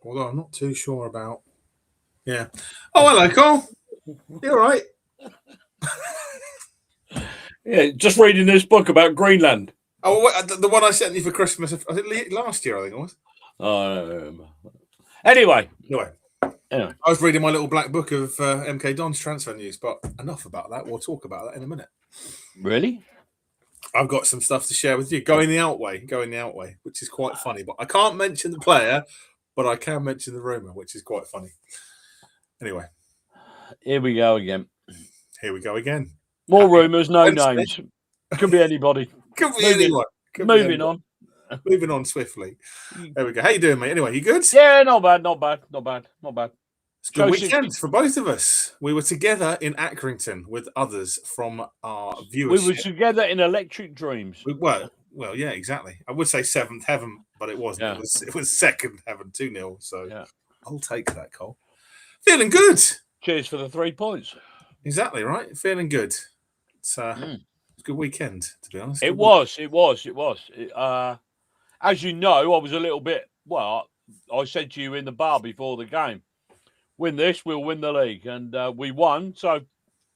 although I'm not too sure about. Yeah. Oh, hello, Cole. You all right? Yeah, just reading this book about Greenland. Oh, the one I sent you for Christmas. I think last year, I think it was. Oh, anyway, I was reading my little black book of MK Don's transfer news, but enough about that. We'll talk about that in a minute. Really? I've got some stuff to share with you. Going the out way, which is quite funny. But I can't mention the player, but I can mention the rumour, which is quite funny. Anyway. Here we go again. More rumours, no names. Could be anybody. Could be anyone. Moving on. Moving on swiftly. There we go. How you doing, mate? Anyway, you good? Yeah, not bad. It's a good weekend for both of us. We were together in Accrington with others from our viewership. We were together in electric dreams. Well, yeah, exactly. I would say seventh heaven, but it wasn't. Yeah. It was second heaven, 2-0. So yeah. I'll take that, Cole. Feeling good. Cheers for the 3 points. Exactly right. Feeling good. It's a good weekend, to be honest. It was. As you know, I was a little bit. Well, I said to you in the bar before the game, win this, we'll win the league, and we won. So,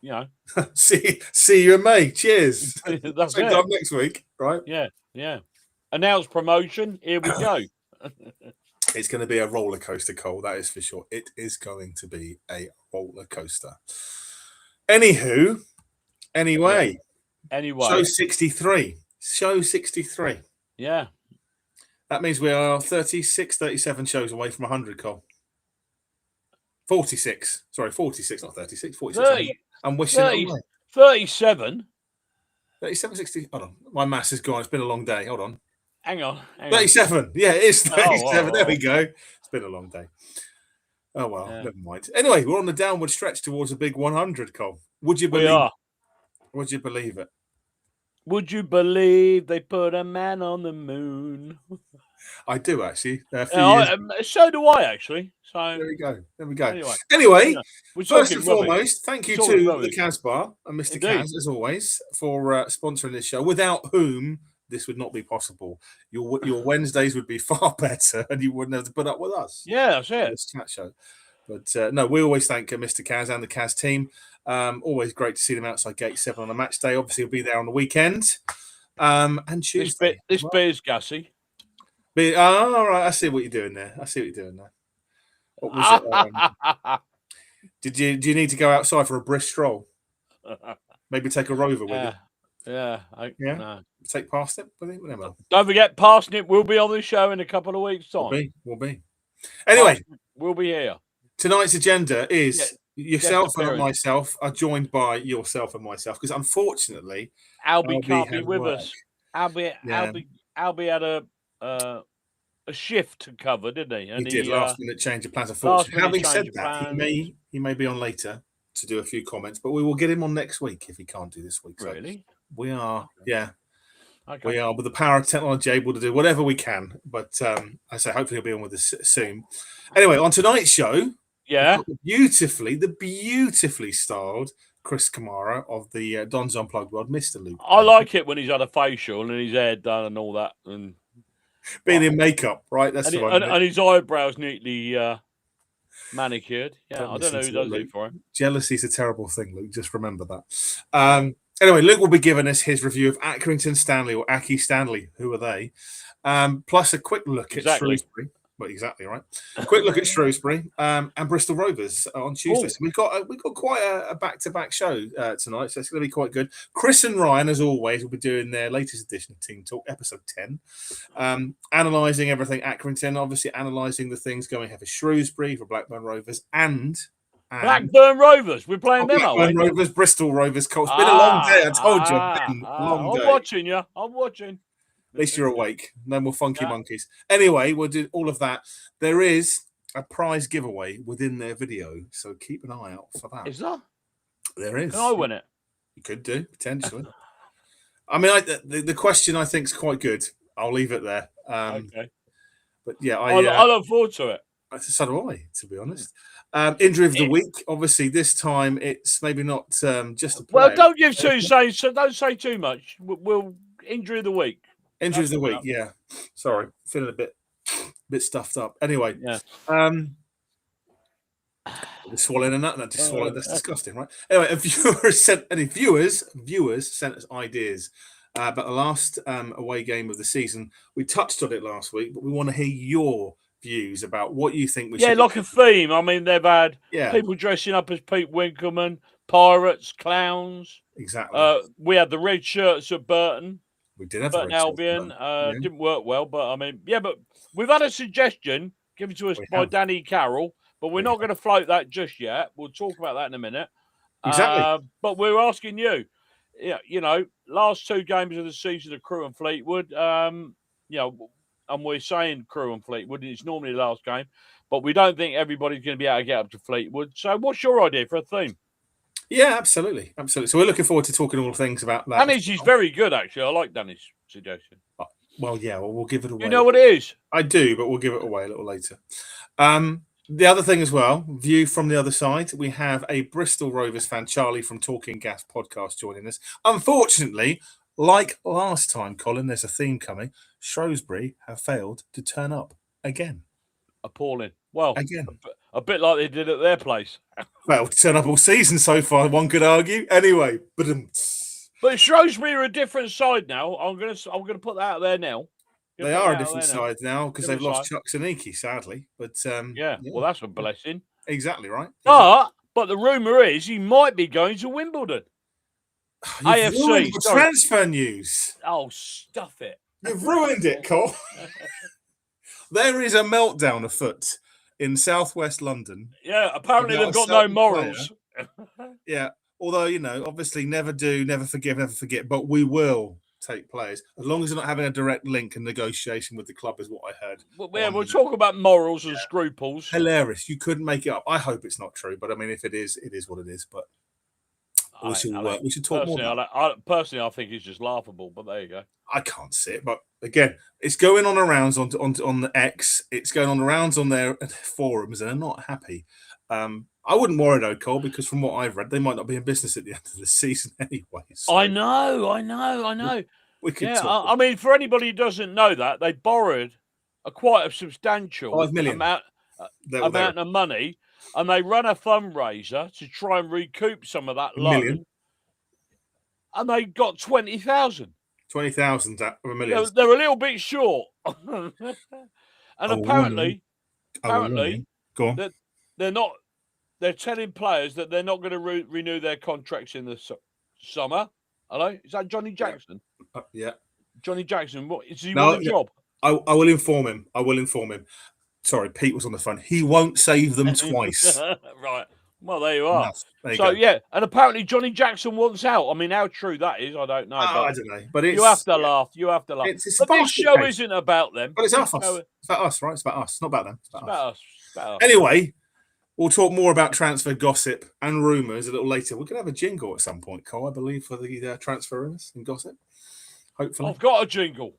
you know, see you in May. Cheers. That's Same time next week, right? Yeah. Announced promotion. Here we go. It's going to be a roller coaster, Cole. That is for sure. It is going to be a roller coaster. Anyway. Show 63. Yeah. That means we are 36, 37 shows away from 100, Cole. 46. Sorry, 46, not 36. 46. 30, I'm wishing 30, it away. 37. 37, 60. Hold on. My maths is gone. It's been a long day. Hold on. Hang on. 37. Yeah, it is 37. There we go. It's been a long day. Oh, well, never mind. Anyway, we're on the downward stretch towards a big 100, Cole. Would you believe it? Would you believe it? Would you believe they put a man on the moon? I do, actually. So do I, actually. So there we go. Anyway, first and foremost, thank you to the Casbar and Mr. Kaz, as always, for sponsoring this show, without whom this would not be possible. Your Wednesdays would be far better, and you wouldn't have to put up with us. Yeah, that's it. This chat show. But no, we always thank Mr. Kaz and the Kaz team. Always great to see them outside Gate 7 on a match day. Obviously, he'll be there on the weekend. And Tuesday. This beer's gassy. All right, I see what you're doing there. What was it? Do you need to go outside for a brisk stroll? Maybe take a rover with you. Yeah. No. Take Parsnip with you? Whatever. Don't forget, Parsnip will be on the show in a couple of weeks' time. We'll be. Anyway, we'll be here. Tonight's agenda is yourself and myself are joined by yourself and myself because unfortunately, Albie can't be with us. Albie had a shift to cover, didn't he? And he did last-minute change of plans. Unfortunately, having said that, he may be on later to do a few comments, but we will get him on next week if he can't do this week. So really, we are, we are with the power of technology able to do whatever we can. But I say hopefully he'll be on with us soon. Anyway, on tonight's show, the beautifully styled Chris Kamara of the Don's Unplugged world, Mr. Luke. I like it when he's had a facial and his hair done and all that, and being in makeup, right? That's the one. And his eyebrows neatly manicured. Yeah, I don't know who does it for him. Jealousy is a terrible thing, Luke. Just remember that. Anyway, Luke will be giving us his review of Accrington Stanley or Aki Stanley. Who are they? Plus a quick look at Shrewsbury. Well, exactly right. A quick look at Shrewsbury and Bristol Rovers on Tuesday. So we've got quite a back-to-back show tonight, so it's going to be quite good. Chris and Ryan, as always, will be doing their latest edition of Team Talk, episode 10, analysing everything Accrington, obviously analysing the things going ahead for Shrewsbury, for Blackburn Rovers, and Blackburn Rovers. We're playing them, Blackburn Rovers, Bristol Rovers. It's been a long day. I told you. I'm watching you. I'm watching. At least you're awake. No more funky monkeys. Anyway, we'll do all of that. There is a prize giveaway within their video, so keep an eye out for that. Is there? There is. Can I win it? You could do, potentially. I mean, the question I think is quite good. I'll leave it there. Okay. But yeah, I look forward to it. So do I, to be honest. Injury of the week. Obviously, this time it's maybe not just a player. Well, don't give don't say too much. We'll injury of the week. Injury of the week, yeah. Sorry, feeling a bit bit stuffed up. Anyway, Yeah. just swallowing a nut. No, just swallowing. That's disgusting, right? Anyway, viewers sent us ideas about the last away game of the season. We touched on it last week, but we want to hear your views about what you think we should. Yeah, like a theme. I mean, they've had Yeah. people dressing up as Pete Winkleman, pirates, clowns. Exactly. We had the red shirts at Burton. We did have Burton Albion. Didn't work well, but I mean, yeah, but we've had a suggestion given to us by Danny Carroll, but we're not going to float that just yet. We'll talk about that in a minute. Exactly. But we're asking you, you know, last two games of the season of Crewe and Fleetwood, you know, and we're saying Crewe and Fleetwood, it's normally the last game, but we don't think everybody's going to be able to get up to Fleetwood. So what's your idea for a theme? Yeah, absolutely. Absolutely. So we're looking forward to talking all things about that. Danny's is very good, actually. I like Danny's suggestion. Well, yeah, we'll give it away. You know what it is? I do, but we'll give it away a little later. The other thing as well, view from the other side, we have a Bristol Rovers fan, Charlie from Talking Gas podcast, joining us. Unfortunately, like last time, Colin, there's a theme coming. Shrewsbury have failed to turn up again. Appalling. Well, again, a bit like they did at their place. Well, turn up all season so far, one could argue. Anyway, but Shrewsbury are a different side now. I'm gonna put that out there now. They are a different side now because they've lost Chuck Saniki, sadly. But yeah, well, that's a blessing. Exactly right. But the rumor is he might be going to Wimbledon. You've ruined the transfer news. Oh, stuff it! You've ruined it, Cole. There is a meltdown afoot in southwest London. Yeah, apparently they've got no morals. Yeah, although, you know, obviously never do, never forgive, never forget, but we will take players as long as they're not having a direct link and negotiation with the club, is what I heard. Well, yeah, we'll talk about morals and scruples. Hilarious. You couldn't make it up. I hope it's not true, but I mean, if it is what it is. But we should talk more about it. Personally, I think it's just laughable, but there you go. I can't see it, but again, it's going on around on the X. It's going on around on their forums, and they're not happy. I wouldn't worry though, Cole, because from what I've read, they might not be in business at the end of the season anyway. So I know. We could I mean, for anybody who doesn't know that, they borrowed quite a substantial $5 million amount of money, and they run a fundraiser to try and recoup some of that loan. And they got 20,000. 20,000 of $1 million. They're a little bit short. And apparently, go on. They're not. They're telling players that they're not going to renew their contracts in the summer. Hello, is that Johnny Jackson? Yeah, Johnny Jackson. What is he want a job? I will inform him. Sorry, Pete was on the phone. He won't save them twice. Right. Well, there you are. There you go. Yeah, and apparently Johnny Jackson wants out. I mean, how true that is, I don't know. I don't know, but you have to laugh. You have to laugh. But this show isn't about them. But it's us. It's about us, right? It's about us, not about them. It's about us. Anyway, we'll talk more about transfer gossip and rumours a little later. We're going to have a jingle at some point, Cole, I believe, for the transfer rumours and gossip. Hopefully. I've got a jingle.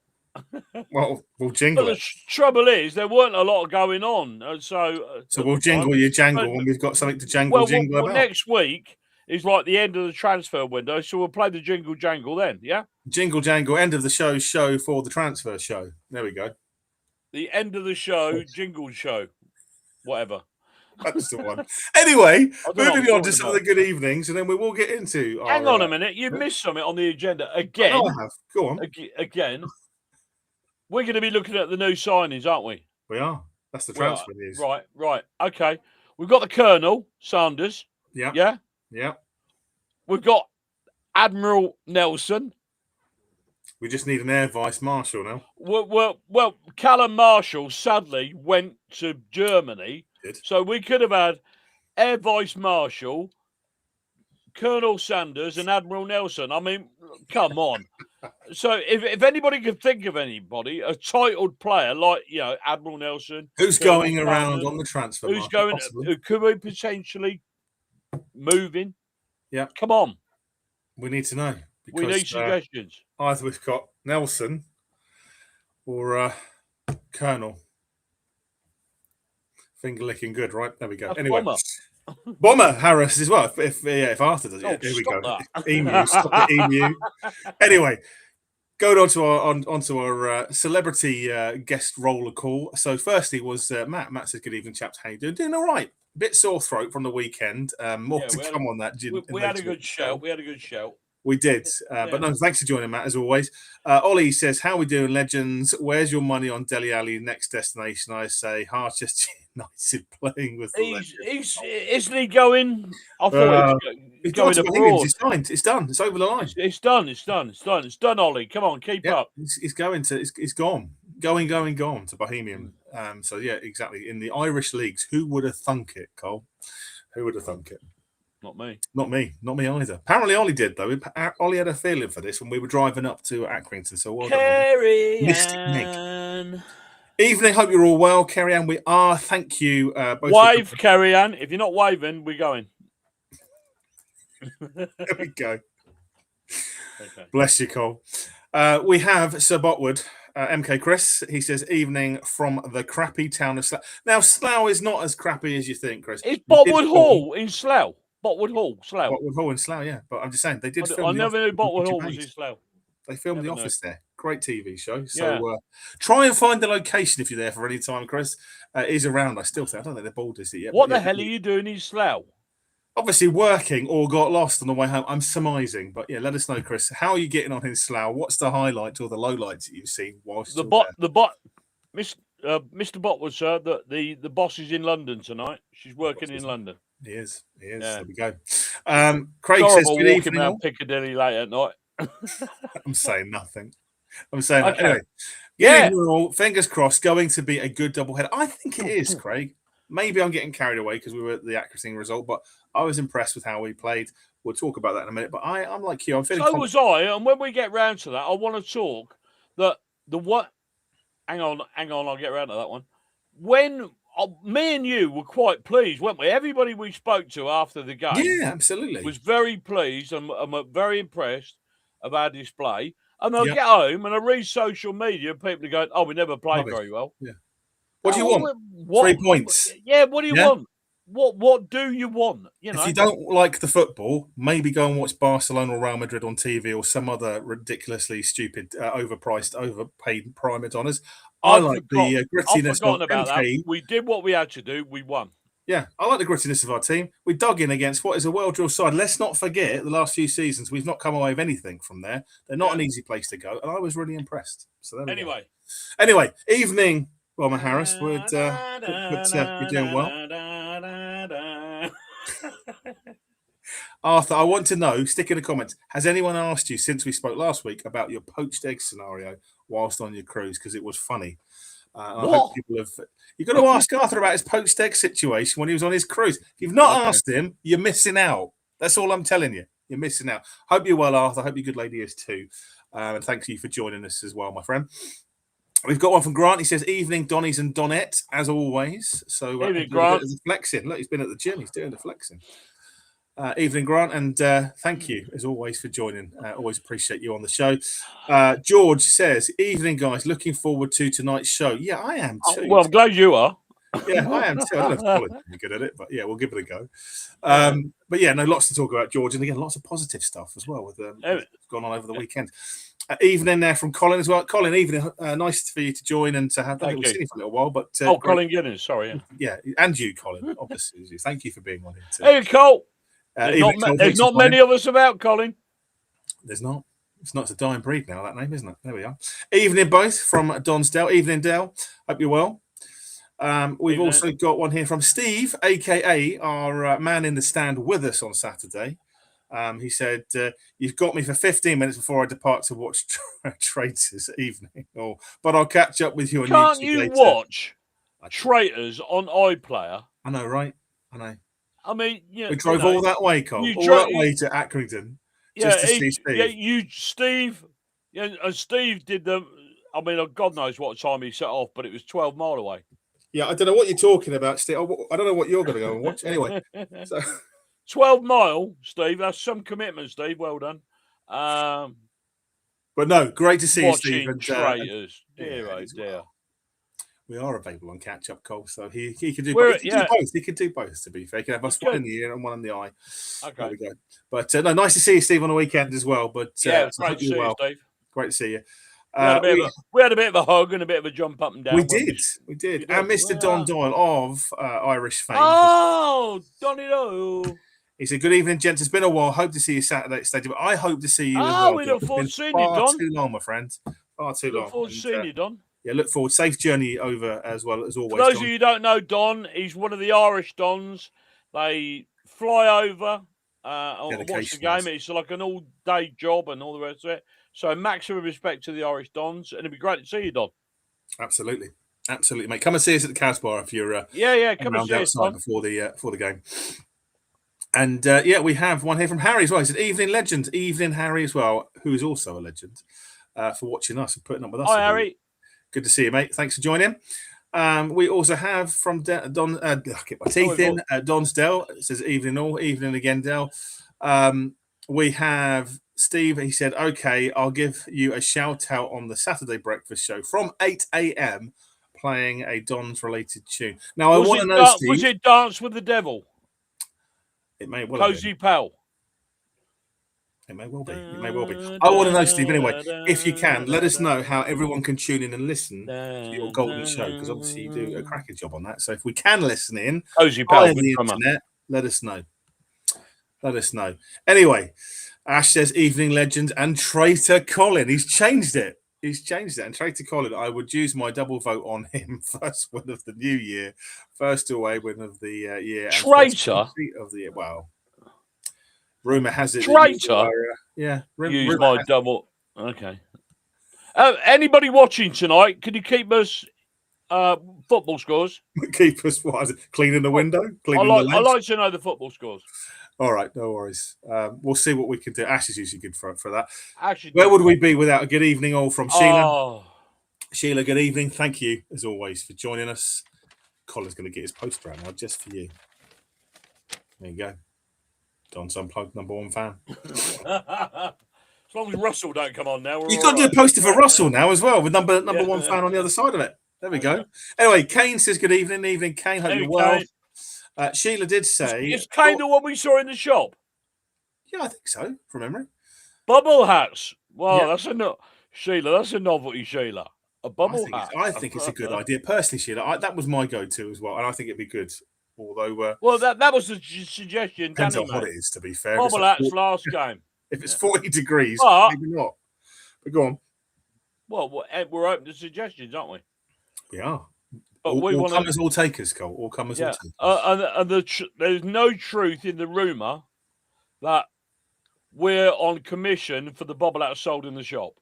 Well, we'll jingle it. The trouble is, there weren't a lot going on. So we'll jingle your jangle when we've got something to jingle about. Next week is like the end of the transfer window, so we'll play the jingle jangle then, yeah? Jingle jangle, end of the show for the transfer show. There we go. The end of the show, jingle show, whatever. That's the one. Anyway, moving on to some of the good evenings, and then we will get into. Hang on a minute, you missed something on the agenda again. I have. Go on. Again. We're going to be looking at the new signings, aren't we? We are. That's the transfer news. Right. Okay. We've got the Colonel Sanders. Yeah. Yeah. Yeah. We've got Admiral Nelson. We just need an Air Vice Marshal now. Well, Callum Marshall sadly went to Germany. So we could have had Air Vice Marshal, Colonel Sanders, and Admiral Nelson. I mean, come on. So if anybody could think of anybody, a titled player like, you know, Admiral Nelson, who's going around on the transfer market, who could be potentially moving. Yeah, come on, we need to know. We need suggestions. Either we've got Nelson or Colonel. Finger licking good, right? There we go. Anyway. Bomber Harris as well. If Arthur does it, here we go. Emu, stop it, Emu. Anyway, Going onto our celebrity guest roller call. So firstly was Matt. Matt says, "Good evening, chaps. How you doing? Doing all right. Bit sore throat from the weekend. More to come on that. We had a good shout. We had a good shout. We did. But no, thanks for joining, Matt, as always. Ollie says, "How we doing, legends? Where's your money on Dele Alli next destination?" I say, Harchester United playing with the legends. Isn't he going? I thought he's going abroad. He's signed. It's done. It's over the line. It's done, Ollie. Come on, keep up. He's going to. He's gone. Going to Bohemian. So yeah, exactly. In the Irish leagues, who would have thunk it, Cole? Who would have thunk it? Not me. Not me either. Apparently, Ollie did though. Ollie had a feeling for this when we were driving up to Accrington. So well done. Evening. Hope you're all well, Kerry Ann. We are. Thank you. Both Wave, Kerry Ann. If you're not waving, we're going. There we go. Okay. Bless you, Cole. We have Sir Botwood, MK Chris. He says, "Evening from the crappy town of Slough." Now, Slough is not as crappy as you think, Chris. It's Botwood Hall in Slough. Botwood Hall, Slough. Botwood Hall in Slough, yeah. But I'm just saying, they did film I never knew Botwood Hall was in Slough. They filmed The Office there. Great TV show. So try and find the location if you're there for any time, Chris. It is around. I still think. I don't think they've bought it yet. What the hell are you doing in Slough? Obviously working or got lost on the way home. I'm surmising. But yeah, let us know, Chris. How are you getting on in Slough? What's the highlights or the lowlights that you've seen whilst Mr. Botwood, sir, the boss is in London tonight. She's working in London. He is. Yeah. There we go. Craig says, "Good evening." Around Piccadilly late at night. I'm saying nothing. I'm saying that. Anyway. Yeah. Fingers crossed. Going to be a good doubleheader. I think it is, Craig. Maybe I'm getting carried away because we were at the Accrington result, but I was impressed with how we played. We'll talk about that in a minute. But I'm like you. I'm feeling. So was I. And when we get round to that, I want to talk that the what. Hang on. I'll get around to that one. When me and you were quite pleased, weren't we? Everybody we spoke to after the game, absolutely, was very pleased and very impressed of our display. And I'll get home and I read social media and people are going, "Oh, we never played very well." Yeah. What do you want? 3 points. Yeah. What do you want? What do you want? You know, if you don't like the football, maybe go and watch Barcelona or Real Madrid on TV or some other ridiculously stupid, overpriced, overpaid private honours. I like the grittiness of our team. We did what we had to do. We won. Yeah, I like the grittiness of our team. We dug in against what is a well-drilled side. Let's not forget the last few seasons, we've not come away with anything from there. They're not an easy place to go, and I was really impressed. So there we go. Anyway, evening, Wilma Harris. You're doing well. Arthur, I want to know, stick in the comments, has anyone asked you since we spoke last week about your poached egg scenario whilst on your cruise? Because it was funny. I hope people have. You've got to ask Arthur about his poached egg situation when he was on his cruise. If you've not asked him, you're missing out. That's all I'm telling you. You're missing out. Hope you're well, Arthur. Hope your good lady is too. And thanks you for joining us as well, my friend. We've got one from Grant. He says, "Evening, Donnies and Donette, as always." So, evening, Grant. Flexing. Look, he's been at the gym. He's doing the flexing. Evening, Grant, and thank you as always for joining. Always appreciate you on the show. George says, "Evening, guys. Looking forward to tonight's show." Yeah, I am too. Well, I'm glad you are. Yeah, I am too. I don't know if Colin's really good at it, but yeah, we'll give it a go. But yeah, no, lots to talk about, George, and again, lots of positive stuff as well with what's gone on over the weekend. Evening there from Colin as well. Colin, evening. Nice for you to join and to have. I think we've seen you for a little while, but Colin Giddens, sorry. Yeah, and you, Colin. Obviously, thank you for being on here too. Hey, Cole. There's not many of us about, Colin. There's not. It's a dying breed now, that name, isn't it? There we are. Evening, both from Donsdale. Evening, Dale. Hope you're well. We've also got one here from Steve, a.k.a. our man in the stand with us on Saturday. He said, "You've got me for 15 minutes before I depart to watch Traitors this evening. But I'll catch up with you on YouTube later." Can't you watch Traitors on iPlayer? I know, right? I know. I mean, we drove all that way, Cole. All that way to Accrington just to see Steve. Yeah, Steve. Yeah, and Steve did the. I mean, God knows what time he set off, but it was 12 mile away. Yeah, I don't know what you're talking about, Steve. I don't know what you're going to go and watch. Anyway, so 12 mile, Steve. That's some commitment, Steve. Well done. But no, great to see you, Steve. And Traitors. Dear. We are available on catch up, Cole. So he can do both. He can do both. To be fair, he can have us one in the ear and one in the eye. Okay. There we go. But no, nice to see you, Steve, on the weekend as well. But great to see you, Steve. Great to see you. We had a bit of a hug and a bit of a jump up and down. We did. And Mr. Don Doyle of Irish fame. Oh, Donny Doyle. He said, "Good evening, gents. It's been a while. Hope to see you Saturday at Stadium. I hope to see you as well. We look forward to seeing you, Don. Far too long, my friend. Far too long. Look forward to seeing you, Don. Yeah, look forward. Safe journey over as well as always. For those of you who don't know Don, he's one of the Irish Dons. They fly over and watch the game. It's like an all-day job and all the rest of it. So maximum respect to the Irish Dons, and it'd be great to see you, Don. Absolutely, mate. Come and see us at the Casbah if you're come and see us before the game. And we have one here from Harry as well. He said, "Evening, legend. Evening, Harry as well, who is also a legend, for watching us and putting up with us." Hi, Harry. Good to see you, mate. Thanks for joining. We also have from Don. Get my teeth in. Don's Dell. It says, "Evening all. Evening again, Dell." We have Steve. He said, "Okay, I'll give you a shout out on the Saturday breakfast show from 8 a.m. playing a Don's related tune." Now, I want to know, Steve. Was it Dance with the Devil? It may well Cozy Pal. It may well be. I want to know, Steve, anyway, if you can, let us know how everyone can tune in and listen to your golden show, because obviously you do a cracking job on that. So if we can listen in Cozy Pal on the internet, let us know. Anyway, Ash says, "Evening legend and traitor Colin." He's changed it. And traitor Colin, I would use my double vote on him. First win of the new year, first away win of the year. Traitor of the year. Wow. Rumor has it. Traitor. Use my double. Okay. Anybody watching tonight? Can you keep us football scores? Keep us what? Is it? Cleaning the window. I like to know the football scores. All right, no worries. We'll see what we can do. Ash is usually good for that. Actually, where would we be without a good evening all from Sheila? Oh. Sheila, good evening. Thank you, as always, for joining us. Colin's going to get his poster out now just for you. There you go. Don's Unplugged #1 fan. As long as Russell don't come on now. You've got to do a poster for Russell now as well, with number one fan on the other side of it. There we go. Anyway, Kane says good evening. Evening, Kane. Hope you're well. Sheila did say... Is Kane the one we saw in the shop? Yeah, I think so, from memory. Bubble hats. Well, that's Sheila, that's a novelty, Sheila. A bubble hat. I think it's a good idea. Personally, Sheila, that was my go-to as well, and I think it'd be good. Although... that was the suggestion. Depends on what it is, to be fair. Bubble hats last game. If it's 40 degrees, maybe not. But go on. Well, we're open to suggestions, aren't we? We are. But all comers, all takers, Cole. All comers, all takers. There's no truth in the rumour that we're on commission for the bubble hat sold in the shop.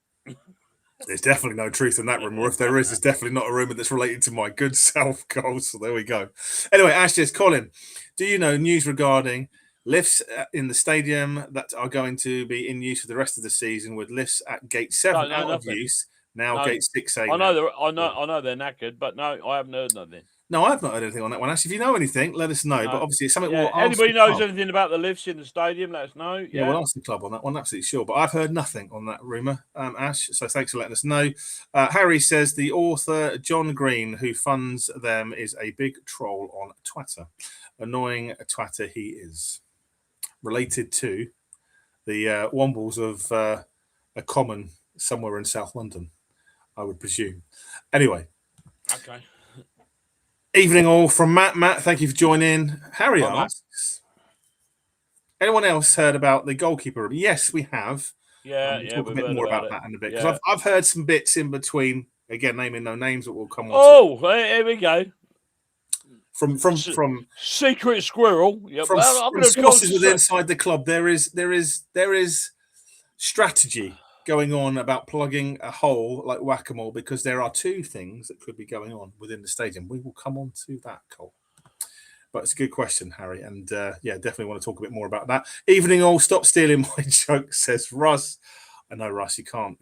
There's definitely no truth in that rumour. If there is, there's definitely not a rumour that's related to my good self, Cole. So there we go. Anyway, Ash says, Colin, do you know news regarding lifts in the stadium that are going to be in use for the rest of the season, with lifts at gate 7 out of use? Now gate 6A. I know they're knackered, but no, I haven't heard nothing. No, I've not heard anything on that one. Actually, if you know anything, let us know. No. But obviously, it's something we'll ask. Anybody knows anything about the lifts in the stadium, let us know. Yeah, we'll ask the club on that one, absolutely sure. But I've heard nothing on that rumour, Ash. So thanks for letting us know. Harry says the author John Green, who funds them, is a big troll on Twitter. Annoying twatter he is. Related to the Wombles of a common somewhere in South London, I would presume. Anyway. Okay. Evening all from Matt. Matt, thank you for joining. Harry asks, anyone else heard about the goalkeeper room? Yes, we have. Yeah, we'll talk a bit more about that in a bit. Because I've heard some bits in between, again, naming no names, but we'll come on. Oh, here we go. From Secret Squirrel. Yeah, from sources within inside the club, there is strategy going on about plugging a hole like whack-a-mole, because there are two things that could be going on within the stadium. We will come on to that, Cole. But it's a good question, Harry. And definitely want to talk a bit more about that. Evening all, stop stealing my joke, says Russ. I know, Russ, you can't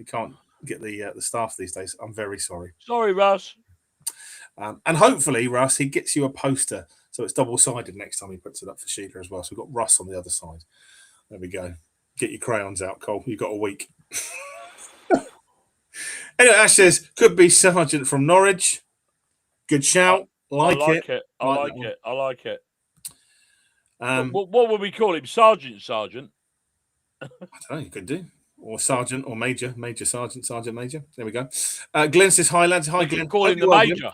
get the staff these days. I'm very sorry. Sorry, Russ. And hopefully, Russ, he gets you a poster so it's double-sided next time he puts it up for Sheila as well. So we've got Russ on the other side. There we go. Get your crayons out, Cole. You've got a week. Anyway, Ash says, could be Sergeant from Norwich. Good shout. I like it. What would we call him? Sergeant? I don't know. You could do. or sergeant or major, sergeant, major. There we go. Glenn says hi, lads. Hi, Glenn. Call him the major.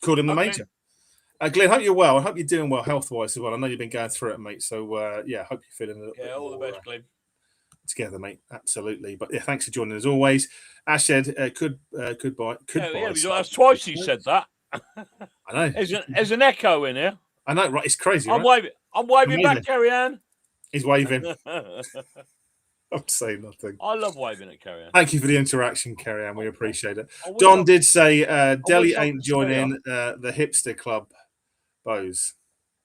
Call him the major. Glenn, hope you're well. I hope you're doing well health-wise as well. I know you've been going through it, mate. So, yeah, hope you're feeling a little bit all more, the best, Glenn. Together, mate. Absolutely. But, yeah, thanks for joining as always. Ash said, could buy. That's twice he said that. I know. There's an echo in here. I know, right? It's crazy, I'm right? waving back, Carrie-Anne. He's waving. I'm saying nothing. I love waving at Carrie-Anne. Thank you for the interaction, Carrie-Anne. We appreciate it. Don did say Delhi ain't joining the hipster club, Bose.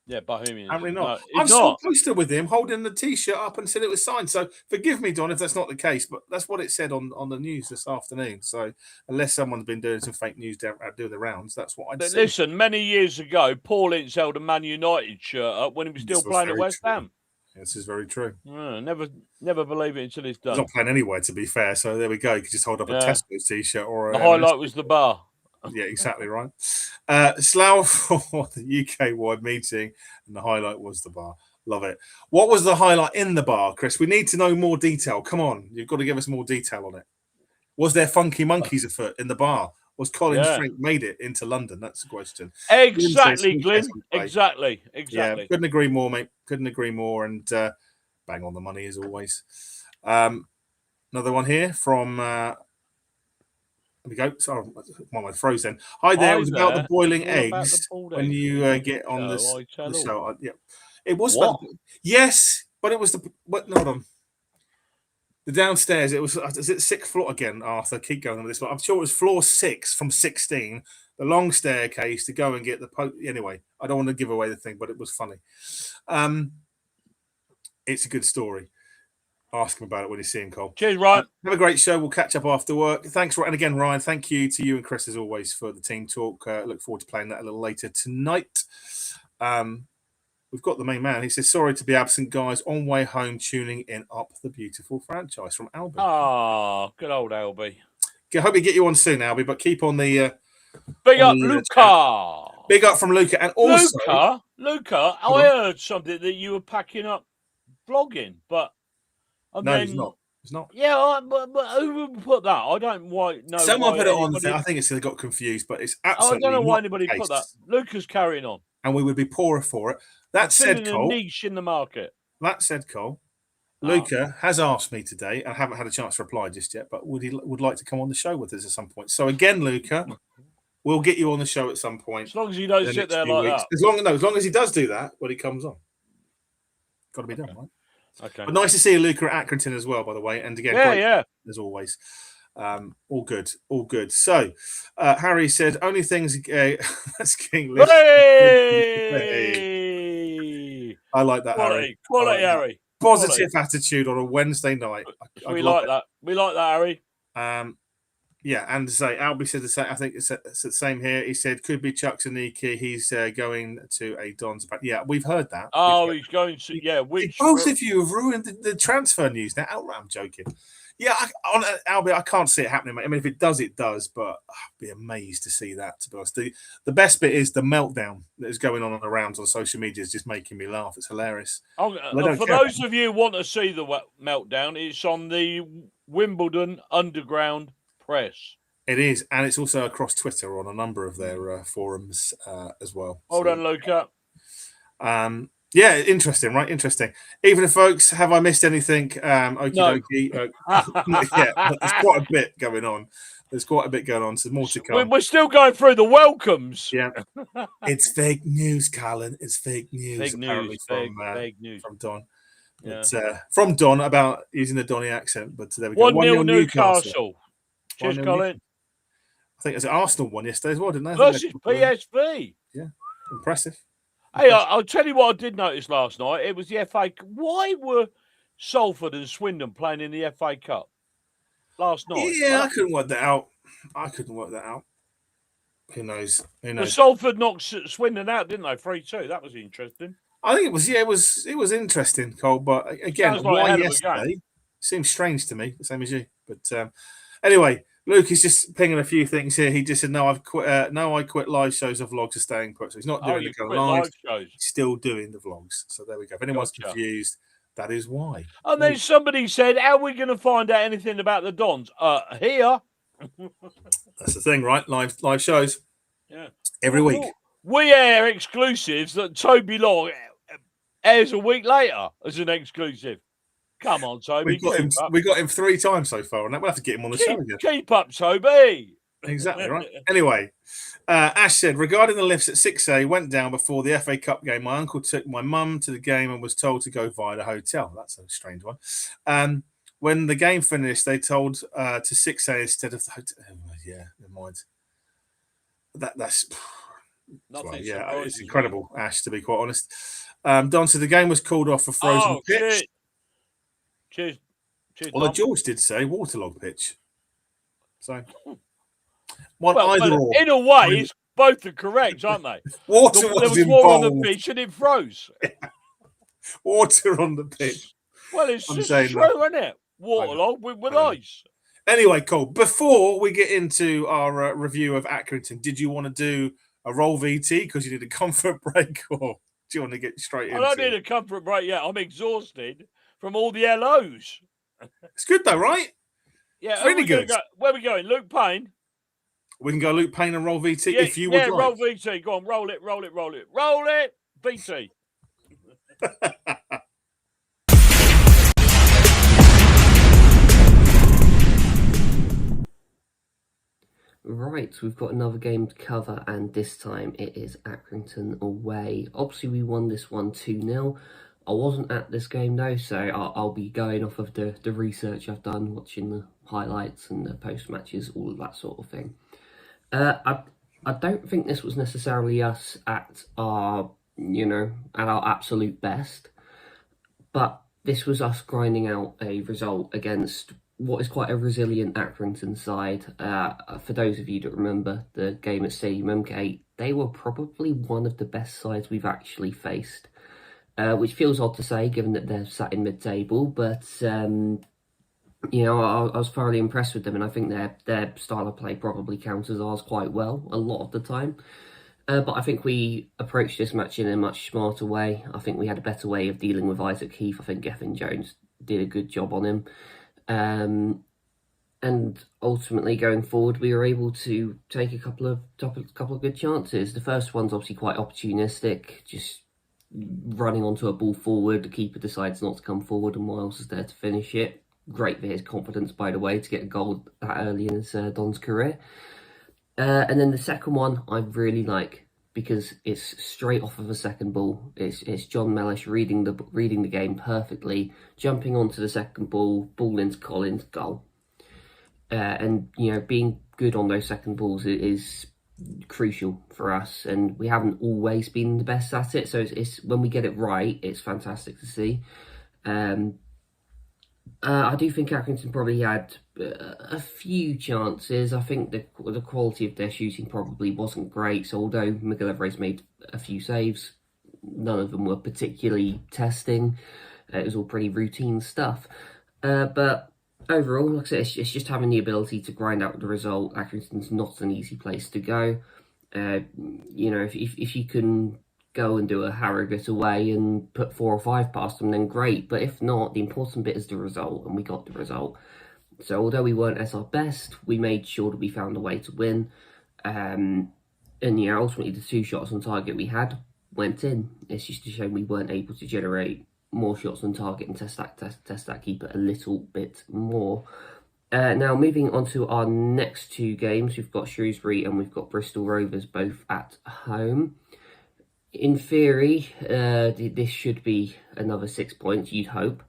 Yeah, Bohemians. Apparently not. No, I saw a poster with him holding the T-shirt up and said it was signed. So forgive me, Don, if that's not the case, but that's what it said on the news this afternoon. So unless someone's been doing some fake news doing the rounds, that's what I'd say. Listen, many years ago, Paul Ince held a Man United shirt up when he was still playing at West Ham. This is very true. Never believe it until it's done. He's not playing anywhere, to be fair. So there we go. You could just hold up a Tesco's T-shirt or the highlight was the bar. Yeah, exactly right. Slough for the UK-wide meeting, and the highlight was the bar. Love it. What was the highlight in the bar, Chris? We need to know more detail. Come on, you've got to give us more detail on it. Was there funky monkeys afoot in the bar? Was Colin Strink made it into London? That's the question. Exactly, Glenn. Exactly. Yeah, couldn't agree more, mate. Couldn't agree more. And bang on the money as always. Another one here from. There we go. Sorry, my frozen. Hi there. It was about the boiling eggs when you get on the show. Yeah, it was. Yes, but it was the. What? Hold on. The downstairs, it was. Is it 6th floor again, Arthur? Keep going on this, but I'm sure it was floor 6 from 16. The long staircase to go and get the. Anyway, I don't want to give away the thing, but it was funny. It's a good story. Ask him about it when you see him, Cole. Cheers, Ryan. Have a great show. We'll catch up after work. Thanks, and again, Ryan. Thank you to you and Chris as always for the team talk. Look forward to playing that a little later tonight. We've got the main man. He says, sorry to be absent, guys. On way home, tuning in up the beautiful franchise from Albie. Oh, good old Albie. I hope we get you on soon, Albie, but keep on the... Big up, Luca. Big up from Luca. And also... Luca, I heard something that you were packing up vlogging, but... He's not. He's not. Yeah, but who would put that? I don't know. Someone put it on the thing. I think it's they got confused, but it's absolutely I don't know why anybody put that. Luca's carrying on. And we would be poorer for it. That said, Cole, a niche in the market. That said, Cole, Luca has asked me today, and I haven't had a chance to reply just yet, but would like to come on the show with us at some point. So again, Luca, we'll get you on the show at some point. As long as he don't sit there like that. As long as he does do that when he comes on. Got to be done, right? Okay. But nice to see Luca at Accrington as well, by the way. And again, great, as always. All good. So, Harry said, only things that's King list. Hey! I like that, Harry. Quality, Harry. Positive attitude on a Wednesday night. We like that. We like that, Harry. Yeah, and to say, Albie said the same. I think it's the same here. He said, could be Chuck Zaniki. He's going to a Don's back. Yeah, we've heard that. Oh, he's going to, both of you have ruined the transfer news now. Outright, I'm joking. Yeah, Albie, I can't see it happening, mate. I mean, if it does, it does, but I'd be amazed to see that, to be honest. The best bit is the meltdown that is going on around on social media is just making me laugh. It's hilarious. For those of you who want to see the meltdown, it's on the Wimbledon Underground Press. It is, and it's also across Twitter on a number of their forums as well. Hold on, Luca. Yeah, interesting, right? Interesting. Even folks, have I missed anything? Okie dokie. Yeah, there's quite a bit going on. So more to come. We're still going through the welcomes. Yeah. It's fake news, Colin. It's fake news. Fake news. Fake news. From Don. Yeah. From Don about using the Donny accent. But there we go. 1-0 Newcastle. Cheers, Colin. I think it was Arsenal won yesterday as well, didn't they? Versus PSV. Yeah. Impressive. Hey, I'll tell you what I did notice last night. It was the FA. Why were Salford and Swindon playing in the FA Cup last night? Yeah, I couldn't work that out. Who knows? But Salford knocked Swindon out, didn't they? 3-2. That was interesting. I think it was. Yeah, it was interesting, Cole. But again, why yesterday seems strange to me. The same as you. But anyway. Luke is just pinging a few things here. He just said, "No, I've quit. No, I quit live shows of vlogs are staying put." So he's not doing the live shows. He's still doing the vlogs. So there we go. If anyone's confused, That is why. And then somebody said, how are we going to find out anything about the Dons? Here. That's the thing, right? Live shows. Yeah. Every week. We air exclusives that Toby Long airs a week later as an exclusive. Come on, Toby. We got him 3 times so far, and we'll have to get him on the show again. Keep up, Toby. Exactly right. Anyway, Ash said, regarding the lifts at 6A, went down before the FA Cup game. My uncle took my mum to the game and was told to go via the hotel. That's a strange one. When the game finished, they told to 6A instead of the hotel. Oh, yeah, never mind. That's it's incredible, Ash, to be quite honest. Don said the game was called off for frozen pitch. Cheers. Well, George did say waterlogged pitch. So, in a way, both are correct, aren't they? There was water on the pitch and it froze. Water on the pitch. Well, it's just true, isn't it? Waterlogged with ice. Anyway, Cole, before we get into our review of Accrington, did you want to do a roll VT because you did a comfort break, or do you want to get straight into it? I don't need a comfort break yet. I'm exhausted from all the LOs. It's good though, right? Yeah, it's really good. Where are we going? Luke Payne? We can go Luke Payne and roll VT if you would like. Roll VT. Go on, roll it. Roll it. VT. Right, we've got another game to cover, and this time it is Accrington away. Obviously, we won this one 2-0. I wasn't at this game though, so I'll be going off of the research I've done, watching the highlights and the post-matches, all of that sort of thing. I don't think this was necessarily us at our absolute best, but this was us grinding out a result against what is quite a resilient Accrington side. For those of you that remember the game at Stadium MK, they were probably one of the best sides we've actually faced, which feels odd to say given that they're sat in mid-table, but I was thoroughly impressed with them, and I think their style of play probably counters ours quite well a lot of the time. But I think we approached this match in a much smarter way. I think we had a better way of dealing with Isaac Heath. I think Gethin Jones did a good job on him. And ultimately, going forward, we were able to take a couple of good chances. The first one's obviously quite opportunistic, just running onto a ball forward. The keeper decides not to come forward, and Miles is there to finish it. Great for his confidence, by the way, to get a goal that early in his Don's career. And then the second one I really like, because it's straight off of a second ball. It's John Mellish reading the game perfectly, jumping onto the second ball into Collins, goal. And being good on those second balls is crucial for us, and we haven't always been the best at it. So it's when we get it right, it's fantastic to see. I do think Accrington probably had a few chances. I think the quality of their shooting probably wasn't great. So although McGillivray's made a few saves, none of them were particularly testing. It was all pretty routine stuff. But overall, like I said, it's just having the ability to grind out the result. Accrington's not an easy place to go. If you can go and do a Harrogate away and put 4 or 5 past them, then great. But if not, the important bit is the result, and we got the result. So although we weren't at our best, we made sure that we found a way to win. And ultimately the 2 shots on target we had went in. It's just a shame we weren't able to generate more shots on target and test that keeper a little bit more. Now moving on to our next 2 games, we've got Shrewsbury and we've got Bristol Rovers, both at home. In theory, this should be another 6 points, you'd hope,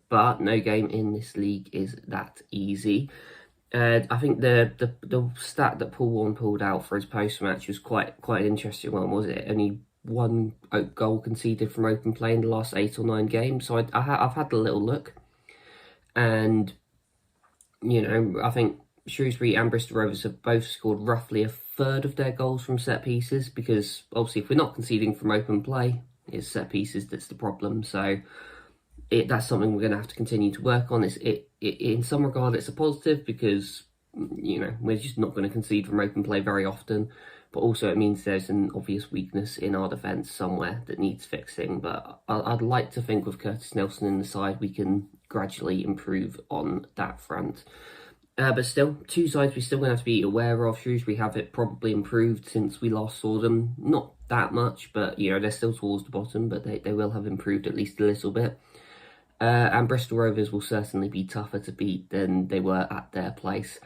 but no game in this league is that easy. I think the stat that Paul Warne pulled out for his post-match was quite an interesting one, was it? Only 1 goal conceded from open play in the last 8 or 9 games. So I've had a little look, and I think Shrewsbury and Bristol Rovers have both scored roughly a third of their goals from set pieces, because obviously if we're not conceding from open play, it's set pieces that's the problem. So that's something we're going to have to continue to work on. In some regard, it's a positive, because we're just not going to concede from open play very often. but also it means there's an obvious weakness in our defence somewhere that needs fixing. But I'd like to think with Curtis Nelson in the side, we can gradually improve on that front. But still, two sides we're still going to have to be aware of. Shrewsbury have it probably improved since we last saw them. Not that much, but they're still towards the bottom, but they will have improved at least a little bit. And Bristol Rovers will certainly be tougher to beat than they were at their place.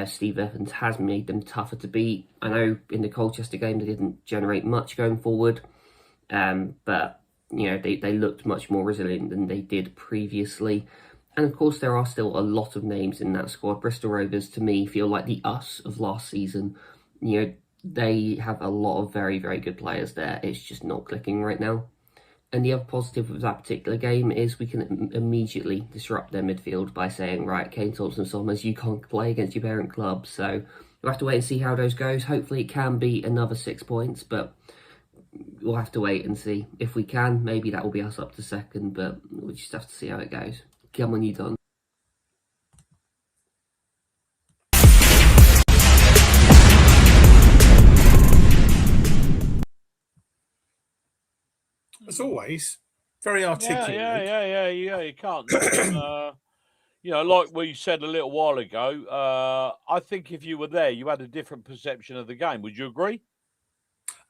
Steve Evans has made them tougher to beat. I know in the Colchester game they didn't generate much going forward, but they looked much more resilient than they did previously. And of course, there are still a lot of names in that squad. Bristol Rovers, to me, feel like the us of last season. They have a lot of very, very good players there. It's just not clicking right now. And the other positive of that particular game is we can immediately disrupt their midfield by saying, right, Kane Thompson-Somers, you can't play against your parent club. So we'll have to wait and see how those goes. Hopefully it can be another 6 points, but we'll have to wait and see. If we can, maybe that will be us up to second, but we'll just have to see how it goes. Come on, you done. As always, very articulate. Yeah. You can't. Like we said a little while ago, I think if you were there, you had a different perception of the game. Would you agree?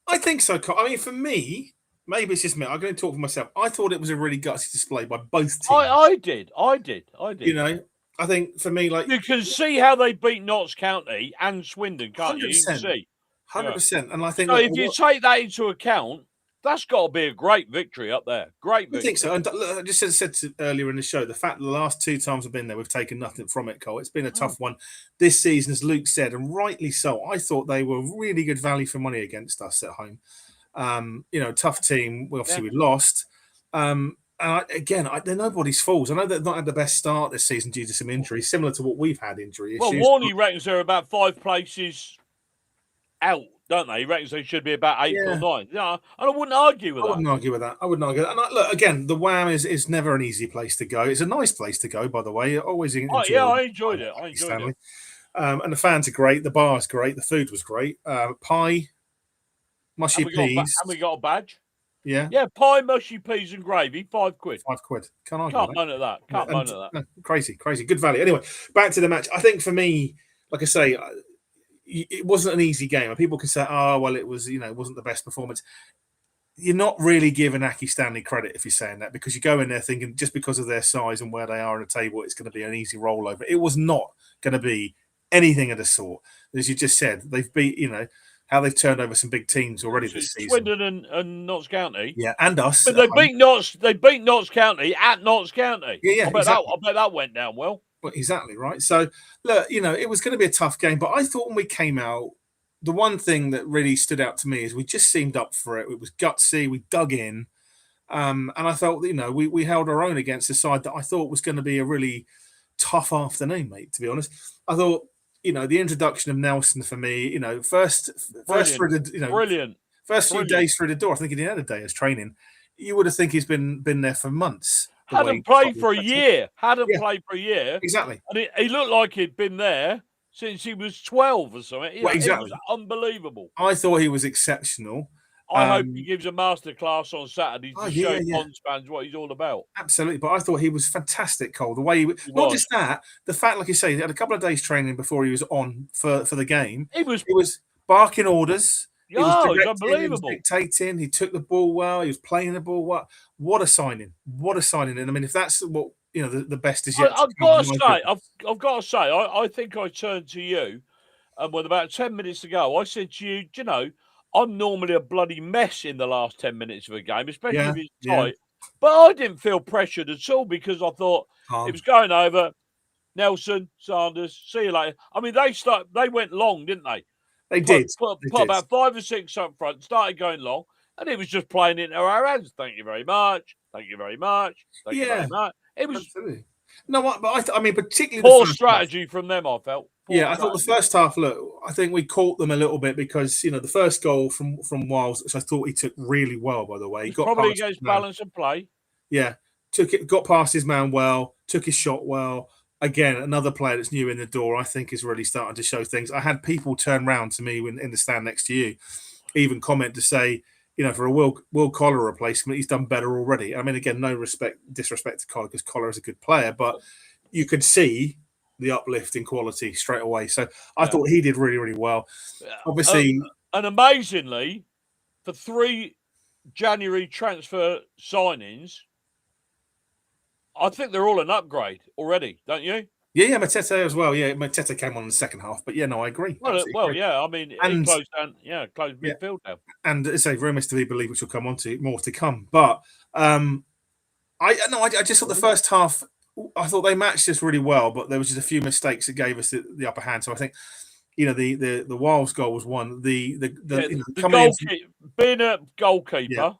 I think so. I mean, for me, maybe it's just me. I'm going to talk for myself. I thought it was a really gutsy display by both teams. I did. I think for me, you can see how they beat Notts County and Swindon, can't 100%, you? You can see 100%. And I think if you take that into account, that's got to be a great victory up there. Great victory. I think so. And look, I just said earlier in the show, the fact that the last 2 times I've been there, we've taken nothing from it, Cole. It's been a tough one this season, as Luke said, and rightly so. I thought they were really good value for money against us at home. Tough team. We lost. And they're nobody's fault. I know they've not had the best start this season due to some injuries, similar to what we've had injury issues. Well, Warney reckons they're about 5 places out, don't they? He reckons they should be about 8 or 9. And I wouldn't argue with that. I wouldn't argue that. And look, again, the WAM is never an easy place to go. It's a nice place to go, by the way. I enjoyed it. And the fans are great. The bar's great. The food was great. Pie, mushy peas. And we got a badge. Yeah. Yeah, pie, mushy peas and gravy, £5. £5. Can't argue Can't moan at that. Can't moan at that. No, crazy. Good value. Anyway, back to the match. I think for me, like I say, it wasn't an easy game. And people can say, it was, it wasn't the best performance. You're not really giving Accrington Stanley credit if you're saying that, because you go in there thinking just because of their size and where they are on the table, it's going to be an easy rollover. It was not going to be anything of the sort. As you just said, they've beat, how they've turned over some big teams already this season. Swindon and Notts County. Yeah, and us. But they beat Notts County at Notts County. Yeah, I bet that went down well. Well, exactly right. So, look, it was going to be a tough game. But I thought when we came out, the one thing that really stood out to me is we just seemed up for it. It was gutsy. We dug in. And I felt, we held our own against a side that I thought was going to be a really tough afternoon, mate, to be honest. I thought, the introduction of Nelson for me, first brilliant. First few days through the door, I think he had a day as training. You would have think he's been there for months. Hadn't played for a year. Played for a year. Exactly. And he looked like he'd been there since he was 12 or something. Exactly. It was unbelievable. I thought he was exceptional. I hope he gives a masterclass on Saturday to show Bonds fans what he's all about. Absolutely. But I thought he was fantastic, Cole. The way not just that, the fact, like you say, he had a couple of days training before he was on for the game. He was barking orders. It was unbelievable. He was dictating. He took the ball well. He was playing the ball well. What a signing! And I mean, if that's what the best is yet. I've got to say, I think I turned to you, and with about 10 minutes to go, I said to you, I'm normally a bloody mess in the last 10 minutes of a game, especially if it's tight. But I didn't feel pressured at all because I thought it was going over. Nelson, Sanders, see you later. I mean, they went long, didn't they? They did. Put about 5 or 6 up front, started going long, and it was just playing into our hands. Thank you very much. Thank you very much. Thank you very much. It was absolutely. No, but I mean, particularly poor strategy from them, I felt. I thought the first half, look, I think we caught them a little bit because, the first goal from Wiles, which I thought he took really well, by the way. He got probably against balance and play. Yeah. Got past his man well, took his shot well, again, another player that's new in the door, I think, is really starting to show things. I had people turn round to me in the stand next to you, even comment to say, for a Will Collar replacement, he's done better already. I mean, again, no disrespect to Collar, because Collar is a good player, but you could see the uplift in quality straight away. So I thought he did really, really well. Obviously, and amazingly, for 3 January transfer signings, I think they're all an upgrade already, don't you? Yeah, Mateta as well. Yeah, Mateta came on in the second half, but yeah, no, I agree. Well, agree. Yeah, I mean, he closed down, closed midfield down. And it's a rumours to be believed, which will come on to more to come. But I just thought the first half, I thought they matched us really well, but there was just a few mistakes that gave us the upper hand. So I think, the Wiles goal was one. The goalkeeper, being a goalkeeper.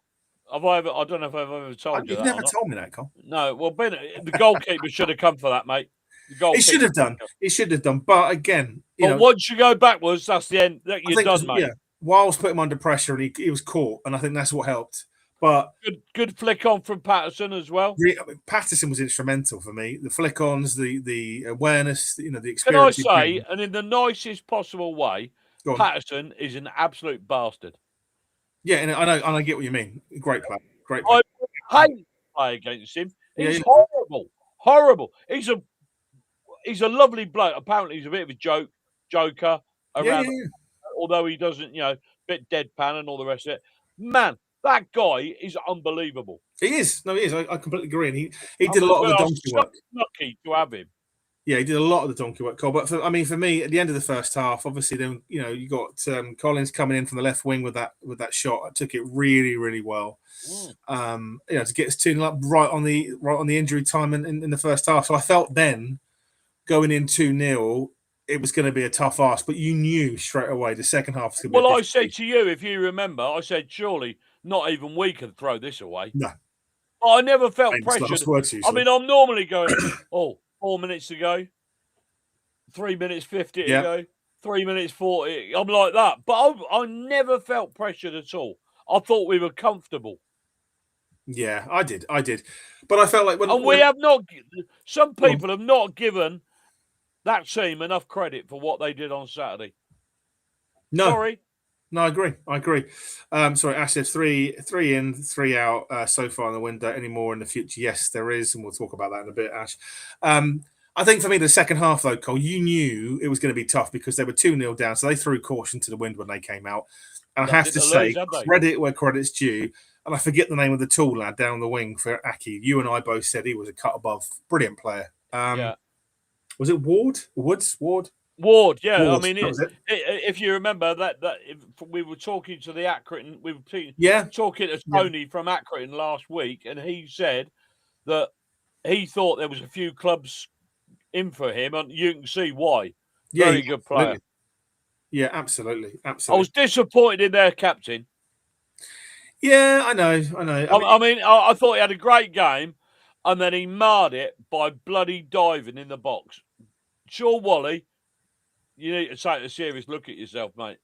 I don't know if I've ever told you that. You've never told me that, Cole. No, well, the goalkeeper should have come for that, mate. He should have done. He should have done. But again, once you go backwards, that's the end. You're done, mate. Yeah, Wiles put him under pressure, and he was caught, and I think that's what helped. But good flick on from Patterson as well. Patterson was instrumental for me. The flick ons, the awareness, the experience. Can I say, and in the nicest possible way, Patterson is an absolute bastard. Yeah, and I get what you mean. Great player. I hate to play against him. He's horrible. He's a lovely bloke. Apparently, he's a bit of a joker around. Although he doesn't, bit deadpan and all the rest of it. Man, that guy is unbelievable. He is. No, he is. I completely agree. And he did a lot of the donkey work. Lucky to have him. Yeah, he did a lot of the donkey work, Cole. But for me, at the end of the first half, obviously, then you got Collins coming in from the left wing with that shot. I took it really, really well. To get us 2-0 up right on the injury time in the first half. So I felt then going in 2-0, it was going to be a tough ask. But you knew straight away the second half was going to be. Well, I said to you, if you remember, I said surely not even we could throw this away. No, I never felt pressured. I mean, I'm normally going, 4 minutes to go, 3 minutes 50 to go, 3 minutes 40. I'm like that. But I never felt pressured at all. I thought we were comfortable. Yeah, I did. But I felt like some people have not given that team enough credit for what they did on Saturday. No. Sorry. No, I agree. Sorry, Ash says 3 in, 3 out so far in the window. Any more in the future? Yes, there is, and we'll talk about that in a bit, Ash. I think for me, the second half, though, Cole, you knew it was going to be tough because they were 2-0 down, so they threw caution to the wind when they came out. And I have to say, credit where credit's due. And I forget the name of the tall lad down the wing for Aki. You and I both said he was a cut above. Brilliant player. Was it Ward? Ward, yeah. Ward, I mean, if you remember that if we were talking to the Accrington, we were talking to Tony from Accrington last week, and he said that he thought there was a few clubs in for him, and you can see why. Very good player. Absolutely. Yeah, absolutely. I was disappointed in their captain. Yeah, I know. I thought he had a great game, and then he marred it by bloody diving in the box. Sure, Wally, you need to take a serious look at yourself, mate.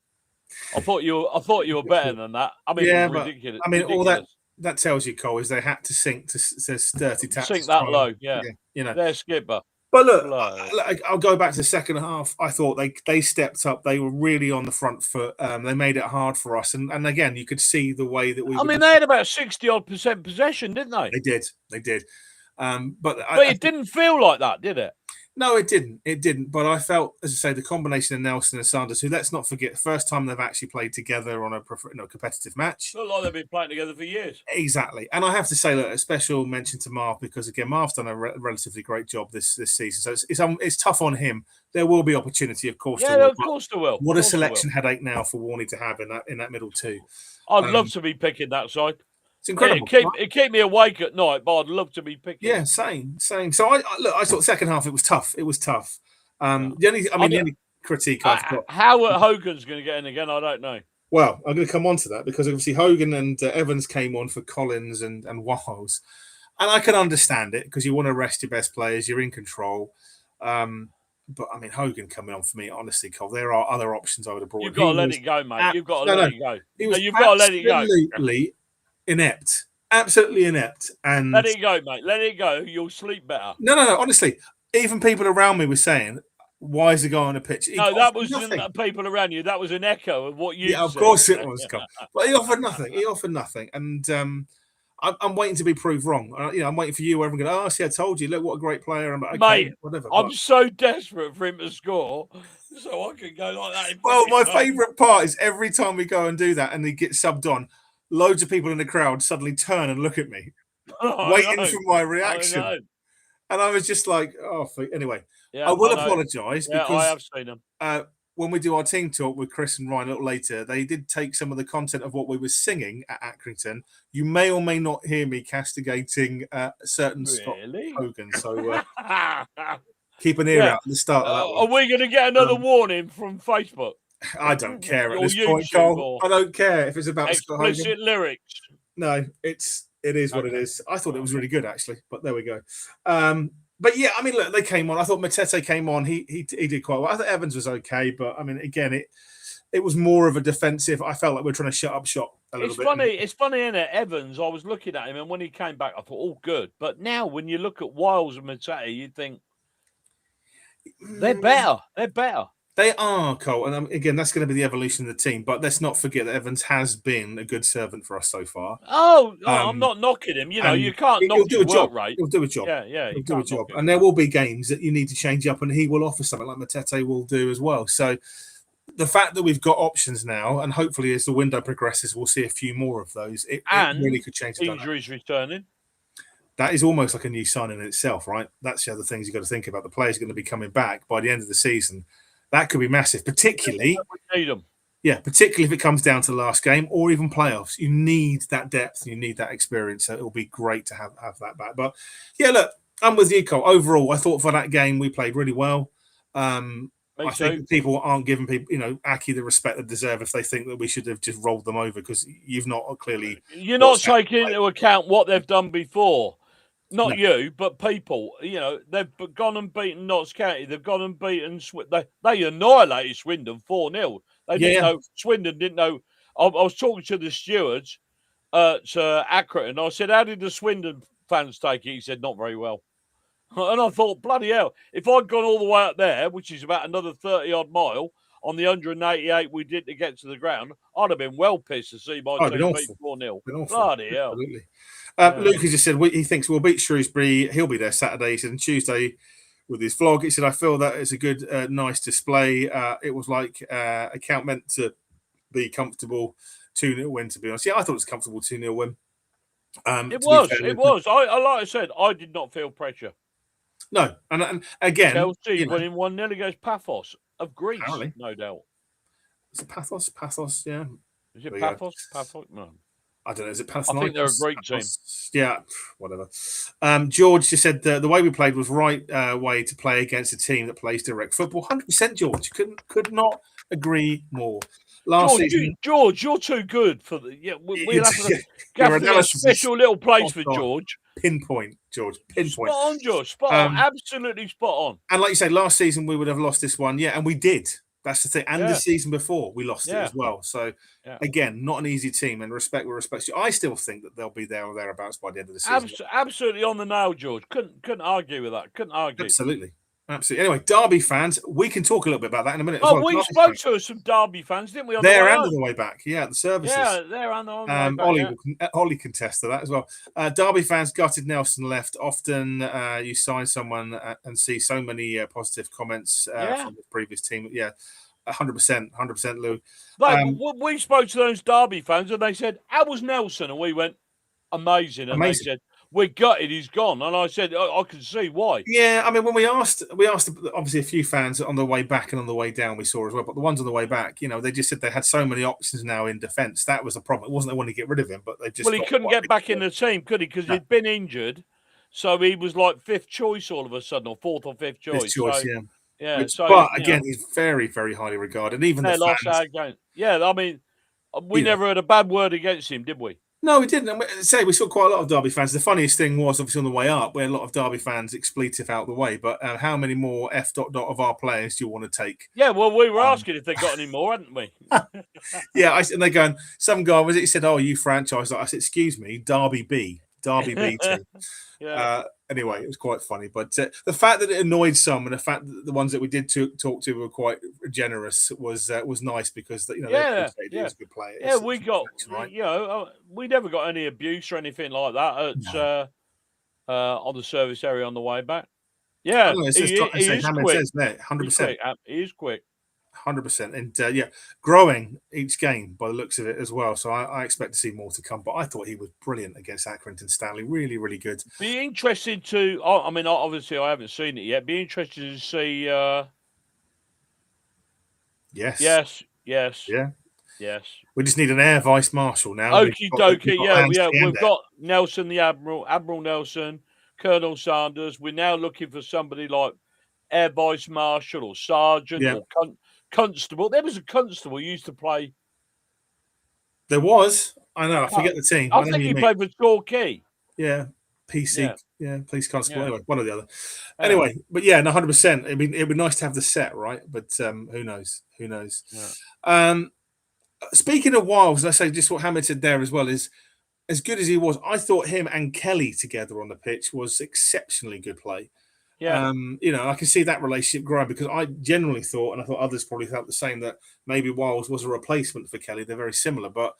I thought you were better than that. I mean, it was ridiculous. I mean, all that tells you, Cole, is they had to sink to dirty taps. Sink that low, yeah. Their skipper. But look, I'll go back to the second half. I thought they stepped up. They were really on the front foot. They made it hard for us. And again, you could see the way that we. I mean, they had about 60-odd% possession, didn't they? They did. But it didn't feel like that, did it? No, it didn't. But I felt, as I say, the combination of Nelson and Sanders, who, let's not forget, first time they've actually played together on a competitive match. Not like they've been playing together for years. Exactly. And I have to say, look, a special mention to Marv, because, again, Marv's done a relatively great job this season. So it's tough on him. There will be opportunity, of course. Yeah, of course there will. What a selection headache now for Warney to have in that middle two. I'd love to be picking that side. It's incredible. It kept me awake at night, but I'd love to be picking. Yeah, same. So I thought second half it was tough. The only critique I've got. How Hogan's going to get in again, I don't know. Well, I'm going to come on to that because obviously Hogan and Evans came on for Collins and Wiles, and I can understand it because you want to rest your best players. You're in control. But I mean, Hogan coming on for me, honestly, Cole. There are other options I would have brought. You've got to let it go, mate. You've got to let it go. You've got to let it go. Absolutely inept, and let it go, mate. Let it go. You'll sleep better. No. Honestly, even people around me were saying, "Why is the guy on the pitch?" No, that wasn't people around you. That was an echo of what you said. Yeah, of course it was, Carl. But he offered nothing. He offered nothing, and I'm waiting to be proved wrong. I'm waiting for you. Where everyone go, "Oh, see, I told you. Look, what a great player!" I'm like, okay, mate, whatever. I'm so desperate for him to score, so I can go like that. Well, my favourite part is every time we go and do that, and he gets subbed on, loads of people in the crowd suddenly turn and look at me, waiting for my reaction. And I was just like, "Oh, anyway." Yeah, I will apologise because I have seen them. When we do our team talk with Chris and Ryan a little later, they did take some of the content of what we were singing at Accrington. You may or may not hear me castigating certain Scott Hogan. So keep an ear out at the start of that one. Are we going to get another warning from Facebook? I don't care at this point, Cole. I don't care if it's about explicit lyrics. No, it is what it is. I thought it was really good, actually, but there we go. But yeah, I mean, look, they came on. I thought Matete came on. He did quite well. I thought Evans was okay, but I mean, again, it was more of a defensive. I felt like we're trying to shut up shop a little bit. It's funny, isn't it? Evans, I was looking at him, and when he came back, I thought, all good. But now, when you look at Wiles and Matete, you think they're better. They're better. They are, Cole. And again, that's going to be the evolution of the team. But let's not forget that Evans has been a good servant for us so far. I'm not knocking him. You know, you can't knock his work rate. He'll do a job. Yeah. He'll do a job. And there will be games that you need to change up, and he will offer something like Matete will do as well. So the fact that we've got options now, and hopefully as the window progresses, we'll see a few more of those. It really could change the dynamic. Injuries returning. That is almost like a new signing in itself, right? That's the other things you've got to think about. The players are going to be coming back by the end of the season. That could be massive, particularly. We need them. Yeah, particularly if it comes down to the last game or even playoffs. You need that depth. You need that experience. So it'll be great to have that back. But yeah, look, I'm with you, Cole. Overall, I thought for that game we played really well. I think people aren't giving Aki the respect they deserve if they think that we should have just rolled them over, because you've not clearly. You're not taking into account what they've done before. Not you, but people. You know, they've gone and beaten Notts County. They've gone and beaten. They annihilated Swindon 4-0. They didn't know. Swindon didn't know. I was talking to the stewards at Accrington. I said, "How did the Swindon fans take it?" He said, "Not very well." And I thought, bloody hell! If I'd gone all the way up there, which is about another 30-odd mile on the 188 we did to get to the ground, I'd have been well pissed to see my team beat 4-0. Bloody hell! Absolutely. Luke has just said he thinks we'll beat Shrewsbury. He'll be there Saturday. He said, and Tuesday with his vlog. He said, I feel that it's a good, nice display. It was like account meant to be comfortable 2-0 win, to be honest. Yeah, I thought it was a comfortable 2-0 win. It was. Like I said, I did not feel pressure. No. And again, Chelsea winning 1-0 against Paphos of Greece, apparently. No doubt. Is it Paphos? Paphos, yeah. Is it Paphos? Paphos? No. I don't know. Is it Pathos? I think they're a great team. Yeah, whatever. George just said the way we played was right way to play against a team that plays direct football. 100%, George. Could not agree more. Last season, George, you're too good for the. Yeah, we'll have a special little place for George. Pinpoint, George. Pinpoint. Spot on, George. Spot on. Absolutely spot on. And like you say, last season we would have lost this one. Yeah, and we did. That's the thing. And the season before, we lost it as well. So, again, not an easy team. And respect you. I still think that they'll be there or thereabouts by the end of the season. Absolutely on the nail, George. Couldn't argue with that. Couldn't argue. Absolutely. Anyway, Derby fans, we can talk a little bit about that in a minute. We spoke to some Derby fans, didn't we? There and on the way back. Yeah, the services. Yeah, there and on the way back. Ollie can test to that as well. Derby fans gutted Nelson left. Often you sign someone and see so many positive comments from the previous team. Yeah, 100%, Lou. We spoke to those Derby fans and they said, "How was Nelson?" And we went, "Amazing." And they said, "We're gutted, he's gone." And I said, I can see why. Yeah, I mean, when we asked obviously a few fans on the way back and on the way down we saw as well, but the ones on the way back, they just said they had so many options now in defence. That was the problem. It wasn't they wanted to get rid of him, but they just... Well, he couldn't get back in the team, could he? Because he'd been injured, so he was like fifth choice all of a sudden, or fourth or fifth choice. Yeah. But again, he's very, very highly regarded. And even the fans... Yeah, I mean, we never heard a bad word against him, did we? No, we didn't. We saw quite a lot of Derby fans. The funniest thing was obviously on the way up, where a lot of Derby fans expletive out the way. But how many more F. of our players do you want to take? Yeah, well, we were asking if they got any more, hadn't we? Yeah, and they're going. Some guy was it? He said, "Oh, you franchise?" I said, "Excuse me, Derby B." Derby BT. Yeah. Anyway, it was quite funny. But the fact that it annoyed some, and the fact that the ones that we did talk to were quite generous was nice, because they appreciated he was a good player. Yeah, we got right? we never got any abuse or anything like that at on the service area on the way back. Yeah, he is quick. 100%. He is quick. 100%. And growing each game by the looks of it as well. So I expect to see more to come. But I thought he was brilliant against Accrington Stanley. Really, really good. Be interested to. I mean, obviously, I haven't seen it yet. Be interested to see. Yes. Yeah. Yes. We just need an air vice marshal now. Okie dokie. Yeah. We've got Nelson, the Admiral Nelson, Colonel Sanders. We're now looking for somebody like Air Vice Marshal or Sergeant or Constable. There was a constable who used to play. There was. I know. I forget the team. I think he played for Torquay. Yeah. PC. Yeah. Police constable. Anyway, one or the other. Anyway, but yeah, 100%. I mean, it'd be nice to have the set, right? But who knows? Who knows? Yeah. Speaking of Wiles, I say just what Hamid said there as well is, as good as he was, I thought him and Kelly together on the pitch was exceptionally good play. Yeah. I can see that relationship growing, because I generally thought, and I thought others probably felt the same, that maybe Wiles was a replacement for Kelly. They're very similar, but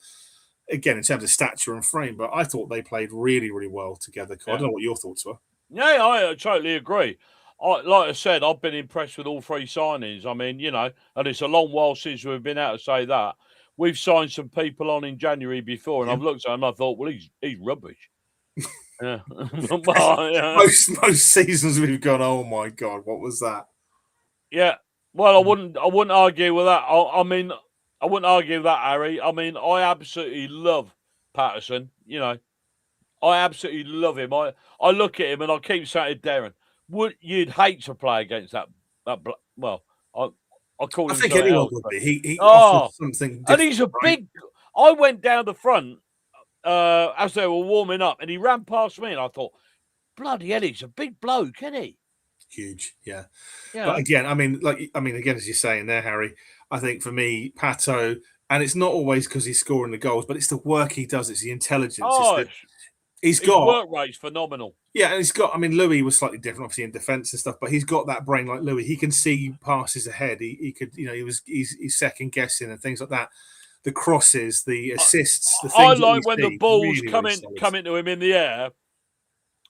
again, in terms of stature and frame, but I thought they played really, really well together. I don't know what your thoughts were. Yeah, I totally agree. Like I said, I've been impressed with all three signings. I mean, and it's a long while since we've been able to say that. We've signed some people on in January before, and I've looked at them and I thought, well, he's rubbish. Yeah. Most seasons we've gone, oh my God, what was that? Yeah. Well, I wouldn't argue with that. I wouldn't argue with that, Harry. I mean, I absolutely love Patterson. I absolutely love him. I look at him and I keep saying to Darren, you'd hate to play against that well, I call him. I think anyone would be. He offers something different. And he's a big. I went down the front as they were warming up, and he ran past me, and I thought, bloody hell, he's a big bloke, isn't he? Huge, yeah. But again, again, as you're saying there, Harry, I think for me, Pato, and it's not always because he's scoring the goals, but it's the work he does. It's the intelligence. His work rate's phenomenal. Yeah, and he's got. I mean, Louis was slightly different, obviously in defence and stuff, but he's got that brain like Louis. He can see passes ahead. He could, he's second guessing and things like that. The crosses, the assists. The things I like when the balls come into him in the air,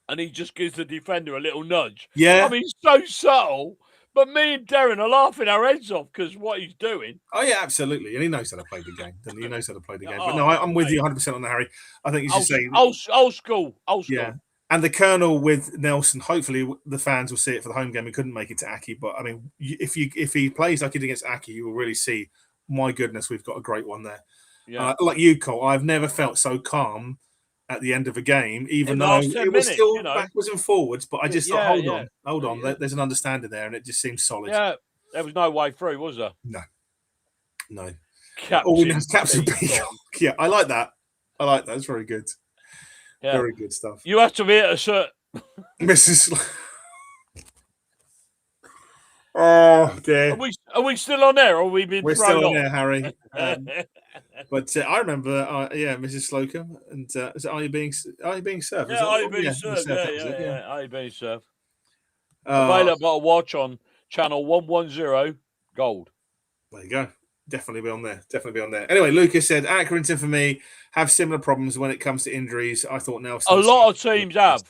and he just gives the defender a little nudge. Yeah, I mean, so subtle. But me and Darren are laughing our heads off because what he's doing. Oh, yeah, absolutely. And he knows how to play the game. He knows how to play the game. But no, I'm with you 100% on that, Harry. I think he's just saying. Old school. Yeah. And the Colonel with Nelson, hopefully the fans will see it for the home game. He couldn't make it to Aki. But, I mean, if he plays like he did against Aki, you will really see, my goodness, we've got a great one there. Yeah. Like you, Cole, I've never felt so calm at the end of a game, even though it was still backwards and forwards, but I just thought, hold on, there's an understanding there, and it just seems solid. Yeah, there was no way through, was there? No. Captain P. Yeah, I like that. It's very good. Yeah. Very good stuff. You have to be at a certain... Mrs. Oh, dear. Are we still on there, or have we been We're still on there, Harry. But I remember, Mrs. Slocum, and are you being served? Yeah, are you being served? Yeah. Are you being served? Available to watch on channel 110 Gold. There you go. Definitely be on there. Anyway, Lucas said Accrington for me have similar problems when it comes to injuries. I thought Nelson. A lot of teams have.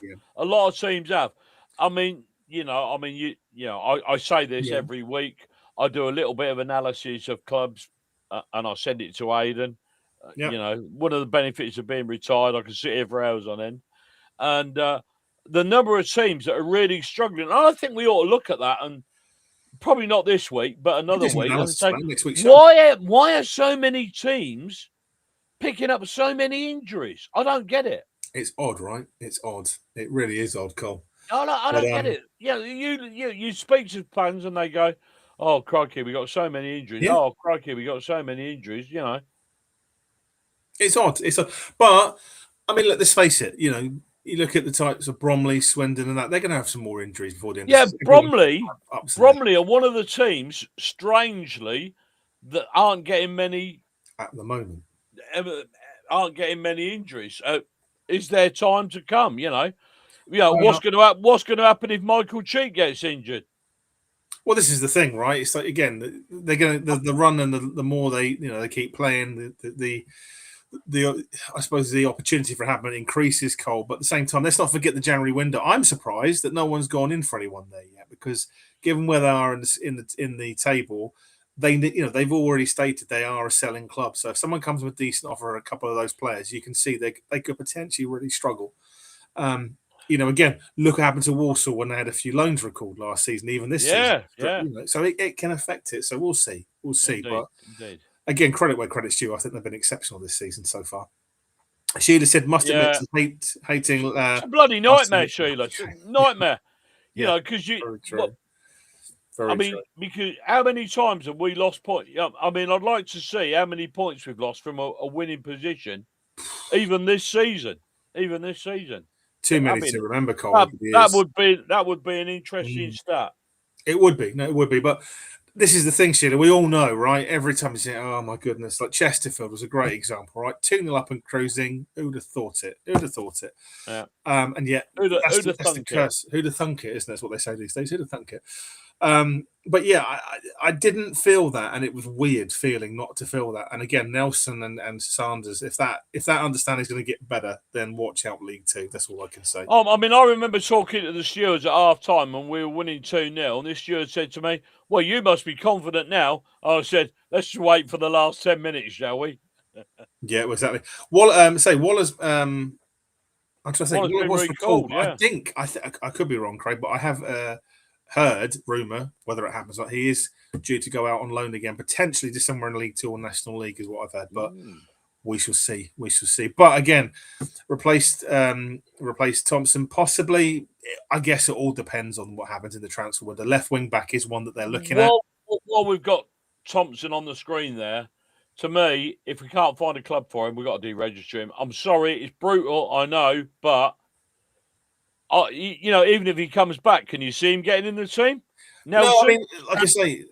I mean, I say this every week. I do a little bit of analysis of clubs. And I send it to Aidan. One of the benefits of being retired, I can sit here for hours on end. And the number of teams that are really struggling, and I think we ought to look at that, and probably not this week, but another week. And say, next week why are so many teams picking up so many injuries? I don't get it. It's odd, right? It's odd. It really is odd, Cole. I don't get it. Yeah, you speak to fans and they go, oh, crikey, we got so many injuries. Yeah. Oh, crikey, we got so many injuries, It's odd. But, I mean, let's face it, you look at the types of Bromley, Swindon and that, they're going to have some more injuries before the end of the season. Bromley are one of the teams, strangely, that aren't getting many... At the moment. Aren't getting many injuries. is their time to come? What's going to happen if Michael Cheek gets injured? Well, this is the thing, right? It's like, again, they're going to the run, and the more they keep playing, the I suppose the opportunity for it happening increases, Cole. But at the same time, let's not forget the January window. I'm surprised that no one's gone in for anyone there yet, because given where they are in the table, they've already stated they are a selling club. So if someone comes with a decent offer for a couple of those players, you can see they could potentially really struggle. Again, look what happened to Walsall when they had a few loans recalled last season, even this season. So it can affect it. So we'll see. Indeed, but indeed. Again, credit where credit's due. I think they've been exceptional this season so far. Sheila said, must admit to hating. It's a bloody nightmare, Sheila. It's a nightmare. Because Very true. Because how many times have we lost points? I mean, I'd like to see how many points we've lost from a winning position, even this season. Too many to remember, Cole. That would be an interesting stat. It would be. No, it would be. But this is the thing, Sheila. We all know, right? Every time you say, oh, my goodness. Like Chesterfield was a great example, right? 2-0 up and cruising. Who'd have thought it? Yeah. And yet, that's the curse. Who'd have thunk it, isn't it? That's what they say these days. Who'd have thunk it? But yeah, I didn't feel that, and it was weird feeling not to feel that. And again, Nelson and Sanders, if that understanding is going to get better, then watch out League Two. That's all I can say. I remember talking to the stewards at half time when we were winning 2-0, and this steward said to me, well, you must be confident now. I said, let's just wait for the last 10 minutes, shall we? Yeah, exactly. Waller's I'm trying to think. Waller was recalled. Yeah. I could be wrong, Craig, but I have heard rumor, whether it happens or not, he is due to go out on loan again, potentially to somewhere in League Two or National League, is what I've heard. But we shall see. But again, replaced Thompson, possibly. I guess it all depends on what happens in the transfer window. Left wing back is one that they're looking at. While we've got Thompson on the screen there, to me, if we can't find a club for him, we've got to deregister him. I'm sorry, it's brutal, I know, but even if he comes back, can you see him getting in the team? Nelson, no, I mean, like I say,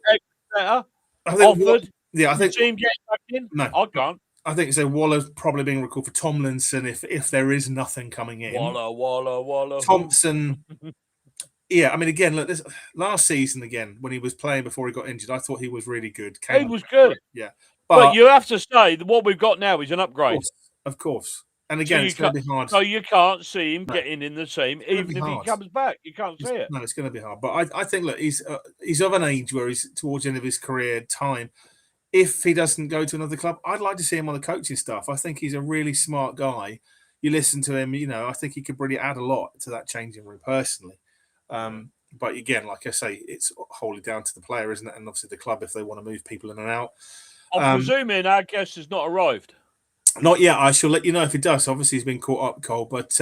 better. I think I think see him getting back in. No, I can't. I think so. Waller's probably being recalled for Tomlinson if there is nothing coming in. Waller. Thompson. Yeah, I mean, again, look, this last season again when he was playing before he got injured, I thought he was really good. He was good. Yeah, but you have to say that what we've got now is an upgrade. Of course. And again, it's going to be hard. So you can't see him getting in the team, even if he comes back. You can't see it. No, it's going to be hard. But I think, look, he's of an age where he's towards the end of his career time. If he doesn't go to another club, I'd like to see him on the coaching staff. I think he's a really smart guy. You listen to him, I think he could really add a lot to that changing room personally. But again, like I say, it's wholly down to the player, isn't it? And obviously the club if they want to move people in and out. I'm presuming our guest has not arrived. Not yet. I shall let you know if it does. Obviously, he's been caught up, Cole. But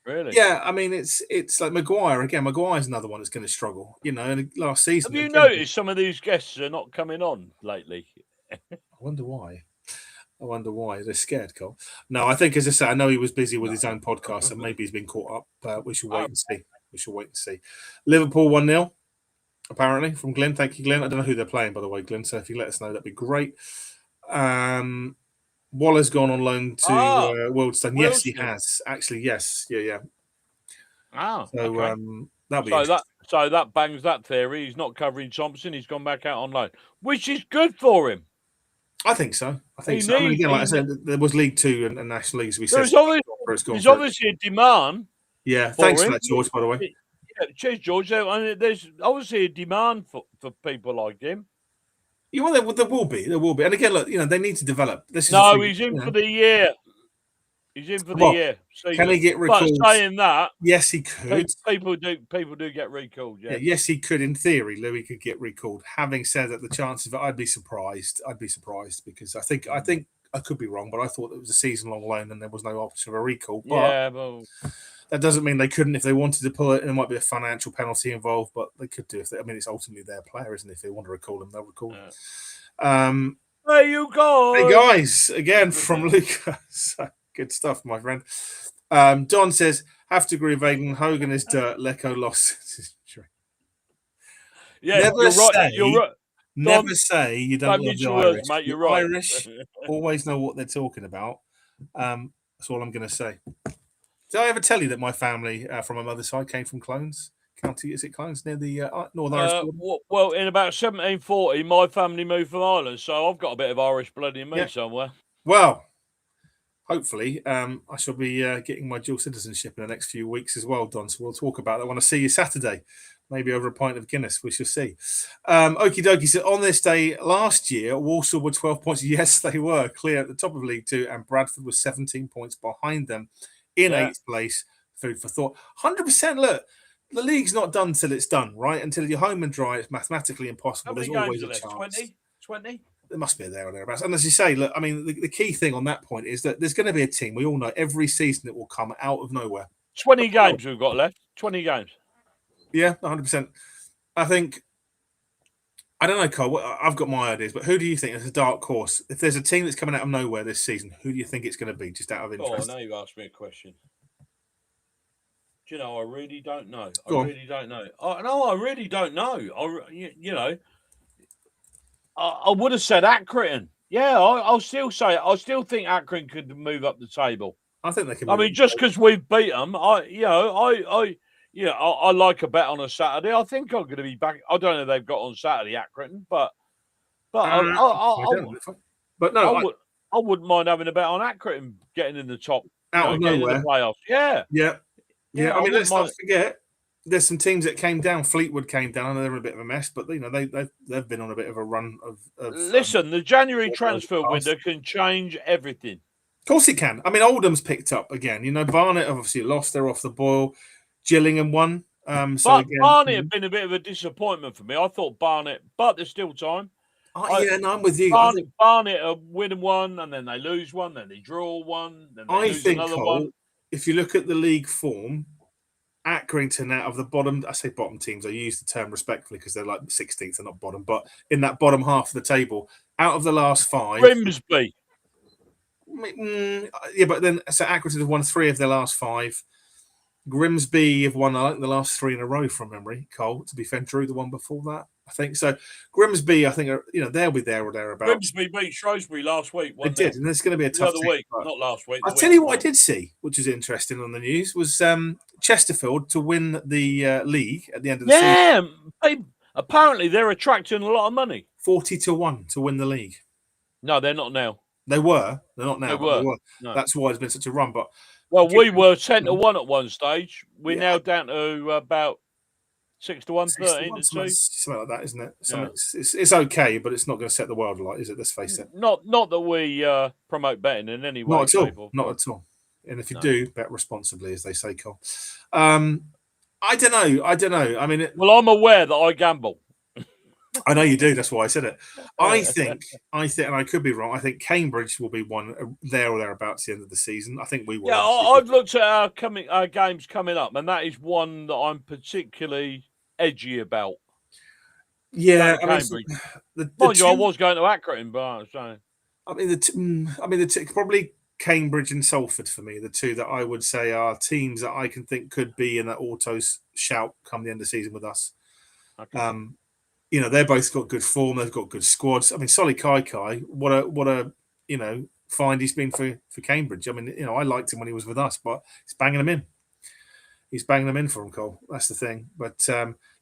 really, yeah. I mean, it's like Maguire again. Maguire's another one that's going to struggle. In last season. Have you noticed some of these guests are not coming on lately? I wonder why. They're scared, Cole. No, I think, as I say, I know he was busy with his own podcast, so maybe he's been caught up. We shall wait and see. Liverpool 1-0, apparently, from Glenn. Thank you, Glenn. I don't know who they're playing, by the way, Glenn. So if you let us know, that'd be great. Waller's gone on loan to Wealdstone. Yes, he has. Actually, yes. Yeah. Oh, so okay. That'll be so that bangs that theory. He's not covering Thompson. He's gone back out on loan, which is good for him. I think so. I mean, again, like I said, there was League Two and National League, as we said. There's obviously a demand. Yeah, thanks for that, George, by the way. Yeah, cheers, George. There's obviously a demand for people like him. Yeah, well, there will be. And again, look, they need to develop. He's in for the year. He's in for the year. So can he get recalled? But saying that, yes, he could. People do get recalled. Yeah. Yes, he could. In theory, Louis could get recalled. Having said that, the chances of it, I'd be surprised because I think I could be wrong, but I thought it was a season-long loan and there was no option of a recall. But that doesn't mean they couldn't if they wanted to pull it. And there might be a financial penalty involved, but they could do. It's ultimately their player, isn't it? If they want to recall him, they'll recall him. There you go. Hey guys, again from Lucas. Good stuff, my friend. Don says, have to agree with Aiden. Hogan is dirt. Lecco lost. Yeah, you're right. Never say you don't love the Irish. Mate, you're right. Irish always know what they're talking about. As That's all I'm going to say. Did I ever tell you that my family from my mother's side came from Clones County? Is it Clones near the Northern Irish border? Well, in about 1740, my family moved from Ireland, so I've got a bit of Irish blood in me somewhere. Well, hopefully, I shall be getting my dual citizenship in the next few weeks as well, Don. So we'll talk about that. I want to see you Saturday, maybe over a pint of Guinness. We shall see. Okie dokie. So on this day last year, Walsall were 12 points. Yes, they were clear at the top of League Two, and Bradford was 17 points behind them in 8th place. Food for thought. 100%. Look, the league's not done till it's done, right? Until you're home and dry, it's mathematically impossible. How many There's always games a are chance. 20? There must be a there or thereabouts. And as you say, look, I mean, the key thing on that point is that there's going to be a team. We all know every season that will come out of nowhere. 20 games we've got left. 20 games. Yeah, 100%. I think, I don't know, Cole, I've got my ideas, but who do you think is a dark horse? If there's a team that's coming out of nowhere this season, who do you think it's going to be, just out of interest? Oh, now you've asked me a question. Do you know, I really don't know. I really don't know. I really don't know. I would have said Accrington. Yeah, I'll still say it. I still think Accrington could move up the table. I think they can. I mean, just because we've beat them, I like a bet on a Saturday. I think I'm going to be back. I don't know if they've got on Saturday, Accrington, but I wouldn't mind having a bet on Accrington getting in the top, out of nowhere, in the playoffs. Yeah. I mean, let's not forget. There's some teams that came down. Fleetwood came down, and they're in a bit of a mess. But they've been on a bit of a run of. Listen, the January transfer window can change everything. Of course, it can. I mean, Oldham's picked up again. You know, Barnet obviously lost; they're off the boil. Gillingham won. Barnet have been a bit of a disappointment for me. I thought Barnet, but there's still time. I'm with you. Barnet are winning one, and then they lose one, then they draw one, then they lose another one. If you look at the league form, Accrington out of the bottom, I say bottom teams, I use the term respectfully because they're like the 16th, they're not bottom, but in that bottom half of the table, out of the last 5. Grimsby. Yeah, but then, so Accrington have won 3 of their last 5. Grimsby have won, I think, the last 3 in a row from memory. Cole, to be fair, drew the one before that, I think. So Grimsby, I think, they'll be there or thereabouts. Grimsby beat Shrewsbury last week. They did, and it's going to be a tough week, not last week. I'll tell you what I did see, which is interesting on the news, was Chesterfield to win the league at the end of the season. Yeah, apparently they're attracting a lot of money. 40-1 to win the league. No, they're not now. They were. They're not now. They were. No. That's why it's been such a run. But we were 10-1 at one stage. We're now down to about 6-1, 13-2. Something like that, isn't it? It's okay, but it's not going to set the world alight, is it? Let's face it. Not that we promote betting in any way. Not at all. Not at all. And if you do, bet responsibly, as they say, Cole. I don't know. I mean, I'm aware that I gamble. I know you do. That's why I said it. I think, and I could be wrong. I think Cambridge will be one there or thereabouts at the end of the season. I think we will. Yeah, I've looked at our games coming up, and that is one that I'm particularly edgy about. Yeah, I was going to Accrington, but I was saying. I mean, probably Cambridge and Salford for me, the two that I would say are teams that I can think could be in that autos shout come the end of the season with us. Okay. They're both got good form. They've got good squads. I mean, Solly Kai, what a find he's been for Cambridge. I mean, I liked him when he was with us, but he's banging them in. He's banging them in for him, Cole. That's the thing. But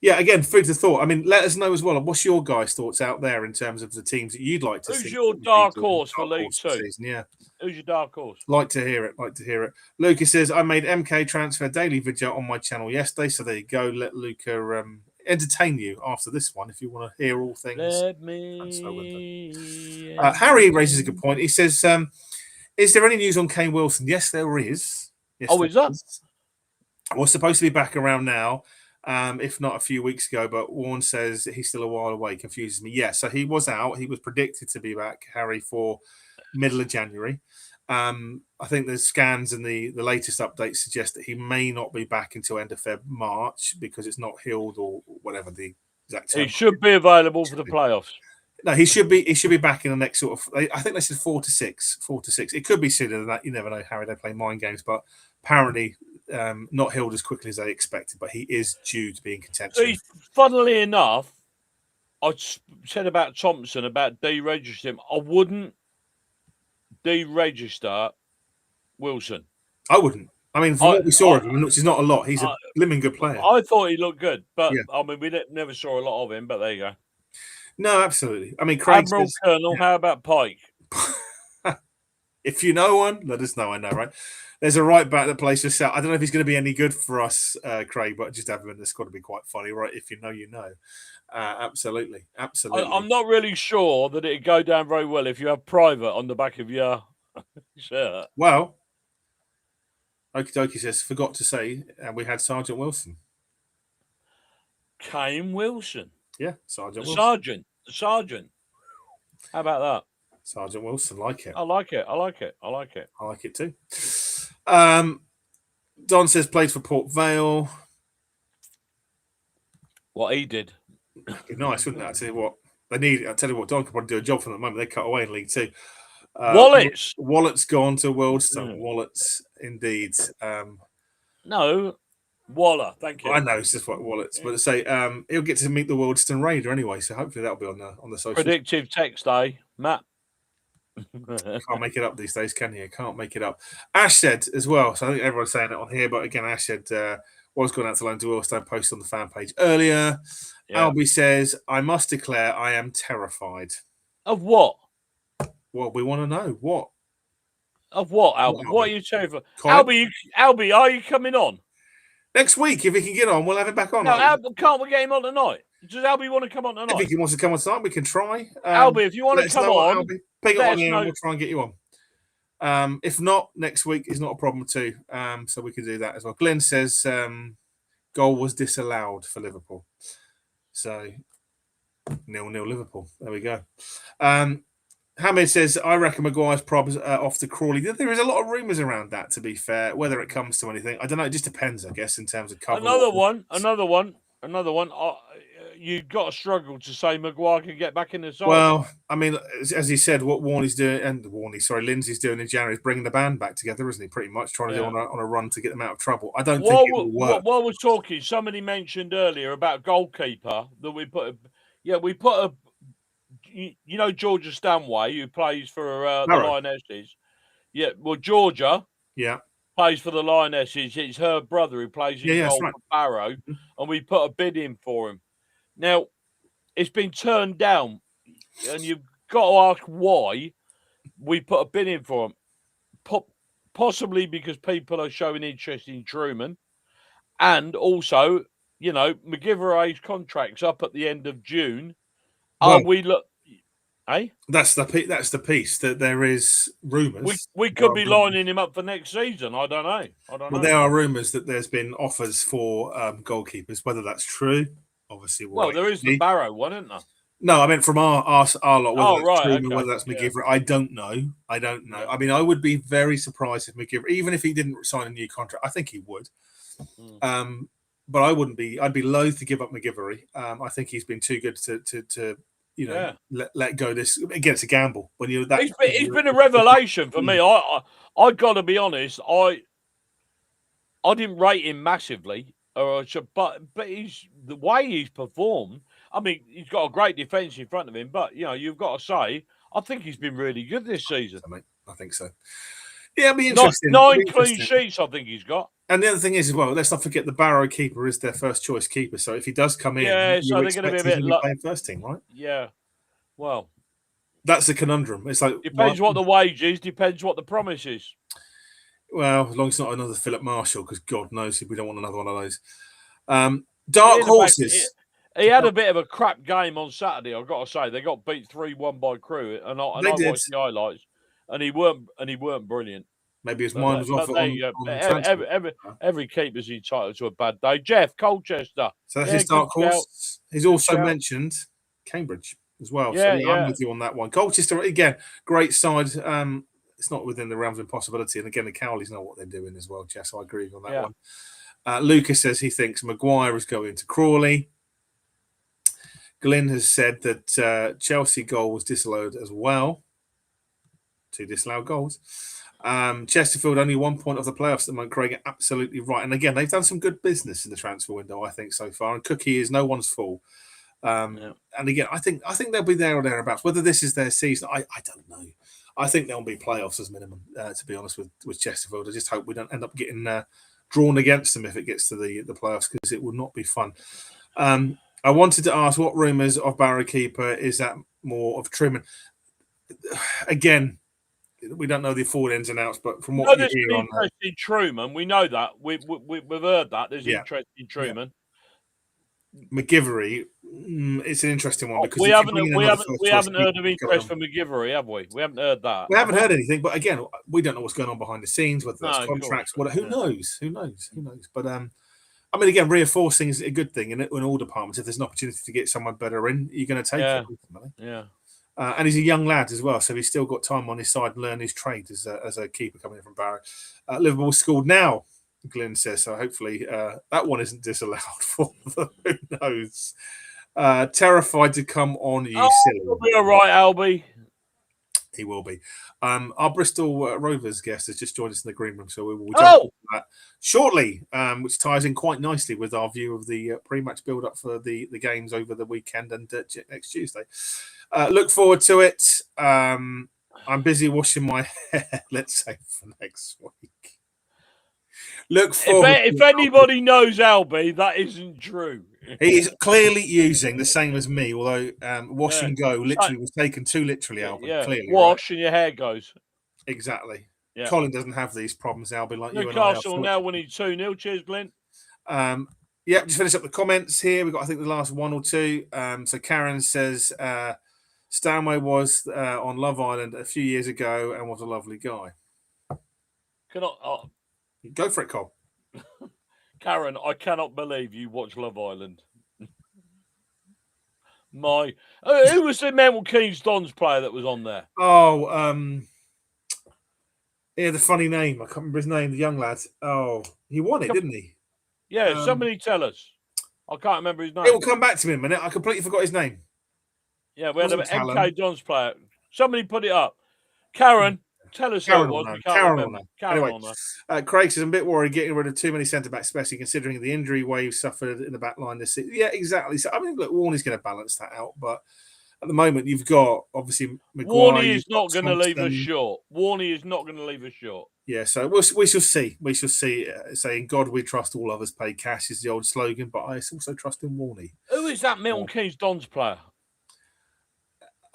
again, food for thought. I mean, let us know as well. What's your guys' thoughts out there in terms of the teams that you'd like to see? Who's your dark horse for League Two? Yeah. Who's your dark horse? Like to hear it. Luca says, I made MK transfer daily video on my channel yesterday. So there you go. Let Luca entertain you after this one if you want to hear all things. Harry raises a good point. He says, is there any news on Kane Wilson? Yes, there is. Yes, is that? Was supposed to be back around now, if not a few weeks ago, but Warren says he's still a while away. Confuses me. Yeah, so he was out. He was predicted to be back, Harry, for middle of January. I think the scans and the latest updates suggest that he may not be back until end of March because it's not healed or whatever the exact term. He should be available for the playoffs. No, he should be back in the next sort of. I think they said 4 to 6. It could be sooner than that. You never know, Harry. They play mind games, but apparently not healed as quickly as they expected. But he is due to be in contention. See, funnily enough, I said about Thompson about deregistering him. I wouldn't deregister Wilson? I wouldn't. I mean, from what we saw of him, which is not a lot, he's a blimmin' good player. I thought he looked good, but Yeah. I mean, we never saw a lot of him. But there you go. No, absolutely. I mean, Craig Admiral says, Colonel, how about Pike? if you know one, let us know. I know, right? There's a right back that plays for South. I don't know if he's going to be any good for us, Craig, but just have him in the squad to be quite funny, right? If you know, you know. Absolutely. I'm not really sure that it'd go down very well if you have private on the back of your shirt. Well, Okie dokie says, forgot to say, we had Sergeant Wilson. Kane Wilson. Yeah, Sergeant Wilson. Sergeant. How about that? Sergeant Wilson, like it. I like it. I like it too. Don says played for Port Vale. What he did. Nice, wouldn't that? I tell you what, they need. I tell you what, Don could probably do a job for them at the moment. They cut away in League Two. Wallet's gone to Wealdstone. Wallet's indeed. No, Waller. Thank you. I know it's just what Wallet's, but say he'll get to meet the Wealdstone Raider anyway. So hopefully that'll be on the social. Predictive text day, Matt. Can't make it up these days, can you? Can't make it up. Ash said as well. So I think everyone's saying it on here, but again, Ash said was going out to loan to Wealdstone. Post on the fan page earlier. Yeah. Albie says, "I must declare, I am terrified." Of what? Well, we want to know what. Of what, Albie? What are you terrified? Albie, are you coming on next week? If he can get on, we'll have him back on. No, can't we get him on tonight? Does Albie want to come on tonight? If he wants to come on tonight, we can try. Albie, if you want to come on, ping it on here and we'll try and get you on. If not, next week is not a problem too. So we can do that as well. Glenn says goal was disallowed for Liverpool. So 0-0 Liverpool. There we go. Hamid says, I reckon Maguire's probs off to Crawley. There is a lot of rumours around that, to be fair. Whether it comes to anything, I don't know. It just depends, I guess, in terms of cover. Another one. You've got to struggle to say Maguire can get back in the side. Well, I mean, as he said, what Lindsay's doing in January is bringing the band back together, isn't he? Pretty much trying to do on a run to get them out of trouble. I don't think it will work. While we're talking, somebody mentioned earlier about goalkeeper that we put a Georgia Stanway, who plays for the Lionesses. Yeah, well, Georgia plays for the Lionesses. It's her brother who plays in goal for Barrow, and we put a bid in for him. Now, it's been turned down, and you've got to ask why we put a bid in for him. Possibly because people are showing interest in Truman, and also, McGivery's contract's up at the end of June. We look. Eh? That's the piece that there is rumours. We could be lining him up for next season. I don't know. Well, there are rumours that there's been offers for goalkeepers. Whether that's true, obviously. There is the Barrow one, isn't there? No, I mean from our lot. Whether that's McGivery, I don't know. Yeah. I mean, I would be very surprised if McGivery, even if he didn't sign a new contract, I think he would. But I wouldn't be. I'd be loath to give up McGivery. I think he's been too good to let go this. Again, it's a gamble. When you're that, he's been a revelation for me. I got to be honest. I didn't rate him massively, but he's the way he's performed. I mean, he's got a great defence in front of him, but you've got to say, I think he's been really good this season. I think so. Yeah, it'll be interesting. Nine clean sheets, I think he's got. And the other thing is, as well, let's not forget the Barrow keeper is their first choice keeper. So if he does come in, so they're going to be a bit playing first team, right? Yeah. Well, that's a conundrum. It's like depends what the wage is, depends what the promise is. Well, as long as it's not another Philip Marshall, because God knows we don't want another one of those. Dark horses. He had a bit of a crap game on Saturday. I've got to say, they got beat 3-1 by Crewe, and I watched the highlights, and he weren't brilliant. Maybe his mind was off. Every keeper's entitled to a bad day. Jeff Colchester. So that's his dark horse. He's also mentioned Cambridge as well. I'm with you on that one. Colchester again, great side. It's not within the realms of possibility. And again, the Cowleys know what they're doing as well, Jess. I agree on that one. Lucas says he thinks Maguire is going to Crawley. Glenn has said that Chelsea goal was disallowed as well. 2 disallowed goals. Chesterfield only 1 point of the playoffs at the moment. Craig are absolutely right. And again, they've done some good business in the transfer window, I think, so far. And Cookie is no one's fool. And again, I think they'll be there or thereabouts. Whether this is their season, I don't know. I think there'll be playoffs as minimum, to be honest, with Chesterfield. I just hope we don't end up getting drawn against them if it gets to the playoffs, because it would not be fun. I wanted to ask, what rumours of Barrow keeper is that more of Truman? Again, we don't know the full ins and outs, but from what you hear on interest in Truman, we know that we've heard that there's interest in Truman. McGivery, it's an interesting one because we haven't heard of interest from McGivery, have we? We haven't heard that. We haven't heard anything, but again, we don't know what's going on behind the scenes, whether that's contracts, who knows? Who knows? But I mean, again, reinforcing is a good thing in all departments. If there's an opportunity to get someone better in, you're going to take it. Ultimately. Yeah. And he's a young lad as well, so he's still got time on his side to learn his trade as a keeper coming in from Barrow. Liverpool scored now, Glenn says, so hopefully that one isn't disallowed for them. Who knows? Terrified to come on, you silly. He'll be all right, Albie. He will be. Our Bristol Rovers guest has just joined us in the green room, so we will jump into that shortly, which ties in quite nicely with our view of the pre-match build-up for the games over the weekend and next Tuesday. Look forward to it. I'm busy washing my hair, let's say, for next week. Look forward. If anybody knows Albie, that isn't true. He is clearly using the same as me, although wash and go literally was taken too literally, Albie. Yeah, clearly, wash and your hair goes. Exactly. Yeah. Colin doesn't have these problems, Albie, like Newcastle you and I. now winning 2-0. Cheers, Glenn. Just finish up the comments here. We've got, I think, the last one or two. So Karen says Stanway was on Love Island a few years ago and was a lovely guy. Go for it, Cole. Karen, I cannot believe you watch Love Island. Who was the Milton Keynes Dons player that was on there? He had a funny name. I can't remember his name. The young lad. Oh, he won it, didn't he? Yeah, somebody tell us. I can't remember his name. It will come back to me in a minute. I completely forgot his name. Yeah, we had an MK Dons player. Somebody put it up. Karen, tell us who it was. We can't remember. Anyway, Craig says, I'm a bit worried getting rid of too many centre-backs, especially considering the injury wave suffered in the back line this season. Yeah, exactly. So, I mean, look, Warney's going to balance that out, but at the moment, you've got, obviously, Maguire. Warney is not going to leave us short. Warney is not going to leave us short. Yeah, so we shall see. We shall see. Saying, God, we trust, all others pay cash is the old slogan, but I also trust in Warney. Who is that Milton Keynes Dons player?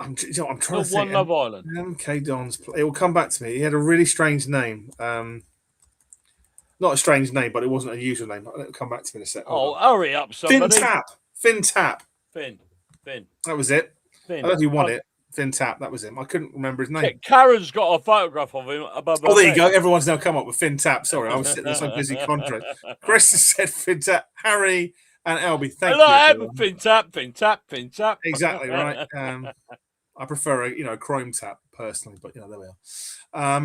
I'm trying to think. One Love Island. MK Dons. It will come back to me. He had a really strange name. Not a strange name, but it wasn't a usual name. It'll come back to me in a second. Hurry up, somebody. Finn Tap. Finn. That was it. Finn. I don't know if he won it. Finn Tap. That was him. I couldn't remember his name. Yeah, Karen's got a photograph of him above. Oh, there you go. Everyone's now come up with Finn Tap. Sorry, I was sitting there so busy contract. Chris has said Finn Tap. Harry and Albie, thank you. Finn Tap. Exactly right. I prefer a Chrome Tap personally, but there we are.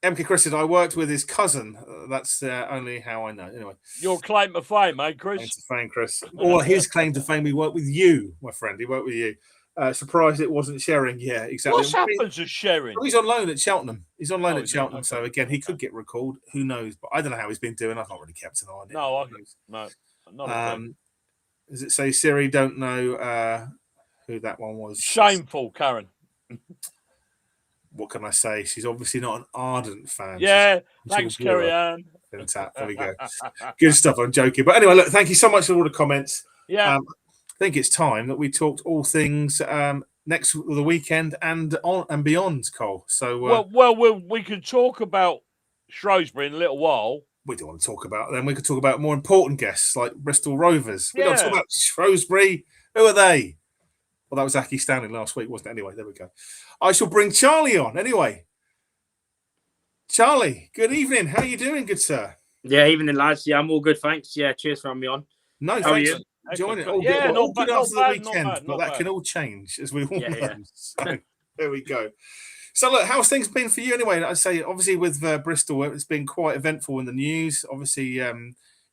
MK Chris said, I worked with his cousin. That's only how I know. Anyway. Your claim to fame, eh, Chris? Claim to fame, Chris. Or his claim to fame, he worked with you, my friend. He worked with you. Surprised it wasn't Shering. Yeah, exactly. What happens to Shering? Well, he's on loan at Cheltenham. At Cheltenham. Okay. So, again, he could get recalled. Who knows? But I don't know how he's been doing. I've not really kept an eye on it. No, not does it say Siri don't know who that one was? Shameful, Karen. What can I say? She's obviously not an ardent fan. Yeah, thanks, Kerry Ann. There we go. Good stuff. I'm joking. But anyway, look, thank you so much for all the comments. Yeah. I think it's time that we talked all things next the weekend and on and beyond, Cole. So we could talk about Shrewsbury in a little while. We don't want to talk about them. We could talk about more important guests like Bristol Rovers. We don't talk about Shrewsbury. Who are they? Well, that was Accrington Stanley last week, wasn't it? Anyway, there we go. I shall bring Charlie on. Anyway, Charlie, good evening. How are you doing, good sir? Yeah, evening, lads. Yeah, I'm all good, thanks. Yeah, cheers for having me on. No, thanks for joining. All good after the weekend, but that can all change, as we all know. Yeah. So, there we go. So, look, how's things been for you anyway? I'd say, obviously, with Bristol, it's been quite eventful in the news. Obviously,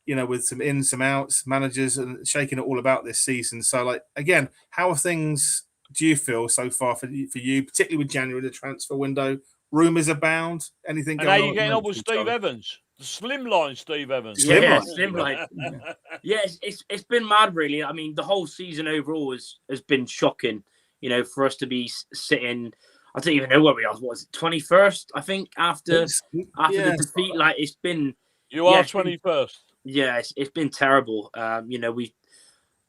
with some ins, some outs, managers, and shaking it all about this season. So, like, again, how are things, do you feel, so far for you, particularly with January, the transfer window? Rumours abound? Anything going on? And how are you getting on with Steve Evans? The slimline Steve Evans. Slimline. Yeah, it's been mad, really. I mean, the whole season overall has been shocking, for us to be sitting. I don't even know where we are. What was it, 21st? I think after the defeat, like it's been. You are 21st. Yeah, it's been terrible. We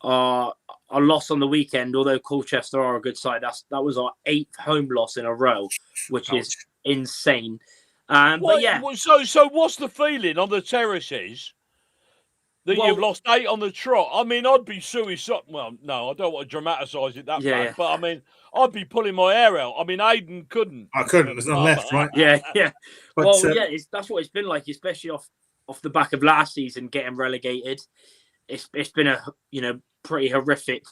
our loss on the weekend, although Colchester are a good side, that was our 8th home loss in a row, which is insane. But yeah. So what's the feeling on the terraces that you've lost 8 on the trot? I mean, I'd be suicidal. Well, no, I don't want to dramatise it that bad. Yeah. But I mean, I'd be pulling my hair out. I mean, Aidan couldn't. I couldn't. There's none left, right? Yeah. But, that's what it's been like, especially off the back of last season getting relegated. It's been a pretty horrific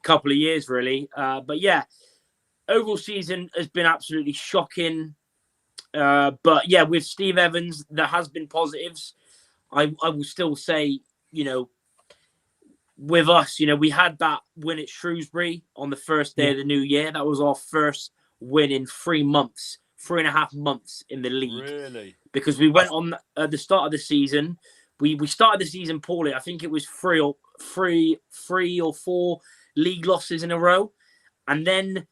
couple of years, really. But yeah, overall season has been absolutely shocking. But yeah, with Steve Evans, there has been positives. I will still say, with us, we had that win at Shrewsbury on the first day of the new year. That was our first win in 3.5 months in the league. Really? Because we went on at the start of the season. We started the season poorly. I think it was three or four league losses in a row. And then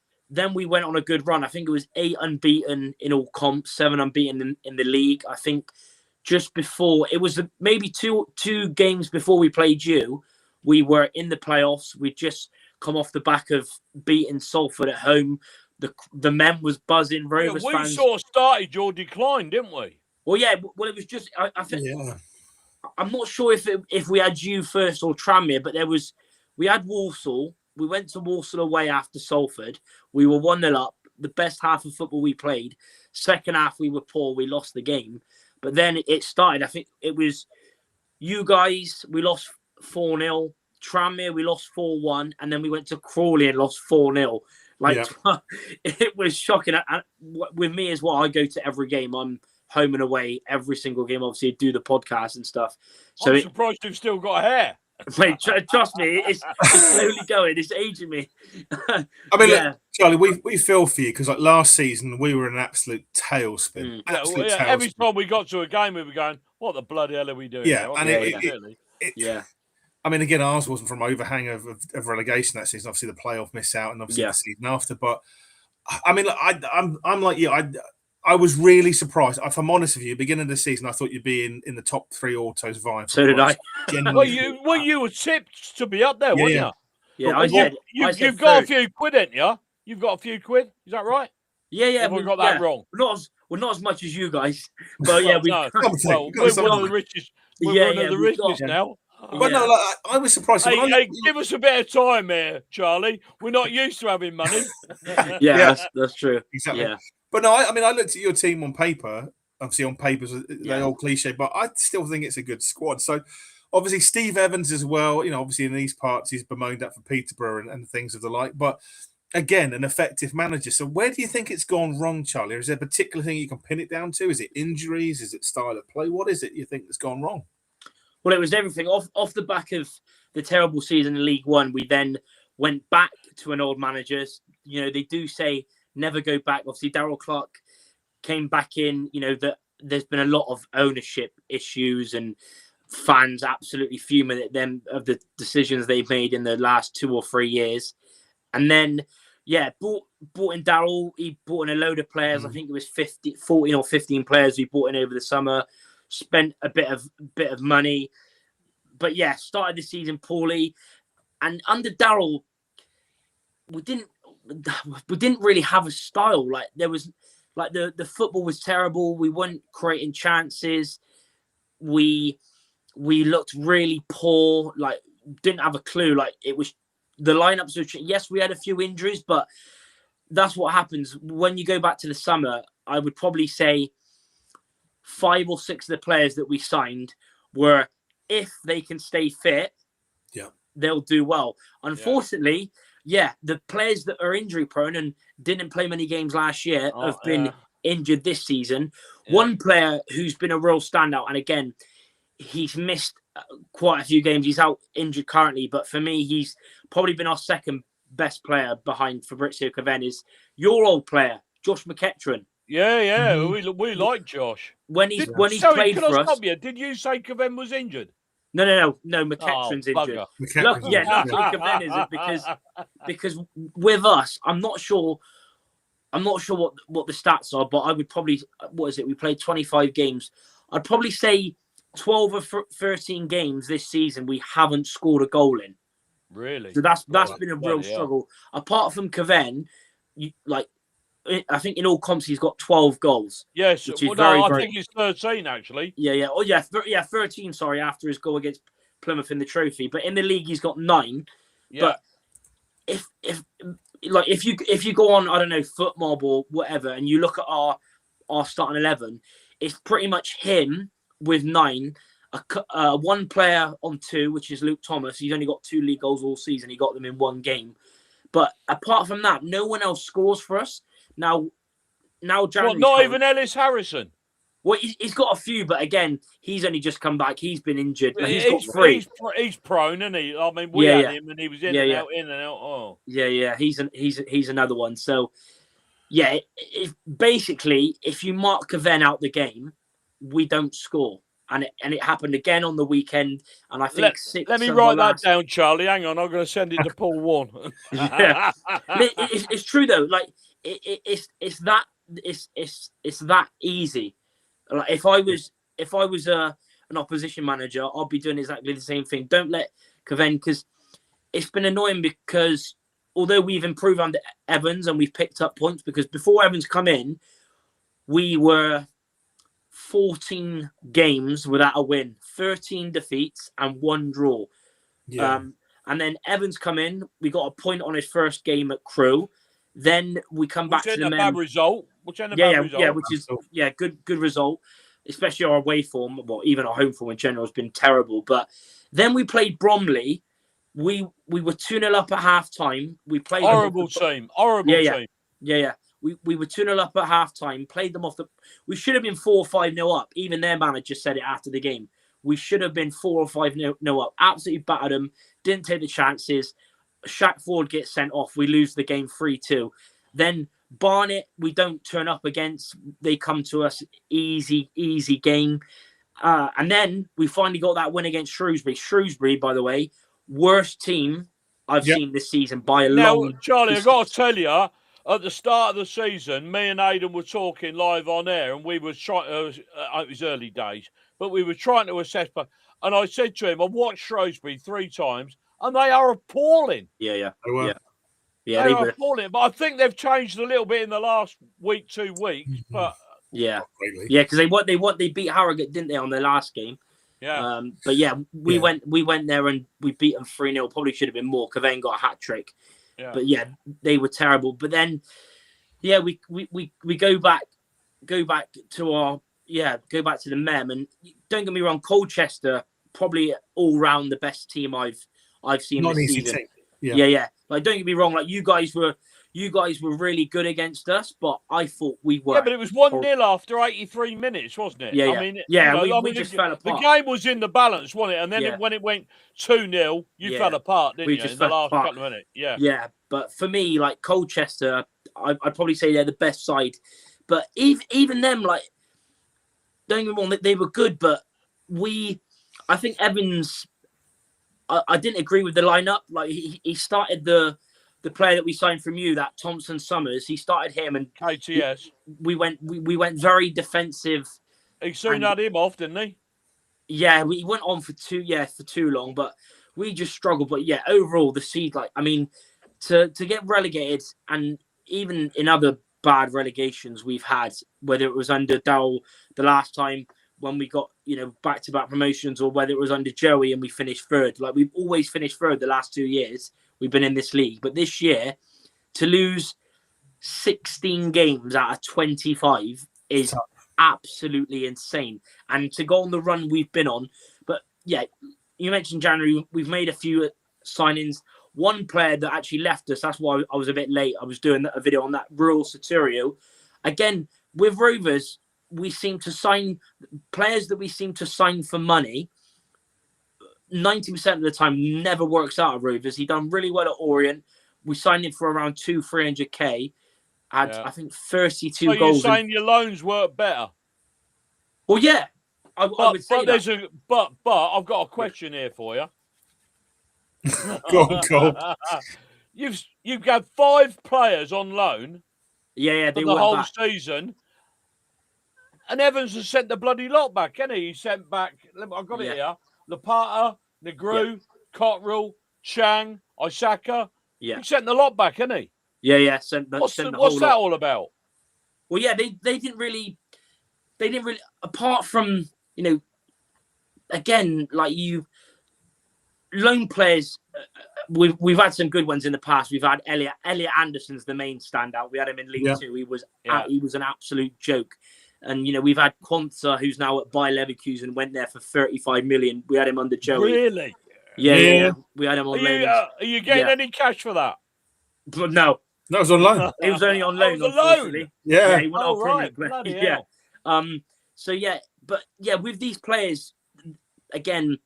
we went on a good run. I think it was 8 unbeaten in all comps, 7 unbeaten in the league. I think just before, it was maybe two games before we played you, we were in the playoffs. We'd just come off the back of beating Salford at home. The men was buzzing. Rovers we fans. sort of started your decline, didn't we? Well, yeah. Well, it was just, I think, I'm not sure if we had you first or Tranmere, but we had Walsall. We went to Walsall away after Salford. We were 1-0 up. The best half of football we played. Second half, we were poor. We lost the game. But then it started. I think it was you guys. We lost 4-0. Tranmere, we lost 4-1. And then we went to Crawley and lost 4-0. It was shocking. And with me as well, I go to every game. I'm home and away every single game. Obviously, do the podcast and stuff. So I'm surprised you've still got hair. Mate, trust me, it's slowly going. It's aging me. I mean, look, Charlie, we feel for you because like last season we were in an absolute tailspin. Tailspin. Every time we got to a game, we were going, "What the bloody hell are we doing?" Yeah, now? and I mean, again, ours wasn't from overhang of relegation that season. Obviously, the playoff miss out, and obviously the season after. But I mean, look, I'm like you. I was really surprised. If I'm honest with you, beginning of the season, I thought you'd be in the top 3 autos vying. So did I. Well, you were tipped to be up there, weren't you? Yeah, you've got a few quid, ain't you? You've got a few quid. Is that right? Yeah. We got that wrong. Not as much as you guys, but yeah, we're one of the richest. We're one of the richest now. But no, like, I was surprised. Hey, give us a bit of time here, Charlie. We're not used to having money. That's true. Exactly. Yeah. But no, I mean, I looked at your team on paper. Obviously, on paper, they're all cliche, but I still think it's a good squad. So, obviously, Steve Evans as well. Obviously in these parts, he's bemoaned that for Peterborough and things of the like. But again, an effective manager. So, where do you think it's gone wrong, Charlie? Or is there a particular thing you can pin it down to? Is it injuries? Is it style of play? What is it you think that's gone wrong? Well, it was everything. Off the back of the terrible season in League One, we then went back to an old manager. They do say never go back. Obviously, Darryl Clark came back in. That there's been a lot of ownership issues and fans absolutely fuming at them of the decisions they've made in the last 2 or 3 years. And then, brought in Darryl. He brought in a load of players. I think it was 14 or 15 players we brought in over the summer. Spent a bit of money, but started the season poorly. And under Darryl, we didn't really have a style. Like there was, like the football was terrible. We weren't creating chances. We looked really poor. Like didn't have a clue. Like it was the lineups. Yes, we had a few injuries, but that's what happens when you go back to the summer. I would probably say 5 or 6 of the players that we signed were, if they can stay fit, they'll do well. Unfortunately, the players that are injury prone and didn't play many games last year have been injured this season. One player who's been a real standout, and again, he's missed quite a few games. He's out injured currently, but for me, he's probably been our second best player behind Fabrizio Caven, is your old player, Josh McEachran. Yeah, we like Josh. When he's played for us. Did you say Caven was injured? No. McEachran's injured. Luckily Caven isn't, because with us, I'm not sure I'm not sure what the stats are, but I would probably, what is it? We played 25 games. I'd probably say 12 or 13 games this season we haven't scored a goal in. Really? So that's been a real struggle. Apart from Caven, I think in all comps he's got 12 goals. Yes, which is I think it's 13 actually. Yeah. Oh yeah, 13. Sorry, after his goal against Plymouth in the trophy, but in the league he's got 9. Yeah. But if you go on, I don't know, FootMob or whatever, and you look at our starting 11, it's pretty much him with 9. One player on 2, which is Luke Thomas. He's only got 2 league goals all season. He got them in 1 game. But apart from that, no one else scores for us. Now January. Not even Ellis Harrison. Well, he's got a few, but again, he's only just come back. He's been injured. But he's got 3. He's prone, isn't he? I mean, we had him, and he was in and out. Oh, yeah. He's another one. So, yeah, basically, if you mark Caven out the game, we don't score. And it happened again on the weekend. And I think let me write that down, Charlie. Hang on, I'm going to send it to Paul Warren. Yeah, it's true though. Like it's that easy. Like if I was an opposition manager, I'd be doing exactly the same thing. Don't let Caven, because it's been annoying, because although we've improved under Evans and we've picked up points, because before Evans come in, we were 14 games without a win, 13 defeats and 1 draw. Yeah. And then Evans come in, we got a point on his first game at Crewe. Then we come back to the men. Bad result. Which is good result, especially our away form. Well, even our home form in general has been terrible. But then we played Bromley. We were 2-0 up at half time. We played horrible team. Team. Yeah. We were 2-0 up at half time. Played them off the. We should have been 4 or 5-0 up. Even their manager said it after the game. We should have been 4 or 5-0 up. Absolutely battered them. Didn't take the chances. Shaq Ford gets sent off. We lose the game 3-2. Then Barnet, we don't turn up against. They come to us, easy game. And then we finally got that win against Shrewsbury. Shrewsbury, by the way, worst team I've seen this season by a long. Charlie, I've got to tell you, at the start of the season, me and Aidan were talking live on air, and we were trying. It was early days, but we were trying to assess. And I said to him, "I've watched Shrewsbury 3 times, and they are appalling." Yeah. They are appalling. But I think they've changed a little bit in the last week, 2 weeks. But because they beat Harrogate, didn't they, on their last game? Yeah. But we went there and we beat them 3-0. Probably should have been more. Caven got a hat trick. Yeah. But they were terrible. But then, we go back to the Mem, and don't get me wrong, Colchester probably all round the best team I've seen Not this an easy season. team. Yeah. Like, don't get me wrong, like you guys were really good against us, but I thought we were. Yeah, but it was 1-0 after 83 minutes, wasn't it? Yeah. I mean, we just fell apart. The game was in the balance, wasn't it? And then when it went 2-0, you fell apart, didn't you? In the last couple of minutes. Yeah. Yeah, but for me, like Colchester, I'd probably say they're the best side. But even them, like, don't get me wrong, they were good, but I think Evans. I didn't agree with the lineup. Like he started the player that we signed from you, that Thompson Summers. He started him, and KTS. We went very defensive. He soon had him off, didn't he? Yeah, we went on for too long, but we just struggled. But overall the seed, like, I mean, to get relegated, and even in other bad relegations we've had, whether it was under Dowell the last time when we got, back-to-back promotions, or whether it was under Joey and we finished 3rd. Like, we've always finished 3rd the last 2 years we've been in this league. But this year, to lose 16 games out of 25 is absolutely insane. And to go on the run we've been on. But, you mentioned January. We've made a few signings. One player that actually left us, that's why I was a bit late. I was doing a video on that, Rural Soterio. Again, with Rovers, we seem to sign players that we seem to sign for money. 90% of the time never works out at Rovers. He done really well at Orient. We signed him for around 200-300k. Had I think 32 goals. You're saying your loans work better? Well, yeah, I would say that. But I've got a question here for you. Go on. You've got 5 players on loan Yeah, for they the went whole back. season. And Evans has sent the bloody lot back, hasn't he? He sent back, I've got it here, Lapata, Negru, Cotterill, Chang, Isaka. Yeah. He sent the lot back, hasn't he? Yeah. Sent the What's whole that lot. all about? Well, yeah, they didn't really, apart from, again, like loan players, we've had some good ones in the past. We've had Elliot Anderson's the main standout. We had him in League Two. He was an absolute joke. And we've had Quanta, who's now at Bayer Leverkusen, went there for 35 million. We had him under Joey. Really? Yeah. We had him on loan. Are you getting any cash for that? But no. No, it was on loan. He was only on loan, unfortunately. Yeah. He went on permanent. So with these players, again,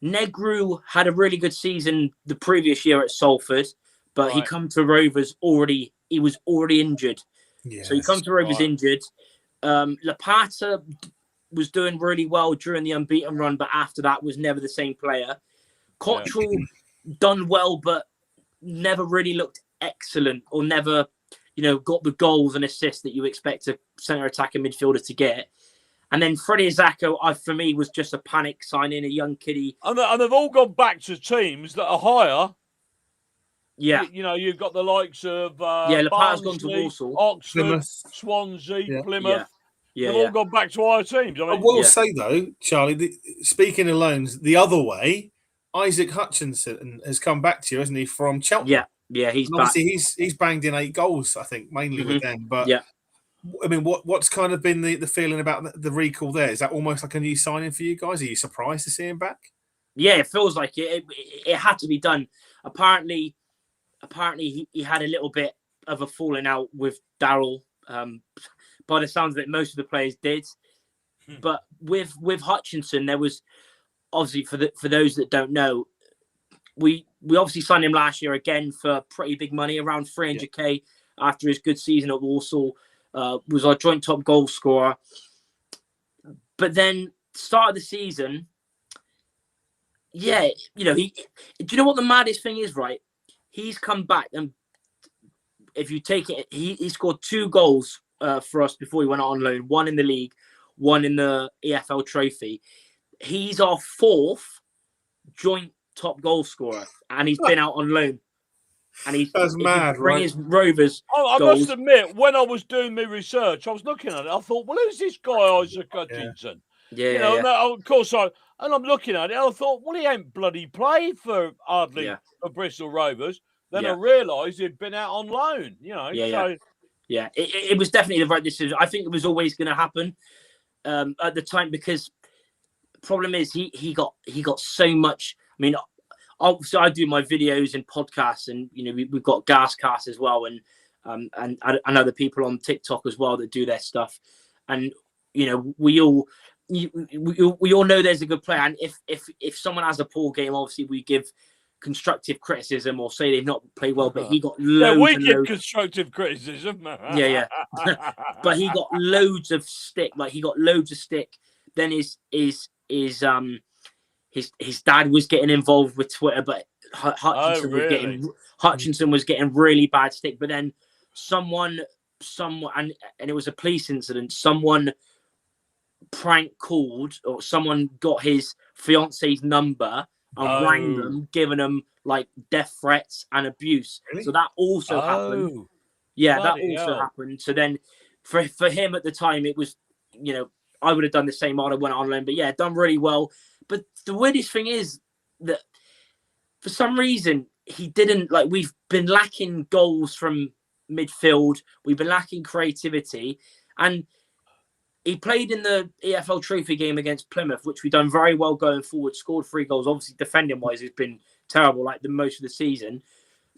Negru had a really good season the previous year at Salford, but he come to Rovers he was already injured. Yes, so he come to Rovers injured. Lapata was doing really well during the unbeaten run, but after that was never the same player. Cotterill done well, but never really looked excellent, or never, got the goals and assists that you expect a centre attacking midfielder to get. And then Freddie Azako, for me, was just a panic signing, a young kiddie. And they've all gone back to teams that are higher. Yeah. You've got the likes of Lapata's gone to Walsall, Oxford, Plymouth. Swansea, Plymouth. Yeah. They've all gone back to higher teams. I will say, though, Charlie, speaking of loans, the other way, Isaac Hutchinson has come back to you, hasn't he, from Cheltenham? Yeah, he's back. Obviously, he's banged in 8 goals, I think, mainly with them. But I mean, what's kind of been the feeling about the recall there? Is that almost like a new signing for you guys? Are you surprised to see him back? Yeah, it feels like it had to be done. Apparently he had a little bit of a falling out with Darryl. By the sounds of it, most of the players did. But with Hutchinson, there was obviously, for those that don't know, we obviously signed him last year again for pretty big money, around 300k after his good season at Walsall. Was our joint top goal scorer. But then start of the season, do you know what the maddest thing is, right? He's come back, and if you take it, he scored 2 goals for us before he went on loan, 1 in the league, 1 in the EFL trophy. He's our 4th joint top goal scorer, and he's been out on loan. And that's mad, right? His Rovers. I must admit, when I was doing my research, I was looking at it. I thought, well, who's this guy, Isaac Hutchinson? Of course, and I'm looking at it. I thought, well, he ain't bloody played for hardly for Bristol Rovers. Then I realised he'd been out on loan. It was definitely the right decision. I think it was always going to happen at the time, because the problem is he got so much. I mean, obviously, I do my videos and podcasts, and we've got Gascast as well, and other people on TikTok as well that do their stuff, and we all know there's a good player, and if someone has a poor game, obviously we give constructive criticism or say they've not played well, but he got loads constructive criticism. But he got loads of stick. Then his dad was getting involved with Twitter, but Hutchinson was getting really bad stick. But then someone, and it was a police incident. Someone prank called, or someone got his fiance's number and rang them, giving them like death threats and abuse. Really? So that also happened. Yeah, that also happened. So then for him at the time, it was, I would have done the same. I would have went on loan, but done really well. But the weirdest thing is that for some reason he didn't, we've been lacking goals from midfield. We've been lacking creativity, and he played in the EFL Trophy game against Plymouth, which we've done very well going forward, scored 3 goals. Obviously, defending-wise, it's been terrible, like the most of the season.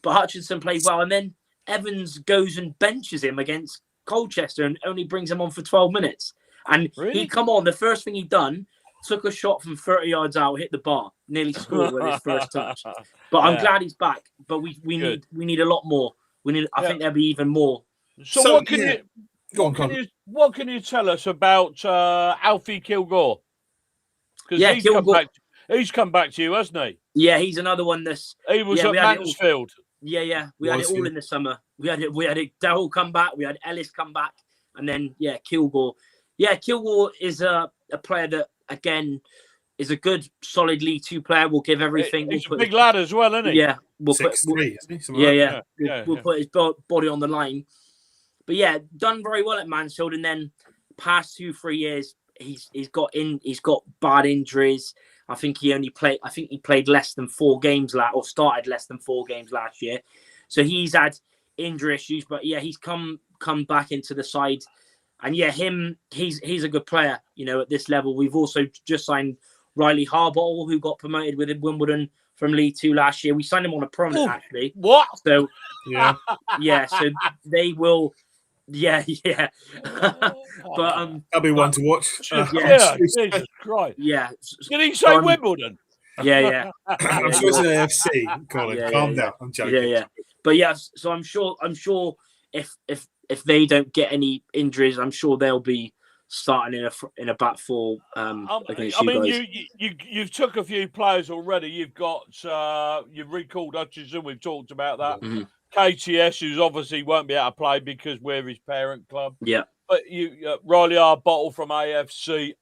But Hutchinson played well, and then Evans goes and benches him against Colchester and only brings him on for 12 minutes. And he come on, the first thing he done, took a shot from 30 yards out, hit the bar, nearly scored with his first touch. But I'm glad he's back. But we need a lot more. I think there'll be even more. So what can you... Go on, what can you tell us about Alfie Kilgore? Because he's come back to you, hasn't he? Yeah, he's another one. He was at Mansfield. Yeah. We had it all in the summer. We had it. Darryl come back. We had Ellis come back, and then Kilgore. Yeah, Kilgore is a player that again is a good, solid League Two player. We'll give everything. He's a big lad as well, isn't he? Yeah, we'll 6'3", isn't he? We'll put his body on the line. But yeah, done very well at Mansfield, and then past 2-3 years, he's got bad injuries. I think he played less than 4 games started less than 4 games last year. So he's had injury issues, but yeah, he's come back into the side. And yeah, he's a good player, at this level. We've also just signed Riley Harbottle, who got promoted with Wimbledon from League 2 last year. We signed him on a promise, actually. What? So yeah. So they will. Yeah. But that'll be one to watch. Jesus Christ. Yeah. Did he say Wimbledon? Yeah. I'm sure it's an AFC, Colin. Calm down. I'm joking. Yeah. But yes, so I'm sure if they don't get any injuries, I'm sure they'll be starting in a back four against you guys. You've took a few players already. You've got you've recalled Hutchinson. We've talked about that. Mm-hmm. KTS, who's obviously won't be able to play because we're his parent club. Yeah. But you Riley Harbottle from AFC.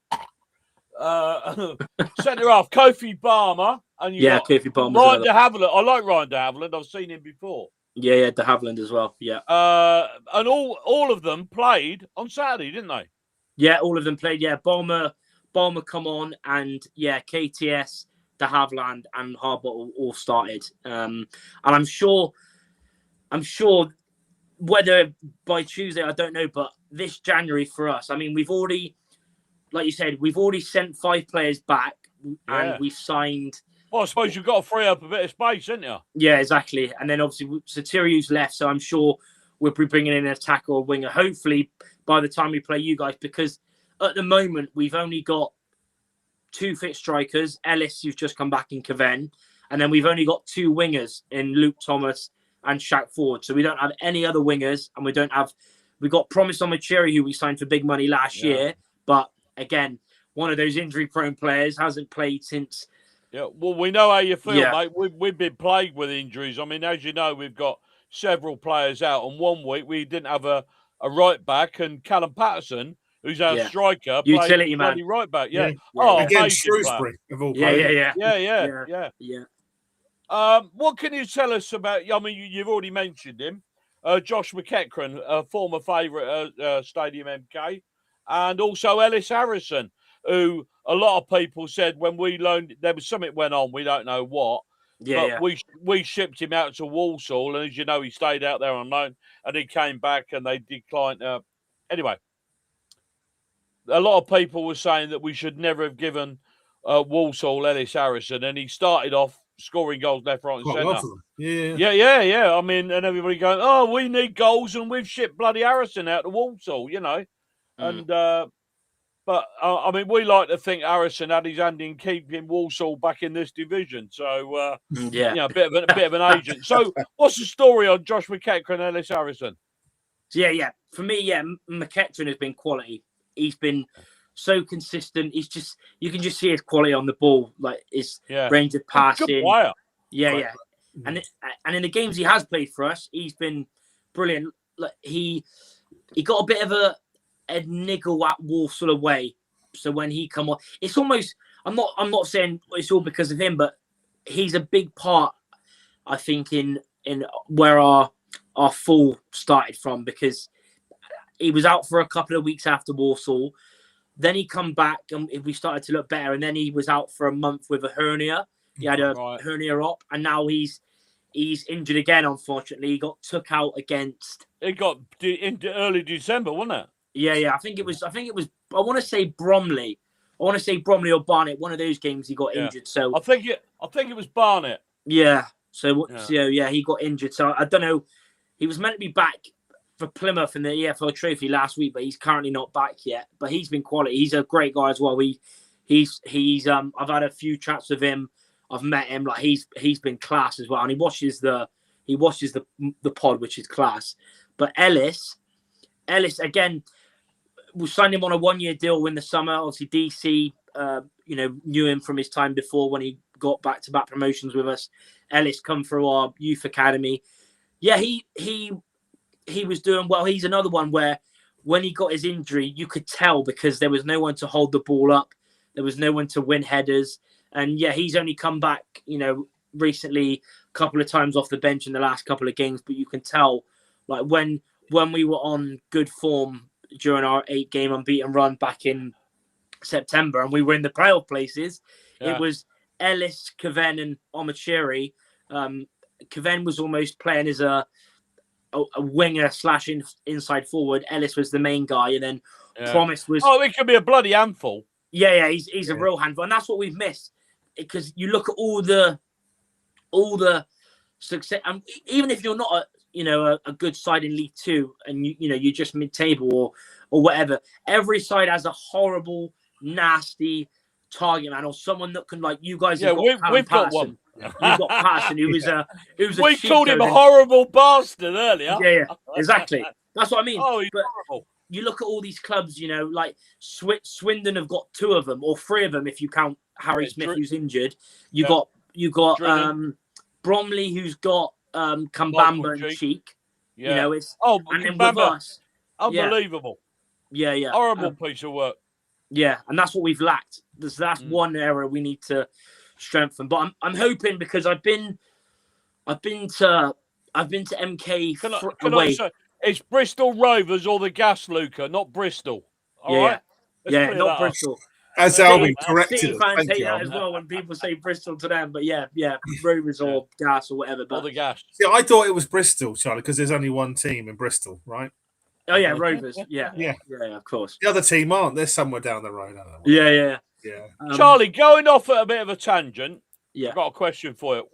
Centre half Kofi Barmer and Kofi Barmer. Ryan de Havilland. I like Ryan de Havilland. I've seen him before. Yeah, de Havilland as well. Yeah. And all of them played on Saturday, didn't they? Yeah, all of them played. Yeah, Barmer come on, and KTS, de Havilland, and Harbottle all started. And I'm sure whether by Tuesday, I don't know, but this January for us, I mean, we've already, like you said, sent 5 players back, and we've signed. Well, I suppose you've got to free up a bit of space, haven't you? Yeah, exactly. And then obviously Satiriu's left, so I'm sure we'll be bringing in an attacker or winger, hopefully by the time we play you guys, because at the moment we've only got 2 fit strikers, Ellis, who's just come back in Caven, and then we've only got 2 wingers in Luke Thomas and Shaq Ford. So we don't have any other wingers, and we got Promise on Machiri, who we signed for big money last year, but again, one of those injury-prone players, hasn't played since. Yeah, well, we know how you feel, mate. We've been plagued with injuries. I mean, as you know, we've got several players out. And one week we didn't have a right back, and Callum Patterson, who's our striker, utility man, right back. Yeah. Against Shrewsbury of all players. Yeah. What can you tell us about? I mean, you've already mentioned him, Josh McEachran, a former favourite at Stadium MK, and also Ellis Harrison, who a lot of people said when we loaned, there was something went on, we don't know what. We shipped him out to Walsall, and as you know, he stayed out there on loan, and he came back, and they declined. Anyway, a lot of people were saying that we should never have given Walsall Ellis Harrison, and he started off scoring goals left, right, and centre. Yeah. I mean, and everybody going, "Oh, we need goals, and we've shipped bloody Harrison out to Walsall," and. But, I mean, we like to think Harrison had his hand in keeping Walsall back in this division. So, a bit of an agent. So, what's the story on Josh McEachran and Ellis Harrison? Yeah. For me, McEachran has been quality. He's been so consistent. You can just see his quality on the ball, like his range of passing. Good player. Yeah. And in the games he has played for us, he's been brilliant. Like he got a bit of a niggle at Walsall away. So when he come on, it's almost, I'm not saying it's all because of him, but he's a big part, I think, in where our fall started from, because he was out for a couple of weeks after Walsall. Then he come back and we started to look better, and then he was out for a month with a hernia. He had a hernia op, and now he's injured again, unfortunately. He got took out against. It got into early December, wasn't it? Yeah. I think it was. I want to say Bromley. or Barnet. One of those games he got injured. So I think it was Barnet. Yeah. So he got injured. So I don't know. He was meant to be back for Plymouth in the EFL Trophy last week, but he's currently not back yet. But he's been quality. He's a great guy as well. He's I've had a few chats with him. I've met him. Like he's been class as well, and he watches the pod, which is class. But Ellis again, we signed him on a 1-year deal in the summer. Obviously, DC, knew him from his time before when he got back-to-back promotions with us. Ellis come through our youth academy. Yeah, he was doing well. He's another one where when he got his injury, you could tell because there was no one to hold the ball up. There was no one to win headers. And yeah, he's only come back, recently a couple of times off the bench in the last couple of games. But you can tell, like when we were on good form during our 8-game unbeaten run back in September and we were in the playoff places, it was Ellis, Caven and Omachiri. Caven was almost playing as a winger / inside forward. Ellis was the main guy, and then Promise was. Oh, it could be a bloody handful. Yeah, he's a real handful, and that's what we've missed. Because you look at all the success, and even if you're not a good side in League Two, and you're just mid-table or whatever, every side has a horrible, nasty target man or someone that can, like, you guys. Yeah, we've got one. You've got Patterson, who was a. We called him a horrible bastard earlier. Yeah, exactly. That's what I mean. Oh, he's horrible. You look at all these clubs, like Swindon have got 2 of them or 3 of them if you count Harry Smith, who's injured. You got Bromley, who's got Kambamba and Cheek. Yeah. It's and then with us, unbelievable. Yeah. Horrible piece of work. Yeah, and that's what we've lacked. That's one area we need to strengthen. But I'm hoping, because I've been to MK away. It's Bristol Rovers or the Gas Luca, not Bristol. All right? Yeah, not Bristol. As Alvin corrected City fans hate that as well when people say Bristol to them, but yeah, Rovers or Gas or whatever. But or the Gas. Yeah, I thought it was Bristol, Charlie, because there's only one team in Bristol, right? Oh yeah, Rovers. Yeah, of course. The other team aren't. They're somewhere down the road. I don't know. Yeah. Charlie, going off at a bit of a tangent. Yeah. I've got a question for you.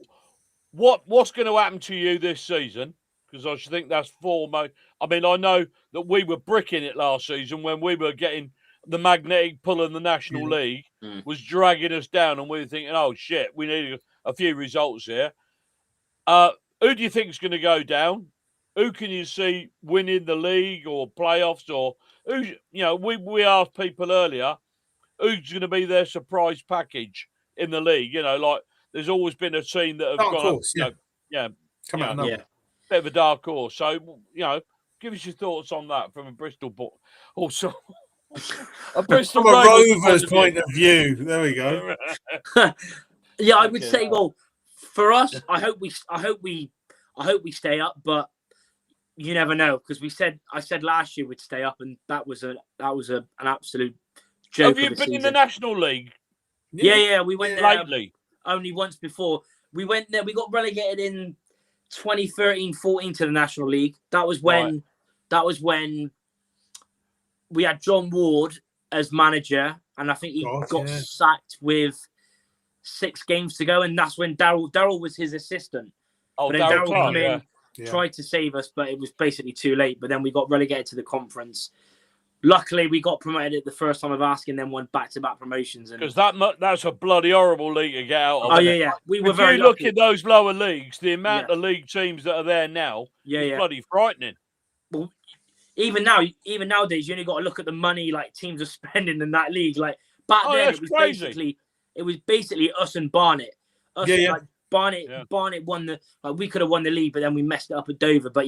What's going to happen to you this season? Because I should think that's foremost. I mean, I know that we were bricking it last season when we were getting the magnetic pull in the National League was dragging us down, and we were thinking, oh shit, we need a few results here. Who do you think is going to go down? Who can you see winning the league or playoffs? Or who? We asked people earlier, who's going to be their surprise package in the league? Like there's always been a team that have dark gone, horse, come out, bit of a dark horse. So give us your thoughts on that from a Bristol, also a Bristol from a Rovers point of view. There we go. Yeah, I would say, well, for us, I hope we stay up, but you never know, because I said last year we'd stay up, and that was an absolute joke. Have you been in the National League? Yeah, we went there lately. Only once before. We went there. We got relegated in 2013-14 to the National League. That was when we had John Ward as manager, and I think he got sacked with 6 games to go, and that's when Darryl was his assistant. Oh, but then Darryl came in, tried to save us, but it was basically too late. But then we got relegated to the conference. Luckily, we got promoted at the first time of asking, then won back-to-back promotions. Because that's a bloody horrible league to get out of. Oh, yeah. We were very lucky. Look at those lower leagues, the amount of league teams that are there now is bloody frightening. Well, even nowadays, you only got to look at the money like teams are spending in that league. Like back then, it was basically us and Barnet. Like Barnet won we could have won the league, but then we messed it up at Dover. But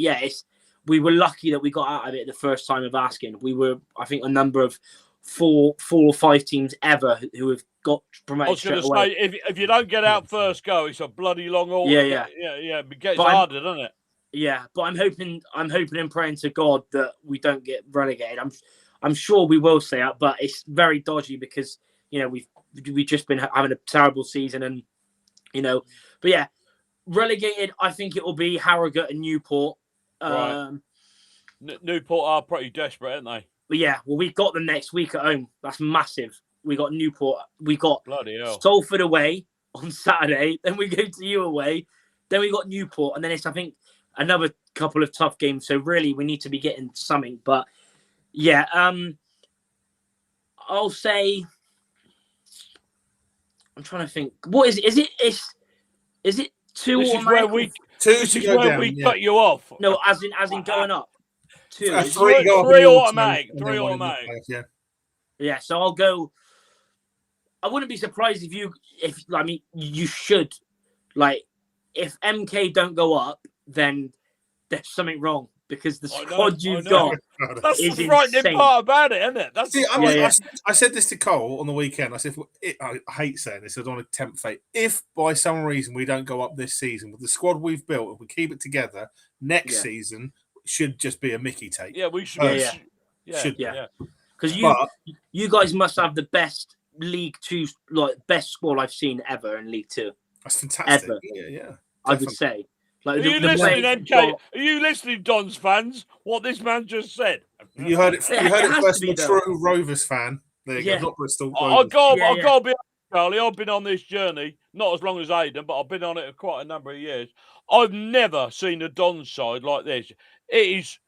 we were lucky that we got out of it the first time of asking. We were, I think, a number of 4 or 5 teams ever who have got promoted. I was going to say, if you don't get out first go, it's a bloody long haul. Yeah. It gets harder, doesn't it? Yeah, but I'm hoping and praying to God that we don't get relegated. I'm sure we will stay up, but it's very dodgy because we've just been having a terrible season, and but yeah, relegated. I think it will be Harrogate and Newport. Right. Newport are pretty desperate, aren't they? But yeah, well, we've got them next week at home. That's massive. We got Newport. We got Salford away on Saturday. Then we go to you away. Then we got Newport, and then it's, I think, another couple of tough games. So really, we need to be getting something. But yeah, I'll say, I'm trying to think. What is it? Is it 2 this or is where we 2 to go down? We cut you off. No, as in going up. 2. 3 automatic. 3 automatic. Yeah. Yeah. So I'll go. I wouldn't be surprised if I mean, you should, like, if MK don't go up, then there's something wrong because the squad you've got that's is the frightening insane. part about it, isn't it? That's I said this to Cole on the weekend. I said, I hate saying this. I don't want to tempt fate. If by some reason we don't go up this season with the squad we've built, if we keep it together, next season should just be a Mickey take. Yeah, we should. Because you guys must have the best League Two, like best squad I've seen ever in League Two. That's fantastic. Ever. Yeah. I would say. Like, are you listening, MK? Are you listening, Don's fans? What this man just said. You heard it. You heard it first from a true Rovers fan. There you go. Not Bristol. I've got to be honest, Charlie. I've been on this journey not as long as Aidan, but I've been on it quite a number of years. I've never seen a Don side like this. It is.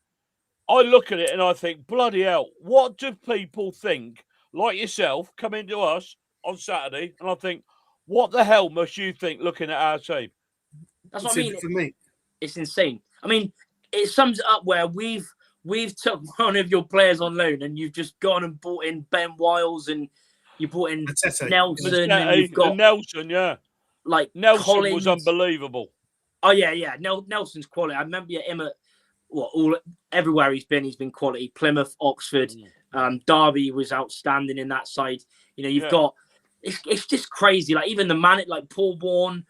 I look at it and I think, bloody hell, what do people think? Like yourself, come into us on Saturday, and I think, what the hell must you think looking at our team? That's what I mean. For me, it's insane. I mean, it sums it up where we've took one of your players on loan, and you've just gone and bought in Ben Wiles, and you brought in Nelson, and you've got Nelson. Like Nelson Collins. Was unbelievable. Oh yeah. Nelson's quality. I remember him at everywhere he's been quality. Plymouth, Oxford, Derby was outstanding in that side. You know, you've got it's just crazy. Like even the man, like Paul Warne.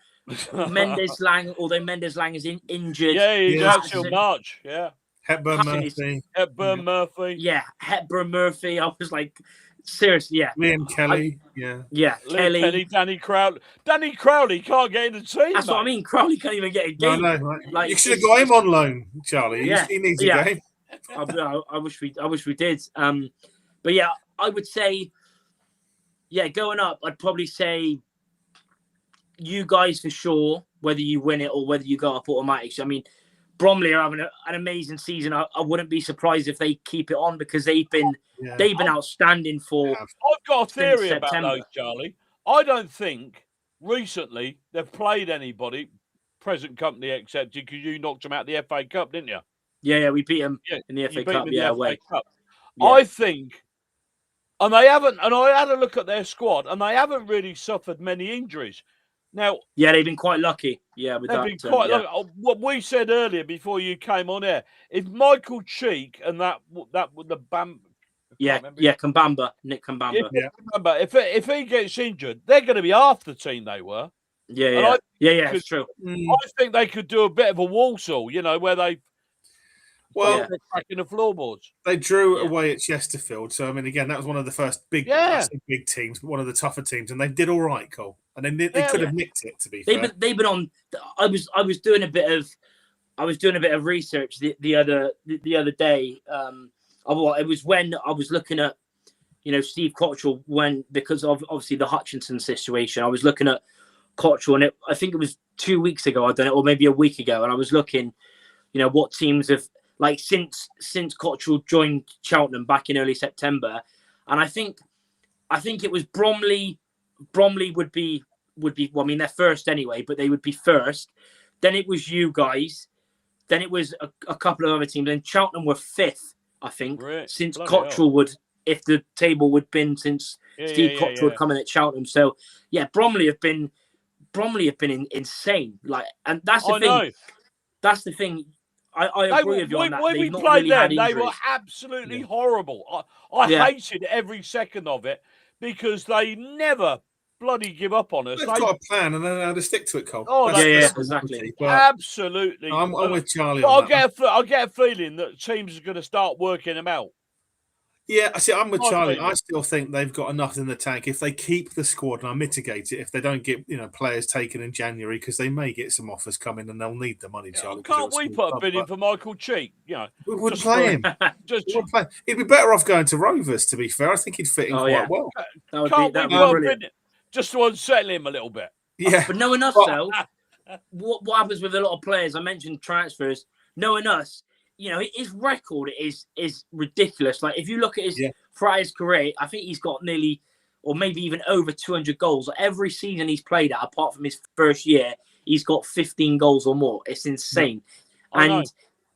Mendes Lang, although Mendes Lang is injured. Yeah, he's out till March. Yeah. Hepburn Murphy. Yeah, Hepburn Murphy. I was like, seriously, yeah. Liam Kelly. Yeah, Kelly. Kenny, Danny Crowley. Danny Crowley can't get in the team. That's what I mean. Crowley can't even get a game. No, right. Like, you should have got him on loan, Charlie. He needs a game. I wish we did. But yeah, I would say, going up, I'd probably say you guys for sure, whether you win it or whether you go up automatic. I mean, Bromley are having an amazing season. I wouldn't be surprised if they keep it on because they've been outstanding for. I've got a theory about those, Charlie. I don't think recently they've played anybody, present company excepted, because you knocked them out of the FA Cup, didn't you? Yeah, we beat them in the FA Cup. FA Cup. I think, and they haven't. And I had a look at their squad, and they haven't really suffered many injuries. Now, they've been quite lucky. Yeah, with they've been quite lucky. What we said earlier before you came on air, if Michael Cheek and that the Bam, Kambamba, Nick Kambamba, if he gets injured, they're going to be half the team they were. Yeah, it's true. I think they could do a bit of a Walsall, where they. Well, cracking the floorboards. They drew away at Chesterfield, so I mean, again, that was one of the first big teams, but one of the tougher teams, and they did all right, Cole. And they could have nicked it. To be fair, they've been on. I was doing a bit of research the other day. It was when I was looking at, Steve Cottrell because of obviously the Hutchinson situation. I was looking at Cottrell, and I think it was 2 weeks ago. I don't know, or maybe a week ago, and I was looking, what teams have. Like since Cottrell joined Cheltenham back in early September, and I think it was Bromley. Bromley would be. Well, I mean, they're first anyway, but they would be first. Then it was you guys. Then it was a couple of other teams. Then Cheltenham were fifth, I think, since Cottrell if the table would been since Steve Cottrell would come in at Cheltenham. So yeah, Bromley have been insane. Like, and that's the thing. Know. That's the thing. I agree with you on that. When we played them, they were absolutely horrible. I hated every second of it because they never bloody give up on us. They've got a plan and they know how to stick to it, Cole. Oh, exactly. Absolutely. I'm with Charlie. I get a feeling that teams are going to start working them out. Yeah, I'm with Charlie. I still think they've got enough in the tank if they keep the squad, and I mitigate it if they don't get players taken in January because they may get some offers coming and they'll need the money. Charlie, can't we put a bid in for Michael Cheek? We would play him. He'd be better off going to Rovers. To be fair, I think he'd fit in quite well. That would be brilliant. Just to unsettle him a little bit. Yeah, but knowing us though, what happens with a lot of players? I mentioned transfers. Knowing us. His record is ridiculous. Like if you look at throughout his career, I think he's got nearly, or maybe even over 200 goals. Every season he's played at, apart from his first year, he's got 15 goals or more. It's insane. And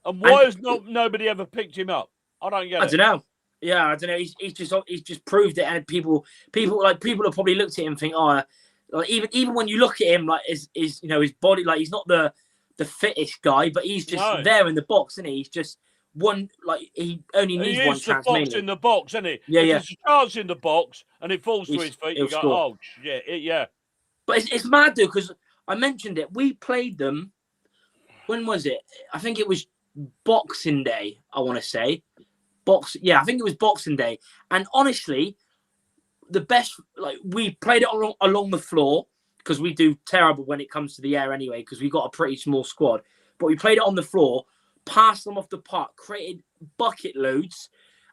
why has nobody ever picked him up? I don't get it. I don't know. Yeah, I don't know. He's just proved it, and people have probably looked at him and think, oh, like even when you look at him, like his body, like he's not the fittest guy, but he's just there in the box, isn't he? He's just one, like he only needs one chance. He is the fox in the box, isn't he? Yeah, if there's a chance in the box and it falls to his feet, you go, score. oh yeah. But it's mad though, because I mentioned it. We played them. When was it? I think it was Boxing Day. I want to say I think it was Boxing Day. And honestly, the best, like we played it along the floor because we do terrible when it comes to the air anyway, because we've got a pretty small squad. But we played it on the floor, passed them off the park, created bucket loads,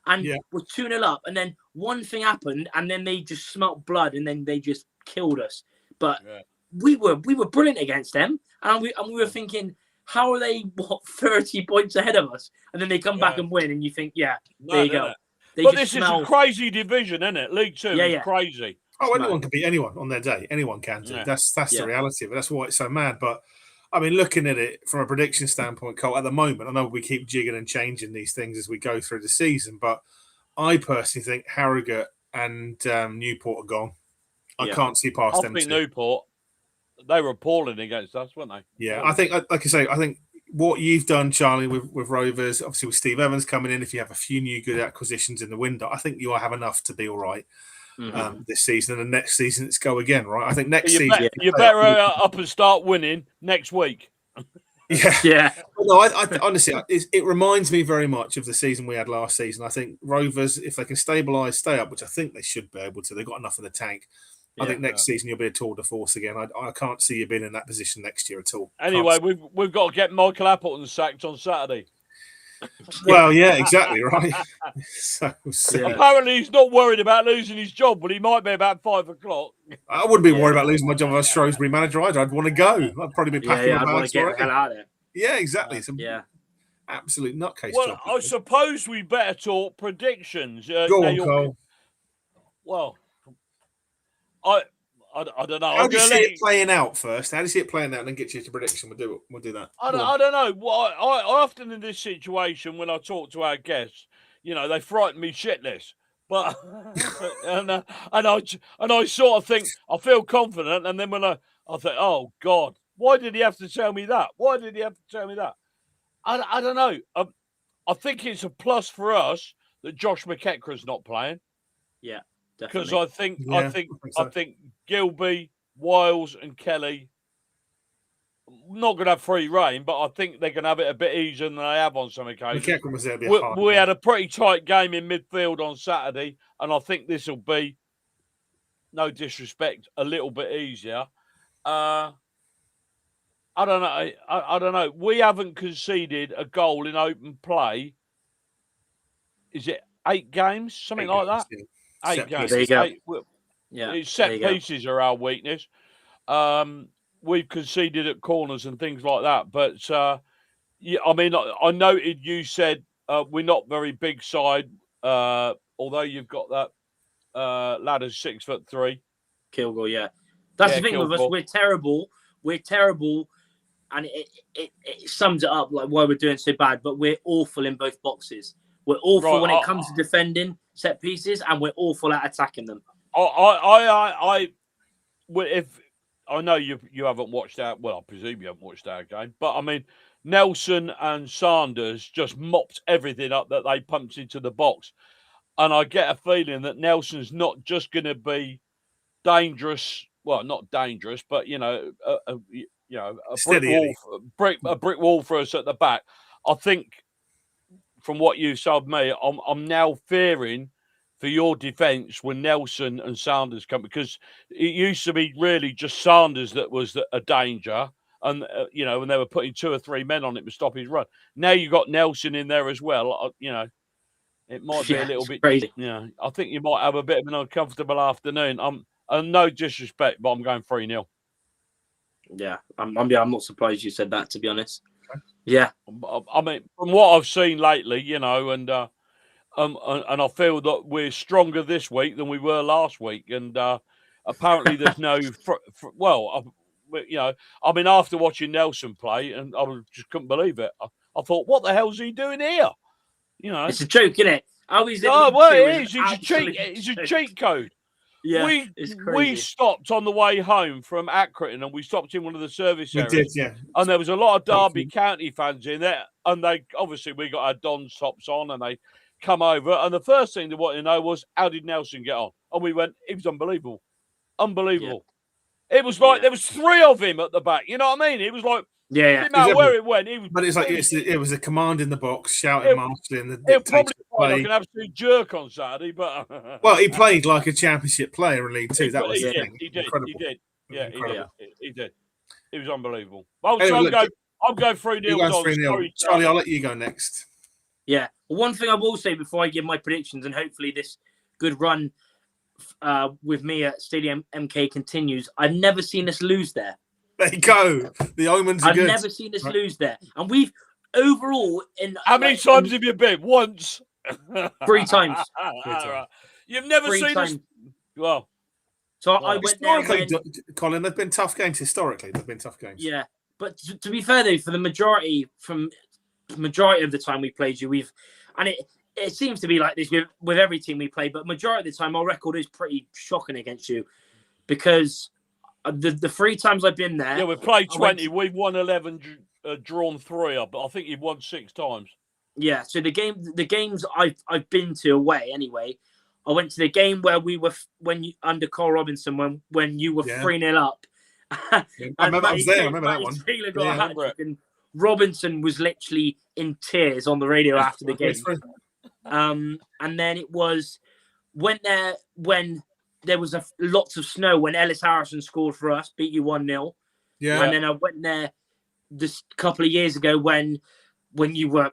and we're 2-0 up. And then one thing happened, and then they just smelt blood, and then they just killed us. But we were brilliant against them, and we were thinking, how are they 30 points ahead of us? And then they come back and win, and you think, there you go. But this is a crazy division, isn't it? League Two is crazy. Oh, anyone can beat anyone on their day. Anyone can do. That's the reality of it. That's why it's so mad. But I mean, looking at it from a prediction standpoint, Cole, at the moment, I know we keep jigging and changing these things as we go through the season, but I personally think Harrogate and Newport are gone. I can't see past them. I think Newport, they were appalling against us, weren't they? Yeah, I think, like I say, I think what you've done, Charlie, with Rovers, obviously with Steve Evans coming in, if you have a few new good acquisitions in the window, I think you'll have enough to be all right this season. And next season, it's go again, right? I think next season... You're better up and start winning next week. Yeah. No, I honestly, it reminds me very much of the season we had last season. I think Rovers, if they can stabilise, stay up, which I think they should be able to, they've got enough in the tank. I think next season you'll be a tour de force again. I can't see you being in that position next year at all. Anyway, we've got to get Michael Appleton sacked on Saturday. Well, yeah, exactly, right. So apparently he's not worried about losing his job, but he might be about 5 o'clock. I wouldn't be worried about losing my job as Shrewsbury manager either. I'd want to go. I'd probably be packing my bags. Get the hell out of there. Yeah, exactly. It's absolute nutcase well, job. I suppose we better talk predictions. Go on, Cole. Well, I don't know. How do you see it playing out first? How do you see it playing out, and then get you to prediction? We'll do that. I don't know. Well, I often in this situation when I talk to our guests, they frighten me shitless. But and I sort of think I feel confident, and then when I think, oh God, why did he have to tell me that? Why did he have to tell me that? I don't know. I think it's a plus for us that Josh McEachran's not playing. Yeah. Because I think Gilby, Wiles, and Kelly not going to have free reign, but I think they're going to have it a bit easier than they have on some occasions. We had a pretty tight game in midfield on Saturday, and I think this will be, no disrespect, a little bit easier. I don't know. I don't know. We haven't conceded a goal in open play. Is it 8 games? Something like that? Yeah. 8 games. There you go. Set pieces are our weakness. We've conceded at corners and things like that. But, I mean, I noted you said we're not very big side, although you've got that lad who's 6'3". Kilgore, yeah. That's the thing with us. We're terrible. We're terrible. And it sums it up, like why we're doing so bad. But we're awful in both boxes. We're awful when it comes to defending set pieces, and we're awful at attacking them. If I know you haven't watched that, well, I presume you haven't watched our game, but I mean, Nelson and Sanders just mopped everything up that they pumped into the box, and I get a feeling that Nelson's not just going to be dangerous. Well, not dangerous, but a brick wall for us at the back. I think. From what you told me, I'm now fearing for your defence when Nelson and Sanders come, because it used to be really just Sanders that was a danger, and when they were putting 2 or 3 men on it to stop his run. Now you got Nelson in there as well. It might be a little bit crazy. Yeah, I think you might have a bit of an uncomfortable afternoon. And no disrespect, but I'm going 3-0. Yeah, I'm not surprised you said that, to be honest. Yeah, I mean, from what I've seen lately, and I feel that we're stronger this week than we were last week, and apparently there's no. I mean, after watching Nelson play, and I just couldn't believe it. I thought, what the hell's he doing here? It's a joke, isn't it? How is it? No, well, it is. It's a cheat code. Yeah, we stopped on the way home from Accrington, and we stopped in one of the service areas. We did, yeah. And there was a lot of Derby County fans in there, and they obviously we got our Don's tops on, and they come over, and the first thing they wanted to know was how did Nelson get on? And we went, it was unbelievable, unbelievable. Yeah. It was like there was 3 of him at the back. You know what I mean? It was like. Yeah, didn't matter where it went. But it's like it was a command in the box, shouting marshalling. It probably played like an absolute jerk on Saturday, but well, he played like a championship player in League Two. That was the thing. He did. Incredible. He did. Yeah, he did. It was unbelievable. Anyway, I'll go 3-0. Charlie, I'll let you go next. Yeah. One thing I will say before I give my predictions, and hopefully this good run with me at Stadium MK continues. I've never seen us lose there. There you go. The omens are good. I've never seen us lose there. And we've overall in how many times have you been? Once. 3 times. Right. You've never seen us. Well, so I went there. Colin, they've been tough games historically. They've been tough games. Yeah, but to be fair though, for the majority of the time we played you, it seems to be like this with every team we play. But majority of the time, our record is pretty shocking against you, because the 3 times I've been there. Yeah, we've played 20. We've won 11, drawn 3. But I think you've won 6 times. Yeah, so the games I've been to away anyway. I went to the game where we were under Carl Robinson when you were 3-0 up. I remember I was there. I remember that one. Taylor got a hat-trick, and Robinson was literally in tears on the radio after the game. And then it was went there when there was lots of snow when Ellis Harrison scored for us, beat you 1-0. Yeah. And then I went there this couple of years ago when you were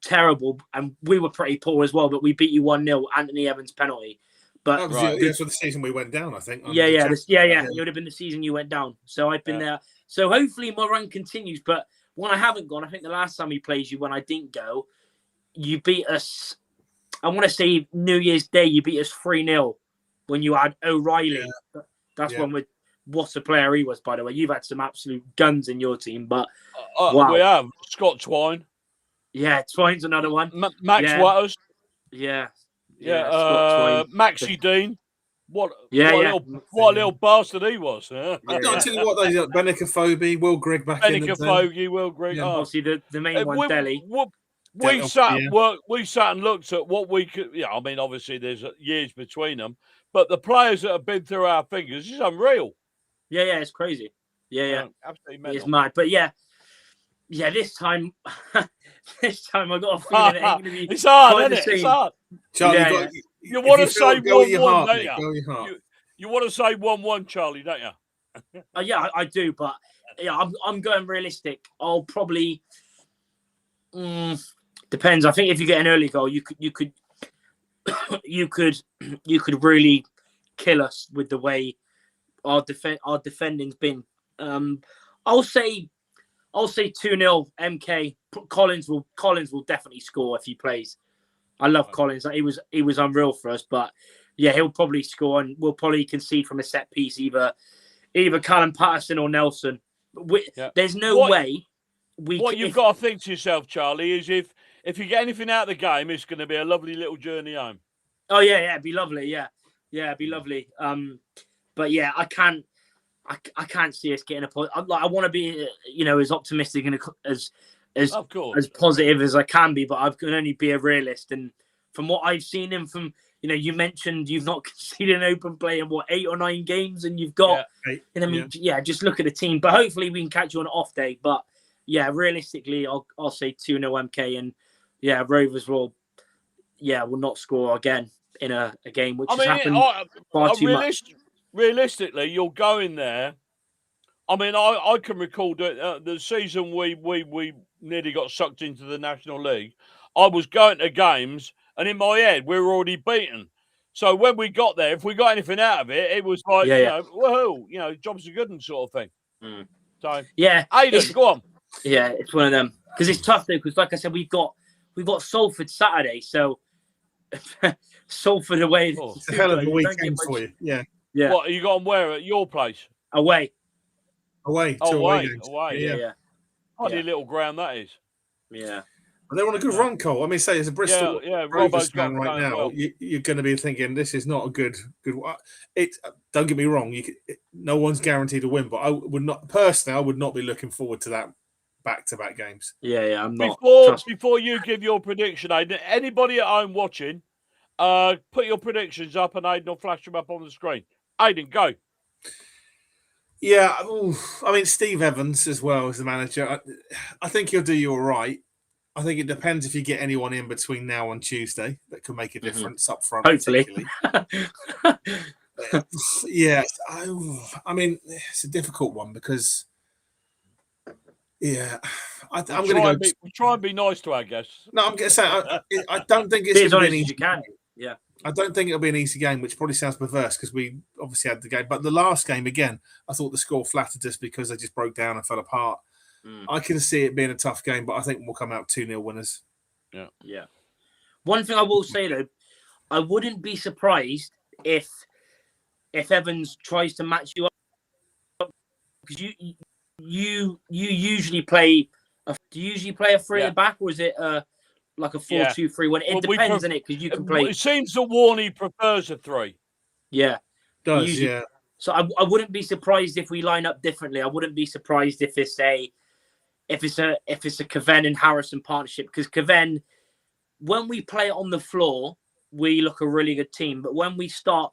terrible and we were pretty poor as well, but we beat you 1-0, Anthony Evans penalty. But that was for the season we went down, I think. Yeah. It would have been the season you went down. So I've been there. So hopefully my run continues. But when I haven't gone, I think the last time we played you, when I didn't go, you beat us. I want to say New Year's Day, you beat us 3-0 when you had O'Reilly. Yeah. That's one with what a player he was, by the way. You've had some absolute guns in your team, but wow. We have Scott Twine. Yeah, Twine's another one. Max Watters. Yeah. Maxie Dean. What a little bastard he was. I've got to tell you what, those Benicophobe, Will Grigg back in the day. Will Grigg. Yeah. Obviously, the main one, Delhi. We sat and looked at what we could. Yeah, I mean, obviously there's years between them, but the players that have been through our fingers is unreal. Yeah, it's crazy. Yeah, absolutely mental. It's mad. But this time I got a feeling it ain't going to be. It's hard, isn't it? It's hard. Charlie, you want to say 1-1, don't you? You want to say 1-1, Charlie, don't you? I do, but I'm going realistic. I'll probably depends. I think if you get an early goal, you could really kill us with the way our defending's been. I'll say 2-0 MK. Collins will definitely score if he plays. I love Collins. He was unreal for us, but he'll probably score, and we'll probably concede from a set piece, either Callum Patterson or Nelson. There's no way you've got to think to yourself, Charlie, is if you get anything out of the game, it's going to be a lovely little journey home. Oh yeah, it'd be lovely. Yeah, it'd be lovely. But I can't see us getting a point. I want to be, as optimistic and as positive as I can be, but I can only be a realist. And from what I've seen him from, you mentioned you've not conceded an open play in 8 or 9 games, and you've got, just look at the team. But hopefully we can catch you on an off day. But realistically, I'll say 2-0 MK, and Rovers will not score again in a game, which has happened far too much. Realistically, you'll go in there. I mean, I can recall the season we nearly got sucked into the National League. I was going to games, and in my head, we were already beaten. So when we got there, if we got anything out of it, it was like, woohoo, jobs are good and sort of thing. Mm. So Aidan, go on. Yeah, it's one of them, because it's tough though. Because like I said, we've got Salford Saturday, so Salford away. It's a hell of a weekend for you. Yeah. What are you going where at your place? Away. Away. Yeah. Funny little ground that is. Yeah. They're on a good run, Cole. I mean, say as a Bristol Rovers fan right now, well. You're going to be thinking this is not a good. It. Don't get me wrong. No one's guaranteed to win, but I would not personally. I would not be looking forward to that back-to-back games. Yeah, I'm not. Before you give your prediction, Aidan, anybody at home watching, put your predictions up, and Aidan will flash them up on the screen. Aidan, go. Yeah, I mean Steve Evans as well as the manager. I think he'll do you all right. I think it depends if you get anyone in between now and Tuesday that can make a difference up front. Hopefully. Yeah, I mean, it's a difficult one because, I'm going to go. We try and be nice to our guests. No, I'm going to say I don't think it's going to be an easy game. Yeah. I don't think it'll be an easy game, which probably sounds perverse because we obviously had the game. But the last game, again, I thought the score flattered us because they just broke down and fell apart. I can see it being a tough game, but I think we'll come out 2-0 winners. Yeah. One thing I will say, though, I wouldn't be surprised if Evans tries to match you up because you usually play. Do you usually play a three at the back, or is it like a 4-2-3-1? It depends on it because you can play. It seems that Warney prefers a 3. Yeah, does usually, yeah. So I wouldn't be surprised if we line up differently. I wouldn't be surprised if it's a Caven and Harrison partnership because Caven, when we play it on the floor, we look a really good team. But when we start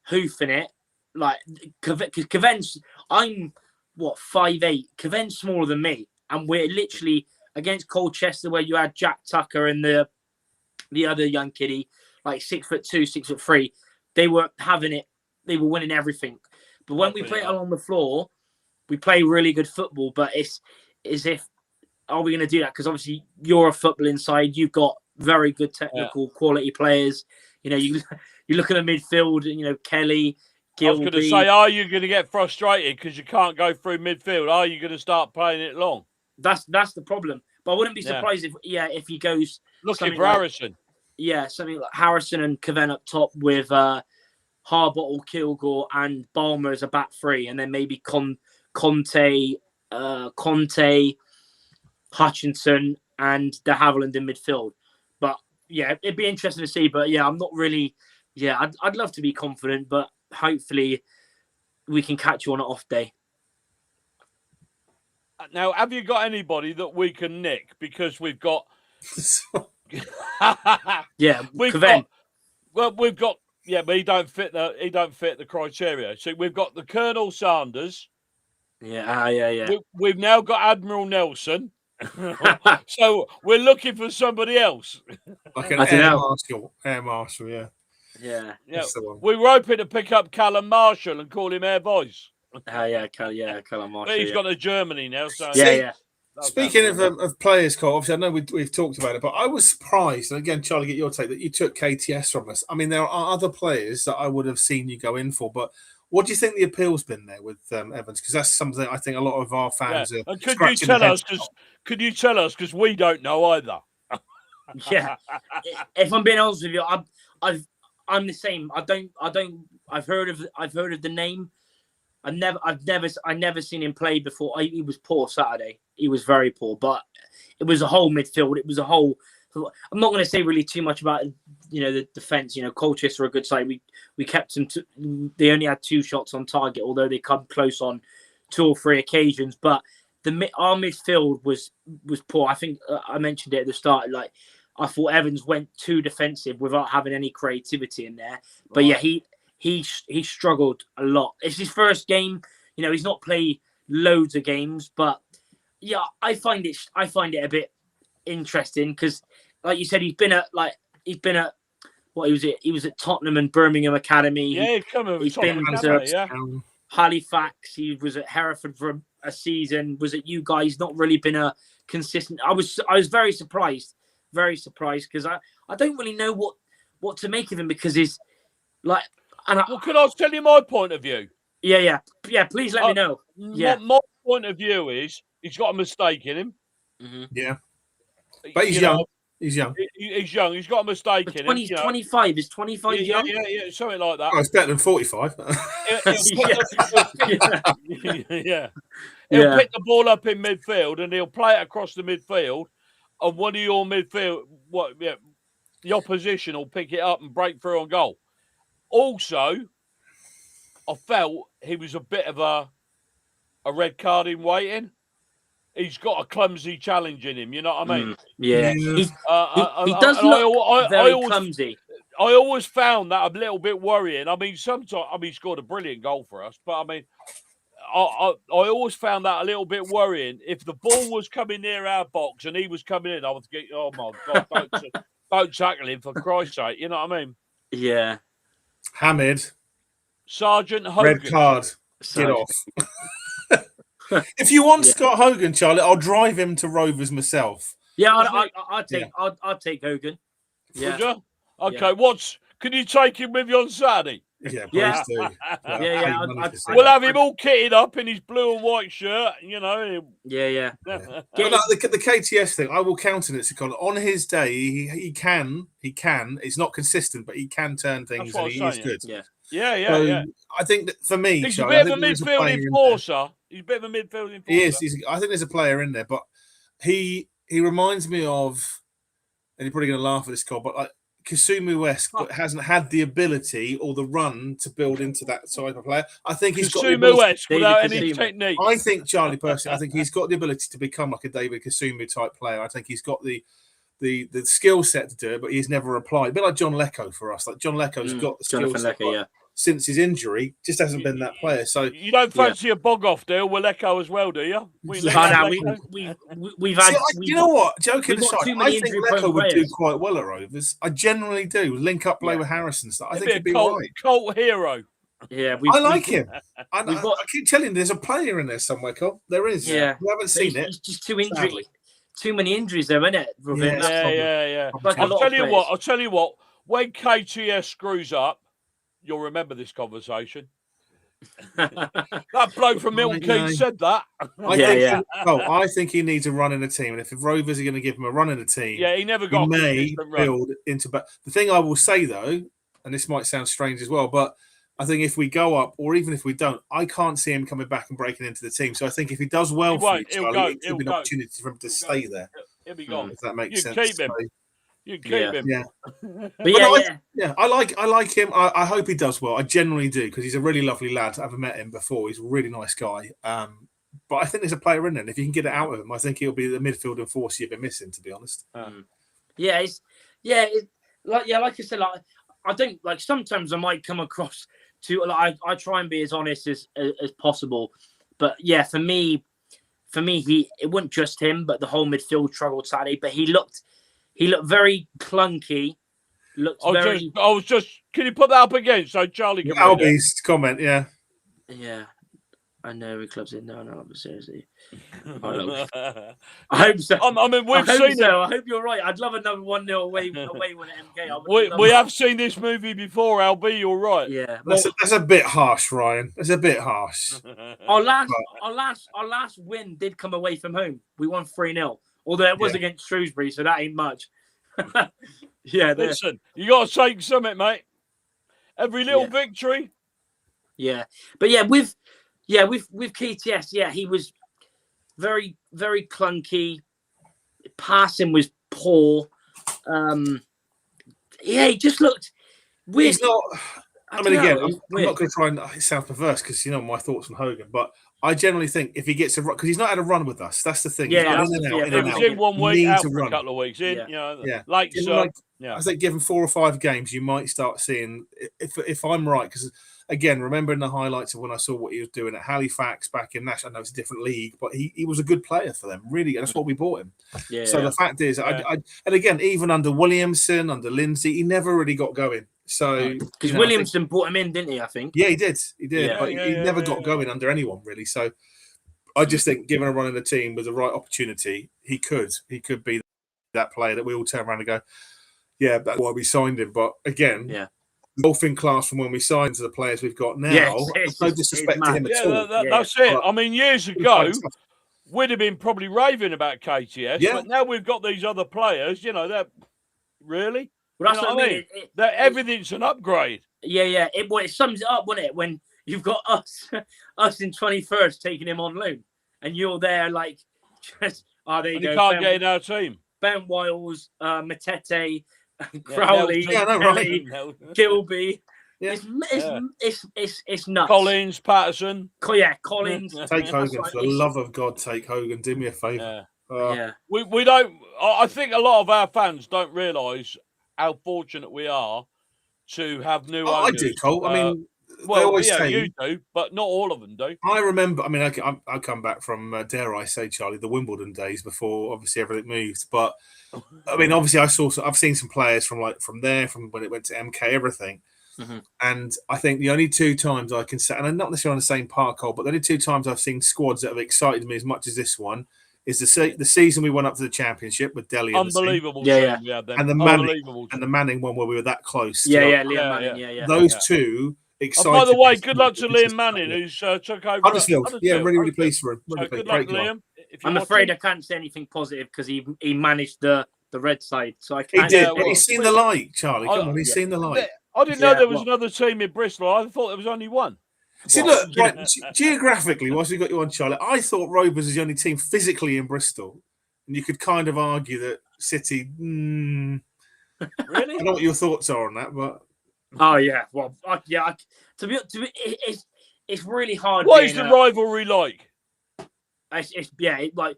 hoofing it, like because Caven's, I'm 5'8". Caven's smaller than me, and we're literally against Colchester where you had Jack Tucker and the other young kiddie, like 6'2", 6'3". They were having it. They were winning everything. But when we play it on the floor, we play really good football. But it's as if, are we going to do that? Because obviously you're a football inside. You've got very good technical quality players. You know, you look at the midfield, you know, Kelly, Gilby. I was going to say, are you going to get frustrated because you can't go through midfield? Are you going to start playing it long? That's the problem. But I wouldn't be surprised if he goes looking for Harrison. Yeah, something like Harrison and Caven up top with Harbottle, Kilgore, and Balmer as a back three, and then maybe Conte, Hutchinson, and de Havilland in midfield. But yeah, it'd be interesting to see. But yeah, I'm not really. Yeah, I'd love to be confident, but hopefully we can catch you on an off day. Now, have you got anybody that we can nick? Because we've got. We've got. Yeah, but he don't fit the criteria. So we've got the Colonel Sanders. Yeah. We've now got Admiral Nelson. So we're looking for somebody else. Like an air marshal, yeah. Yeah. We were hoping to pick up Callum Marshall and call him Air Voice. Callum Marshall. But he's gone to Germany now. So Speaking of players, Cole, obviously I know we've talked about it, but I was surprised, and again, Charlie, get your take, that you took KTS from us. I mean, there are other players that I would have seen you go in for, but what do you think the appeal's been there with Evans? Because that's something I think a lot of our fans are. And could you tell us? Because we don't know either. Yeah, if I'm being honest with you, I'm the same. I've heard of the name. I've never seen him play before. He was poor Saturday. He was very poor, but it was a whole midfield. It was a whole. I'm not going to say really too much about the defense. Colchester are a good side. We kept them to. They only had 2 shots on target, although they come close on 2 or 3 occasions. But our midfield was poor. I think I mentioned it at the start. Like I thought Evans went too defensive without having any creativity in there. But yeah, he struggled a lot. It's his first game. He's not played loads of games, but yeah, I find it a bit interesting because, like you said, he was at Tottenham and Birmingham Academy. Yeah, he's been to Halifax. He was at Hereford for a season. Was at you guys. Not really been a consistent. I was very surprised because I don't really know what to make of him because he's like. Can I tell you my point of view? Yeah. Please let me know. Yeah, my point of view is he's got a mistake in him. Mm-hmm. Yeah, but he's young. He's young. He's young. He's got a mistake in him. He's 25. Is 25 young? Yeah, something like that. Oh, it's better than 45. He'll pick the ball up in midfield and he'll play it across the midfield. and one of your midfield, the opposition will pick it up and break through on goal. Also, I felt he was a bit of a red card in waiting. He's got a clumsy challenge in him. You know what I mean? Yeah. He does look very clumsy. I always found that a little bit worrying. I mean, sometimes he scored a brilliant goal for us, but I mean, I always found that a little bit worrying. If the ball was coming near our box and he was coming in, I was thinking, oh my God, don't tackle him for Christ's sake. You know what I mean? Yeah. Hamid. Sergeant Hogan. Red card. Get off. If you want Scott Hogan, Charlie, I'll drive him to Rovers myself. Yeah, I'd take Hogan. Yeah. Would you? Okay, can you take him with you on Saturday? Yeah, please do. We'll have him all kitted up in his blue and white shirt, you know. Yeah. But the KTS thing, I will countenance it. On his day, he can. It's not consistent, but he can turn things, and he is good. Yeah. I think that for me, he's Charlie, a bit of a midfield enforcer. He's a bit of a midfield enforcer. He is. I think there's a player in there, but he reminds me of, and you're probably going to laugh at this, Cole, but Kasumu-esque, but hasn't had the ability or the run to build into that type of player. I think he's got Kasumu-esque without any technique. I think, Charlie, personally, I think he's got the ability to become like a David Kasumu type player. I think he's got the skill set to do it, but he's never applied. A bit like John Lecco for us. Like John Lecco's got the skill set. Since his injury, just hasn't been that player. So you don't fancy a bog-off deal with Lecco as well, do you? We've had. You know what? Joking aside, I think Lecco would do quite well at Rovers. I generally do. Link up play with Harrison stuff. I think he'd be right. Cult hero. Yeah, I like him. I keep telling you, there's a player in there somewhere, Cole. There is. Yeah, we haven't seen it. It's just too many injuries, though, isn't it? Yeah. I'll tell you what. When KTS screws up, you'll remember this conversation. That bloke from Milton Keynes said that. I think he needs a run in the team, and if Rovers are going to give him a run in the team, he never got. He may build into. But the thing I will say though, and this might sound strange as well, but I think if we go up, or even if we don't, I can't see him coming back and breaking into the team. So I think if he does well for you, Charlie, it could be an opportunity for him to stay there. He'll be gone. If that makes sense. Keep him. You keep him. Yeah. I like him. I hope he does well. I genuinely do, because he's a really lovely lad. I've met him before. He's a really nice guy. But I think there's a player in there. And if you can get it out of him, I think he'll be the midfield enforcer you've been missing, to be honest. Like I said, I don't like. Sometimes I might come across to I try and be as honest as possible. But yeah, for me, it wasn't just him, but the whole midfield struggled Saturday. But he looked very clunky. I was just. Can you put that up again so Charlie can? Albie's comment, yeah. Yeah, I know he clubs it. No, but seriously, I hope so. I mean, we've seen it. I hope you're right. I'd love another 1-0 away with MK. We have seen this movie before, Albie. You're right. Yeah, that's a bit harsh, Ryan. That's a bit harsh. Our last win did come away from home. We won 3-0. Although it was against Shrewsbury, so that ain't much. Listen, you got to take something, mate. Every little victory. Yeah, but with KTS, he was very, very clunky. Passing was poor. He just looked weird. He's not. I'm not going to try and sound perverse because my thoughts on Hogan, but I generally think if he gets a run, because he's not had a run with us. That's the thing. He was in 1 week, out for a couple of weeks. I think given 4 or 5 games, you might start seeing if I'm right. Because again, remembering the highlights of when I saw what he was doing at Halifax back in Nash. I know it's a different league, but he was a good player for them. Really, that's what we bought him. The fact is, and again, even under Williamson, under Lindsay, he never really got going. So because Williamson brought him in, didn't he? I think. Yeah, he did. But he never got going under anyone really. So I just think, given a run in the team with the right opportunity, he could be that player that we all turn around and go, yeah, that's why we signed him. But again, golfing class from when we signed to the players we've got now. No disrespect to him at all. That's it. I mean, years ago, we'd have been probably raving about KTS, but now we've got these other players. That really. Well, that's what I mean. Everything's an upgrade. Yeah. It sums it up, wouldn't it? When you've got us in 21st taking him on loan, and you're there like, just there you go. You can't get in our team. Ben Wiles, Matete, Crowley, Nelson. Kelly, Gilby. Yeah. It's nuts. Collins, Patterson. Collins. Take Hogan, for the love of God, take Hogan. Do me a favour. We don't. I think a lot of our fans don't realise how fortunate we are to have new owners. I do, Cole. I mean, well, they always say, you do, but not all of them do. I remember. I mean, I come back from, dare I say, Charlie, the Wimbledon days before obviously everything moved. But I mean, obviously, I've seen some players from when it went to MK, everything. Mm-hmm. And I think the only 2 times I can say, and I'm not necessarily on the same park, Cole, but the only 2 times I've seen squads that have excited me as much as this one is the season we went up to the championship with Delhi. Unbelievable. And the Manning one where we were that close. Liam Manning. Those 2 excited. By the way, good luck to Liam Manning, who's took over. Huddersfield. Yeah, really pleased for him. So good luck, Liam. I'm afraid I can't say anything positive because he managed the red side. So I can't. He did. He's seen the light, Charlie. Come on, he's seen the light. I didn't know there was another team in Bristol. I thought there was only one. See, look, right, geographically, whilst we got you on, Charlie, I thought Rovers was the only team physically in Bristol. And you could kind of argue that City. Really? I don't know what your thoughts are on that, but. Oh, yeah. Well, to be, it's really hard. What is the rivalry like? Like,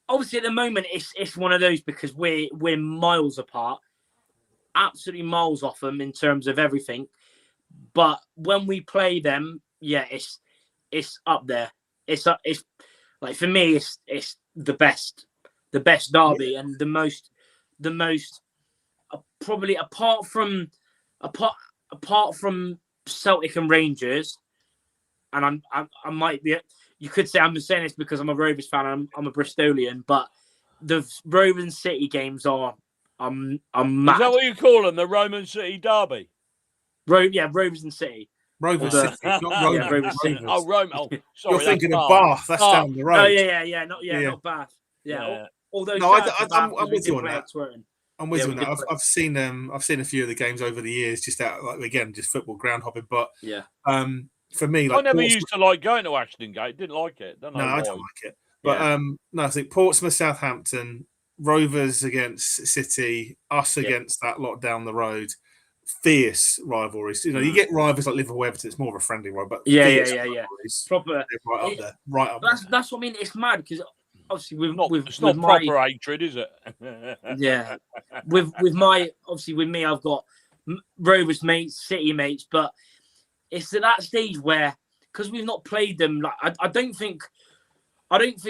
obviously at the moment it's one of those because we're miles apart. Absolutely miles off them in terms of everything, but when we play them, it's up there. It's like for me, it's the best derby and the most probably apart from Celtic and Rangers, and I might be. You could say I'm saying this because I'm a Rovers fan. I'm a Bristolian, but the Rovers and City games are. I'm mad. Is that what you call them? The Roman City derby? Rovers and City. Rovers City, not Roman. Yeah, Rovers City. Oh, Rome. Oh, sorry. You're thinking of Bath. That's down the road. Oh, yeah. Not Bath. Yeah. Although I'm with you on that. I'm with you on that. I've seen a few of the games over the years, just just football ground hopping. But for me, like I never used to like going to Ashton Gate. Didn't like it. I don't like it. But I think Portsmouth, Southampton, Rovers against City, us against that lot down the road. Fierce rivalries. You get rivals like Liverpool, Everton. It's more of a friendly rivalry. But proper right up there. That's what I mean. It's mad because obviously it's not proper hatred, is it? Yeah. With me, I've got Rovers mates, City mates, but it's at that stage where because we've not played them. Like I don't think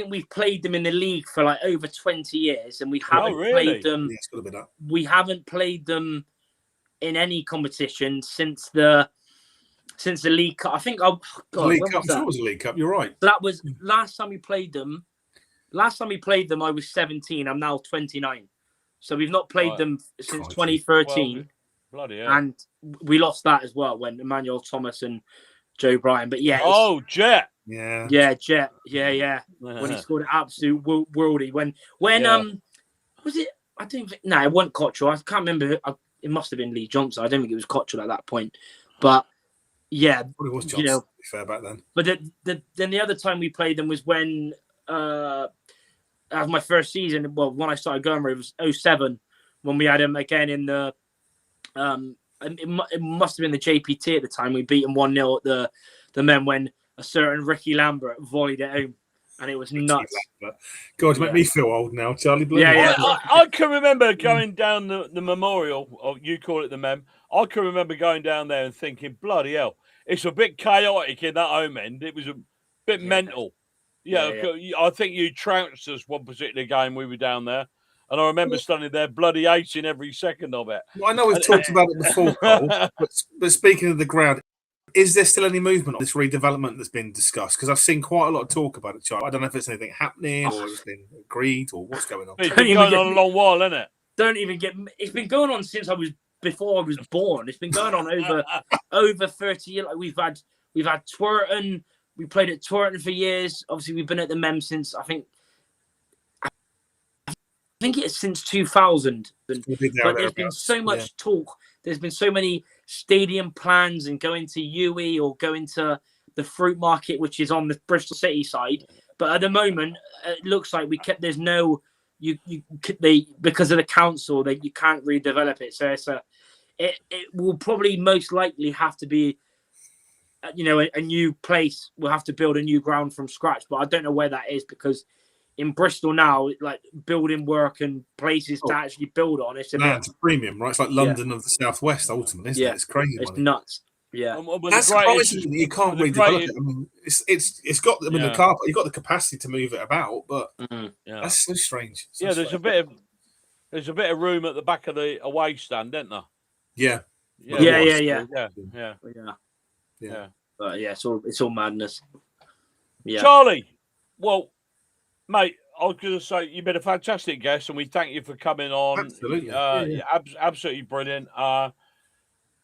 we've played them in the league for like over 20 years, and we haven't played them. Yeah, it's got to be that. We haven't played them in any competition since the League Cup. I think the League Cup. It was a League Cup. You're right. That was last time we played them. Last time we played them, I was 17. I'm now 29. So we've not played them since 2013. Well, bloody hell. And we lost that as well when Emmanuel Thomas and Joe Bryan. But yeah. Jet. Yeah. Yeah, Jet. Yeah. When he scored an absolute worldie. When was it? I don't think. No, it wasn't Cottrell. I can't remember. It must have been Lee Johnson. I don't think it was Cottrell at that point. But yeah, it was Johnson. To be fair back then. But then the other time we played them was when as my first season. Well, when I started going, it was 2007 when we had him again in the. It must have been the JPT at the time. We beat him 1-0 at the men when a certain Ricky Lambert volleyed it home, and it was nuts. God, make me feel old now, Charlie. Yeah. I can remember going down the memorial, or you call it the mem. I can remember going down there and thinking, bloody hell, it's a bit chaotic in that home end. It was a bit mental. I think you trounced us one particular game we were down there. And I remember standing there bloody acing every second of it. Well, I know we've talked about it before, Cole, but speaking of the ground, is there still any movement on this redevelopment that's been discussed? Because I've seen quite a lot of talk about it, Charlie. I don't know if there's anything happening or it's been agreed or what's going on. It's been going on a long while, isn't it? It's been going on since before I was born. It's been going on over 30 years. Like we've had Twerton. We played at Twerton for years. Obviously, we've been at the Mem since I think it's since 2000. But there's been so much talk. There's been so many stadium plans and going to UE or going to the Fruit Market, which is on the Bristol City side. But at the moment, it looks like there's no because of the council, you can't redevelop it. So it will probably most likely have to be, a new place. We'll have to build a new ground from scratch, but I don't know where that is, because in Bristol now, like building work and places to actually build on, it's a premium, right? It's like London of the Southwest, ultimately, isn't it? It's crazy. It's money. nuts. Yeah, that's surprising. You can't redevelop it. I mean, it's got. I mean, the car. You've got the capacity to move it about, but that's so strange. There's a bit of room at the back of the away stand, isn't there? Yeah. Yeah. But it's all madness. Yeah, Charlie. Well, mate, I was going to say you've been a fantastic guest, and we thank you for coming on. Absolutely, absolutely brilliant.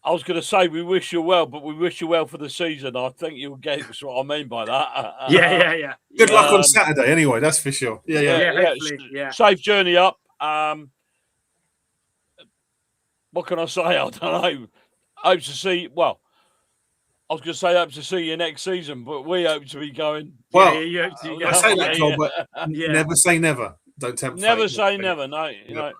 I was going to say we wish you well, but we wish you well for the season. I think you'll get what I mean by that. Yeah. Good luck on Saturday, anyway. That's for sure. Yeah. Safe journey up. What can I say? I don't know. Hope to see. Well, I was going to say hope to see you next season, but we hope to be going. Well, I say that, Cole, but never say never. Don't tempt never fate. Say never. No. Yeah,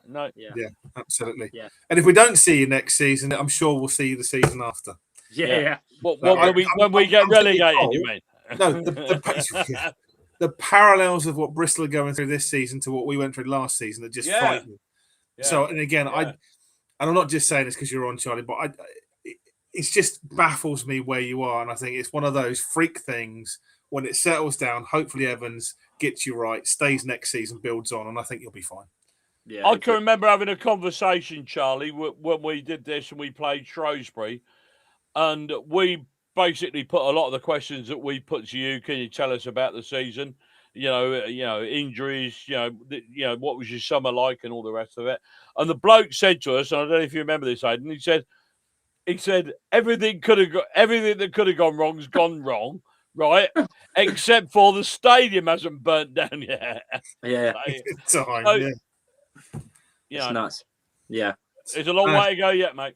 absolutely. Yeah. And if we don't see you next season, I'm sure we'll see you the season after. Yeah. When we get relegated, you mean? No, the parallels of what Bristol are going through this season to what we went through last season are just frightening. Yeah. So, and again, and I'm not just saying this because you're on, Charlie, but it just baffles me where you are, and I think it's one of those freak things. When it settles down, hopefully Evans gets you right, stays next season, builds on, and I think you'll be fine. Yeah, I can remember having a conversation, Charlie, when we did this and we played Shrewsbury, and we basically put a lot of the questions that we put to you. Can you tell us about the season? Injuries. What was your summer like, and all the rest of it. And the bloke said to us, and I don't know if you remember this, Aidan. He said everything that could have gone wrong's gone wrong. Right, except for the stadium hasn't burnt down yet. Yeah, it's time. It's nuts. Yeah, there's a long way to go yet, mate.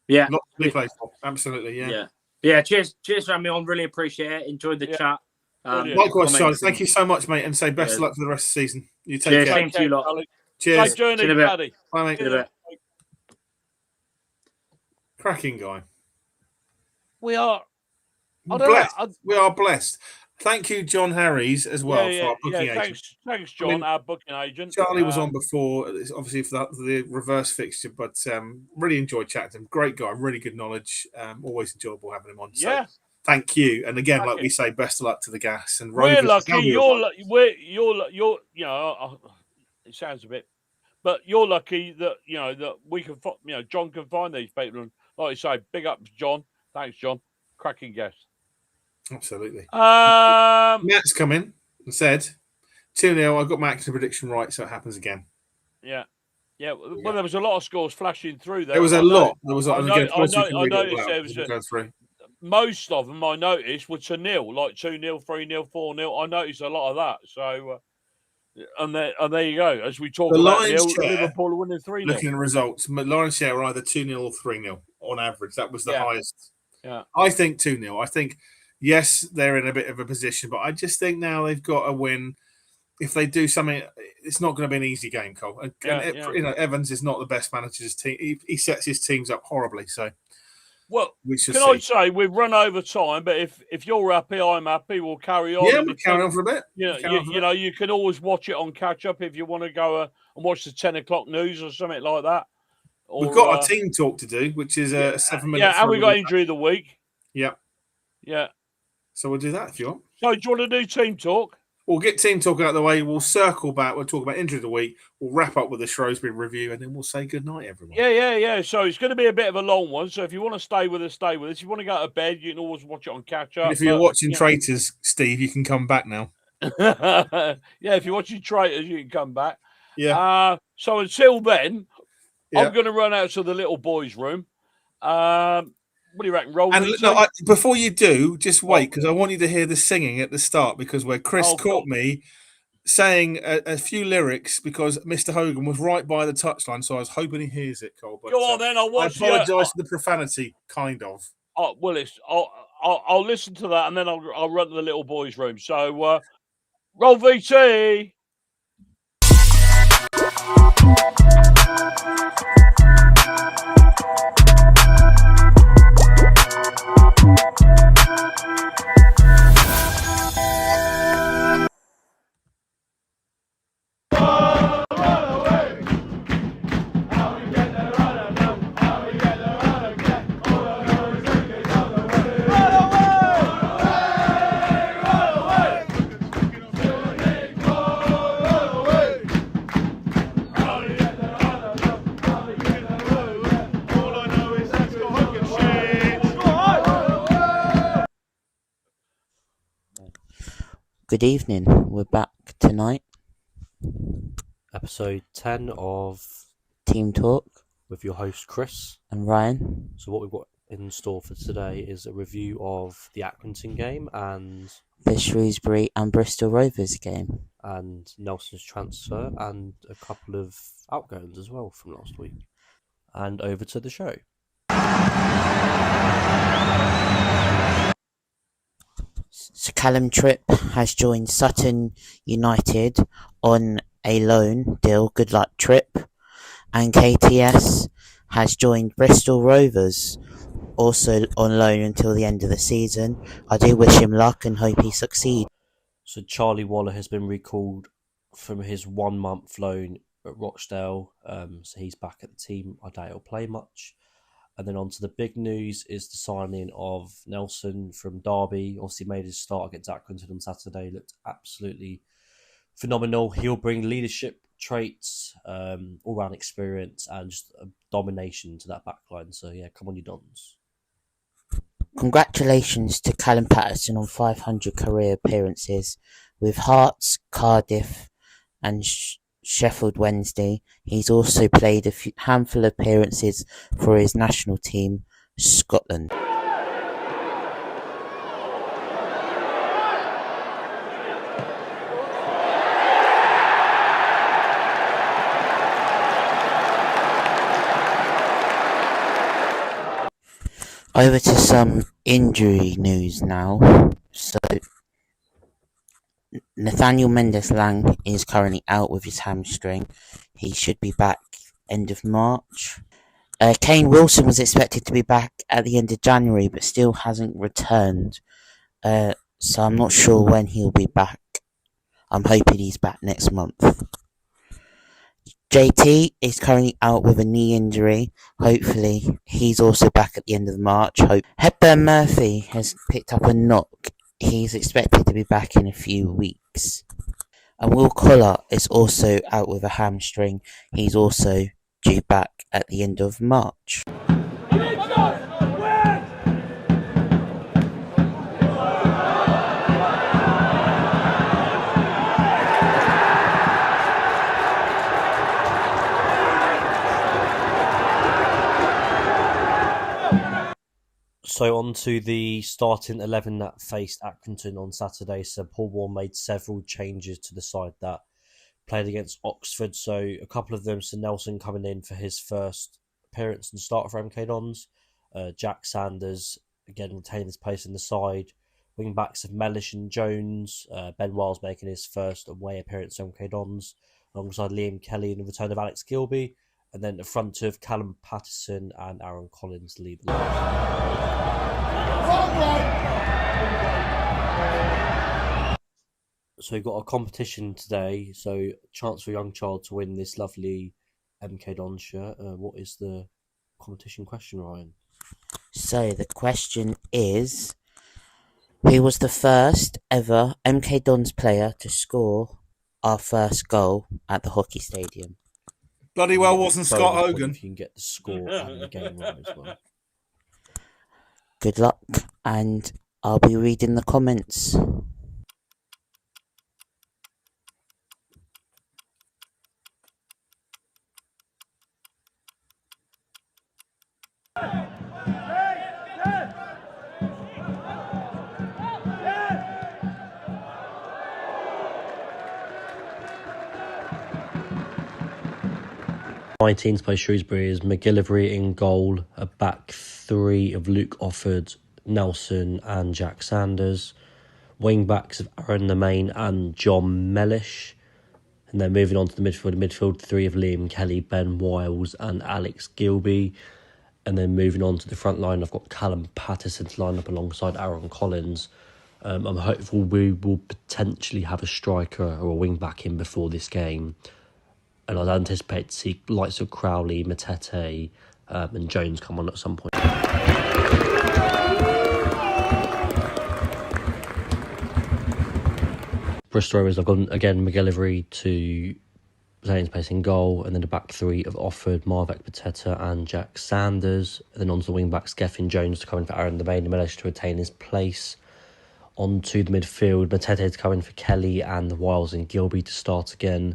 Yeah, lots to be played for. Absolutely. Yeah. Cheers for having me on. Really appreciate it. Enjoyed the chat. Likewise, Charlie. Thank you so much, mate, and say best of luck for the rest of the season. You take care. Same to you lot. Cheers. Safe journey, Paddy. Bye, mate. Cracking guy. We are. We are blessed. Thank you, John Harries, as well, for our booking agent. Thanks, John, our booking agent. Charlie was on before, obviously, for the reverse fixture, but really enjoyed chatting to him. Great guy, really good knowledge. Always enjoyable having him on. So thank you. And again, we say, best of luck to the Gas. And we're lucky. You're it sounds a bit, but you're lucky that, that we can, John can find these people. And like you say, big up, John. Thanks, John. Cracking guest. Absolutely. Matt's come in and said 2-0. I got my action prediction right, so it happens again. Yeah. Well, there was a lot of scores flashing through there. There was a lot. There was. I noticed there was most of them. I noticed were 2-0, like 2-0, 3-0, 4-0. I noticed a lot of that. So, and there you go. As we talk about Liverpool winning 3-0. Looking at the results, Lion's share were either 2-0 or 3-0 on average. That was the highest. Yeah, I think 2-0. I think. Yes, they're in a bit of a position, but I just think now they've got to win. If they do something, it's not going to be an easy game, Cole. Evans is not the best manager's team. He sets his teams up horribly. So, I say we've run over time, but if you're happy, I'm happy. We'll carry on. Yeah, we'll carry on for a bit. You can always watch it on catch up if you want to go and watch the 10 o'clock news or something like that. Or, we've got a team talk to do, which is 7 minutes. Yeah, and we got injury of the week. Yeah. Yeah. So we'll do that if you want. So do you want to do team talk? We'll get team talk out of the way. We'll circle back. We'll talk about injury of the week. We'll wrap up with the Shrewsbury review, and then we'll say good night, everyone. Yeah. So it's going to be a bit of a long one. So if you want to stay with us, stay with us. If you want to go to bed, you can always watch it on catch up. And if you're watching Traitors, Steve, you can come back now. If you're watching Traitors, you can come back. Yeah. So until then, I'm going to run out to the little boys' room. What do you reckon? Before you do, just wait, because I want you to hear the singing at the start, because where Chris caught me saying a few lyrics because Mr. Hogan was right by the touchline, so I was hoping he hears it, Cole. But, go on then. I apologise for the profanity, kind of. I'll listen to that, and then I'll run to the little boys' room. So, roll VT. good evening. We're back tonight. Episode 10 of Team Talk with your host Chris and Ryan. So what we've got in store for today is a review of the Accrington game and the Shrewsbury and Bristol Rovers game. And Nelson's transfer and a couple of outgoings as well from last week. And over to the show. So Callum Tripp has joined Sutton United on a loan deal. Good luck, Tripp. And KTS has joined Bristol Rovers, also on loan until the end of the season. I do wish him luck and hope he succeeds. So Charlie Waller has been recalled from his 1 month loan at Rochdale. So he's back at the team. I doubt he'll play much. And then on to the big news is the signing of Nelson from Derby. Obviously made his start against Accrington on Saturday. Looked absolutely phenomenal. He'll bring leadership traits, all-round experience and just a domination to that backline. So yeah, come on you Dons. Congratulations to Callum Paterson on 500 career appearances with Hearts, Cardiff and Sheffield Wednesday. He's also played a handful of appearances for his national team, Scotland. Over to some injury news now. So, Nathaniel Mendes-Lang is currently out with his hamstring. He should be back end of March. Kane Wilson was expected to be back at the end of January, but still hasn't returned. So I'm not sure when he'll be back. I'm hoping he's back next month. JT is currently out with a knee injury. Hopefully, he's also back at the end of March. Hepburn Murphy has picked up a knock. He's expected to be back in a few weeks. And Will Collard is also out with a hamstring. He's also due back at the end of March. So on to the starting 11 that faced Accrington on Saturday. So Paul Warne made several changes to the side that played against Oxford. So a couple of them, so Nelson coming in for his first appearance and start for MK Dons. Jack Sanders, again, retaining his place in the side. Wing backs of Mellish and Jones. Ben Wiles making his first away appearance for MK Dons, alongside Liam Kelly and the return of Alex Gilby. And then the front of Callum Paterson and Aaron Collins lead the line. So we've got a competition today. So chance for a young child to win this lovely MK Don shirt. What is the competition question, Ryan? So the question is, who was the first ever MK Dons player to score our first goal at the hockey stadium? Bloody well wasn't Scott Hogan. If you can get the score and the game right as well. Good luck, and I'll be reading the comments. My team to play Shrewsbury is McGillivray in goal, a back three of Luke Offord, Nelson and Jack Sanders, wing backs of Aaron Lemaine and John Mellish, and then moving on to the midfield three of Liam Kelly, Ben Wiles and Alex Gilby, and then moving on to the front line I've got Callum Paterson to line up alongside Aaron Collins. I'm hopeful we will potentially have a striker or a wing back in before this game. And I'd anticipate to see likes of Crowley, Matete and Jones come on at some point. Bristol Rovers, I've gone again McGillivray to Zane's place in goal, and then the back three of Offord, Marvek Pateta and Jack Sanders. And then onto the wing backs, Geffin Jones to come in for Aaron Lemaine and Mellish to retain his place. Onto the midfield, Matete's coming for Kelly and Wiles and Gilby to start again.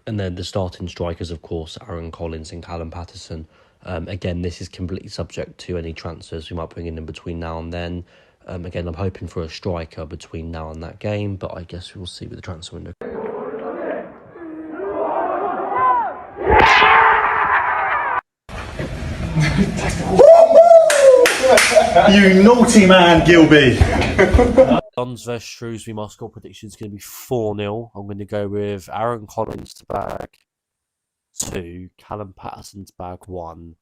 And then the starting strikers, of course, Aaron Collins and Callum Patterson. Again, this is completely subject to any transfers we might bring in between now and then. Again, I'm hoping for a striker between now and that game, but I guess we'll see with the transfer window. You naughty man, Gilby. Dons vs Shrewsbury, my score prediction is going to be 4-0. I'm going to go with Aaron Collins to bag 2, Callum Patterson to bag 1,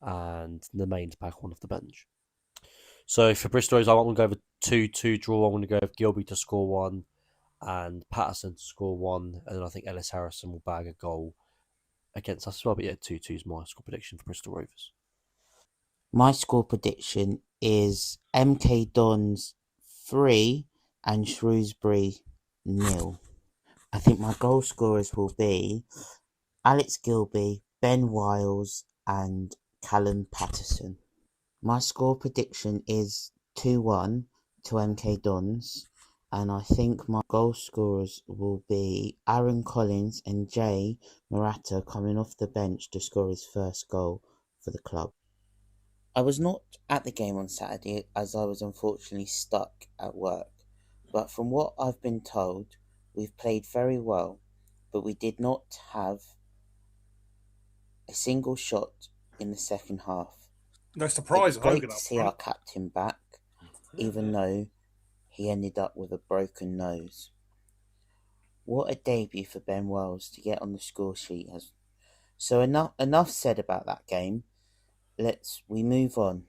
and Nemain to bag 1 off the bench. So for Bristol Rovers, I'm going to go with 2-2 draw. I'm going to go with Gilby to score 1 and Patterson to score 1. And then I think Ellis Harrison will bag a goal against us as well. But yeah, 2-2 is my score prediction for Bristol Rovers. My score prediction is MK Dons 3 and Shrewsbury 0. I think my goal scorers will be Alex Gilby, Ben Wiles and Callum Patterson. My score prediction is 2-1 to MK Dons, and I think my goal scorers will be Aaron Collins and Jay Murata coming off the bench to score his first goal for the club. I was not at the game on Saturday as I was unfortunately stuck at work, but from what I've been told, we've played very well, but we did not have a single shot in the second half. No surprise. It's great to see our captain back, even though he ended up with a broken nose. What a debut for Ben Wells to get on the score sheet. So enough said about that game. We move on.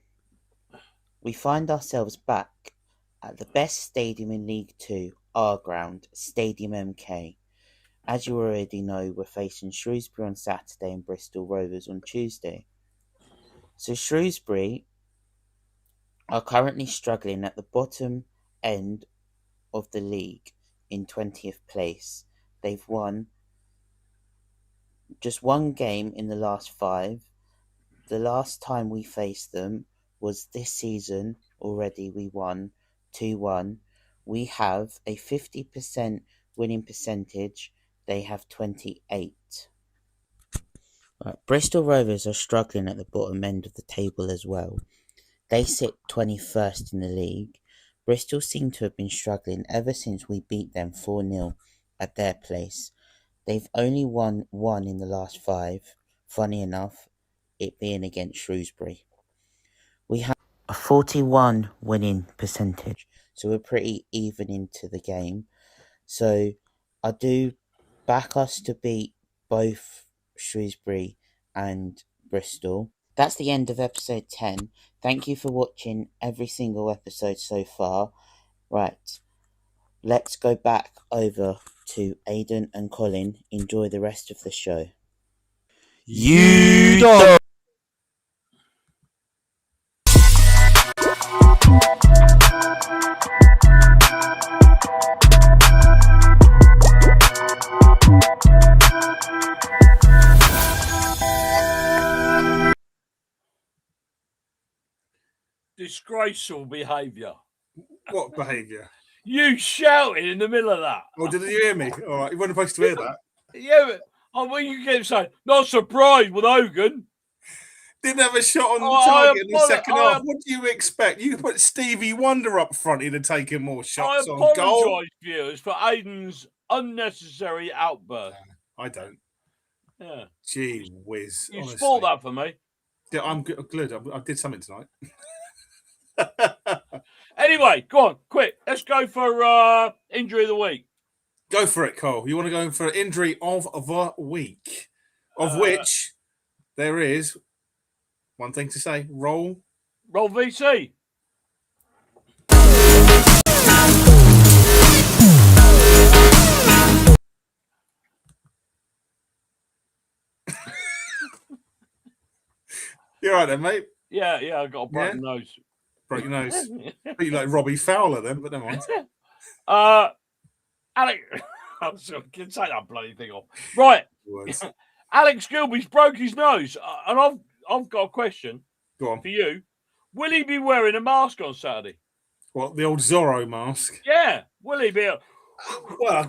We find ourselves back at the best stadium in League 2, our ground, Stadium MK. As you already know, we're facing Shrewsbury on Saturday and Bristol Rovers on Tuesday. So Shrewsbury are currently struggling at the bottom end of the league in 20th place. They've won just one game in the last 5. The last time we faced them was this season already. We won 2-1. We have a 50% winning percentage. They have 28. Bristol Rovers are struggling at the bottom end of the table as well. They sit 21st in the league. Bristol seem to have been struggling ever since we beat them 4-0 at their place. They've only won 1 in the last 5. Funny enough, it being against Shrewsbury. We have a 41 winning percentage, so we're pretty even into the game. So I do back us to beat both Shrewsbury and Bristol. That's the end of episode 10. Thank you for watching every single episode so far. Right, let's go back over to Aidan and Colin. Enjoy the rest of the show. You don't. Disgraceful behaviour. What behaviour? You shouting in the middle of that. Oh, did you hear me? All right, you weren't supposed to hear that. Yeah, but you kept saying, not surprised with Hogan. Didn't have a shot on target in the second half. What do you expect? You put Stevie Wonder up front, he'd have taken more shots on goal. I apologise, viewers, for Aidan's unnecessary outburst. I don't. Yeah. Gee whiz. You spoiled that for me. Yeah, I'm good. I did something tonight. Anyway, go on, quick. Let's go for injury of the week. Go for it, Cole. You want to go for injury of the week, of which there is one thing to say. Roll VC. You're right then, mate. Yeah, I got a broken nose. Broke your nose. You like Robbie Fowler then, but never mind. Alex, can say that bloody thing off. Right. Alex Gilby's broke his nose, and I've got a question. Go on. For you. Will he be wearing a mask on Saturday? What, the old Zorro mask? Yeah, will he be? Well, I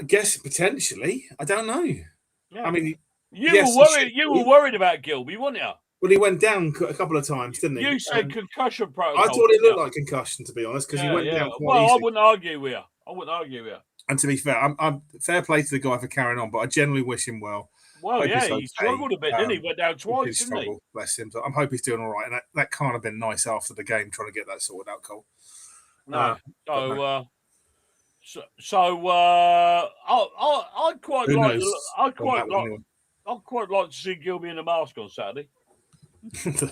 guess potentially. I don't know. Yeah. I mean, you yes, were worried. You were worried about Gilby, weren't you? Well, he went down a couple of times, didn't he? You said concussion protocol. I thought it looked like concussion, to be honest, because he went down quite easily. I wouldn't argue with you. And to be fair, I'm fair play to the guy for carrying on, but I generally wish him well. Well, he struggled a bit, didn't he? Went down twice, didn't he? Bless him. So I hope he's doing all right. And that can't have been nice after the game, trying to get that sorted out, Cole. No. I'd quite like to see Gilby in a mask on Saturday.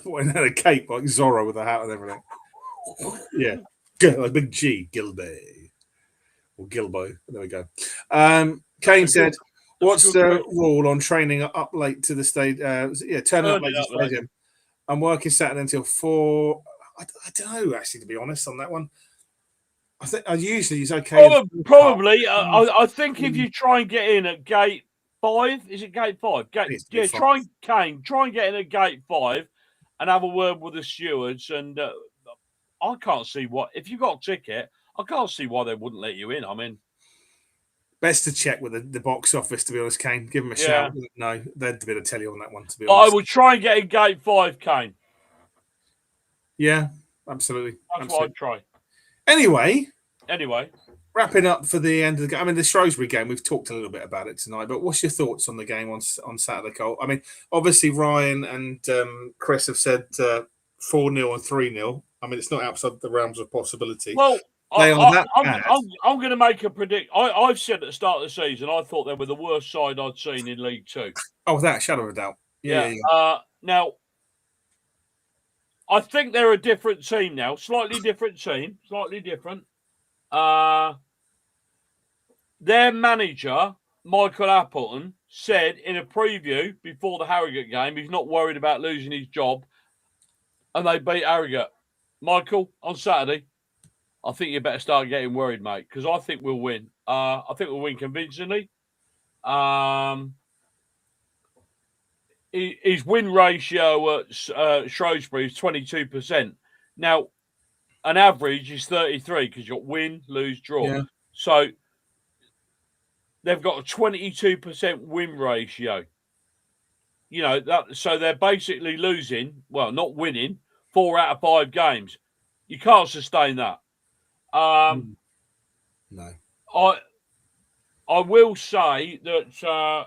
When had a cape like Zorro with a hat and everything. Yeah, like big G, Gilby or Gilbo. There we go. Kane said, "What's the rule on training up late to the stage? Turning up late to the stadium. I'm working Saturday until 4. I don't know, actually, to be honest, on that one. I think usually it's okay. Probably. I think if you try and get in at gate 5, is it gate 5? Try and get in at gate 5 and have a word with the stewards. And I can't see if you got a ticket, I can't see why they wouldn't let you in. I mean, best to check with the box office, to be honest, Kane. Give them a shout. No, they'd be able to tell you on that one, to be honest. I would try and get in gate 5, Kane. Yeah, absolutely. That's what I'd try. Anyway, wrapping up for the end of the game. I mean, the Shrewsbury game, we've talked a little bit about it tonight, but what's your thoughts on the game on Saturday, Cole? I mean, obviously Ryan and Chris have said 4-0 and 3-0. I mean, it's not outside the realms of possibility. Well, I'm going to make a prediction. I've said at the start of the season, I thought they were the worst side I'd seen in League Two. Oh, without a shadow of a doubt. Yeah. Now, I think they're a different team now. Slightly different. Their manager, Michael Appleton, said in a preview before the Harrogate game, he's not worried about losing his job. And they beat Harrogate. Michael, on Saturday, I think you better start getting worried, mate, because I think we'll win. I think we'll win convincingly. His win ratio at Shrewsbury is 22%. Now, an average is 33 because you've got win, lose, draw. Yeah. So they've got a 22% win ratio. You know, so they're basically losing, well, not winning, 4 out of 5 games. You can't sustain that. No. I will say that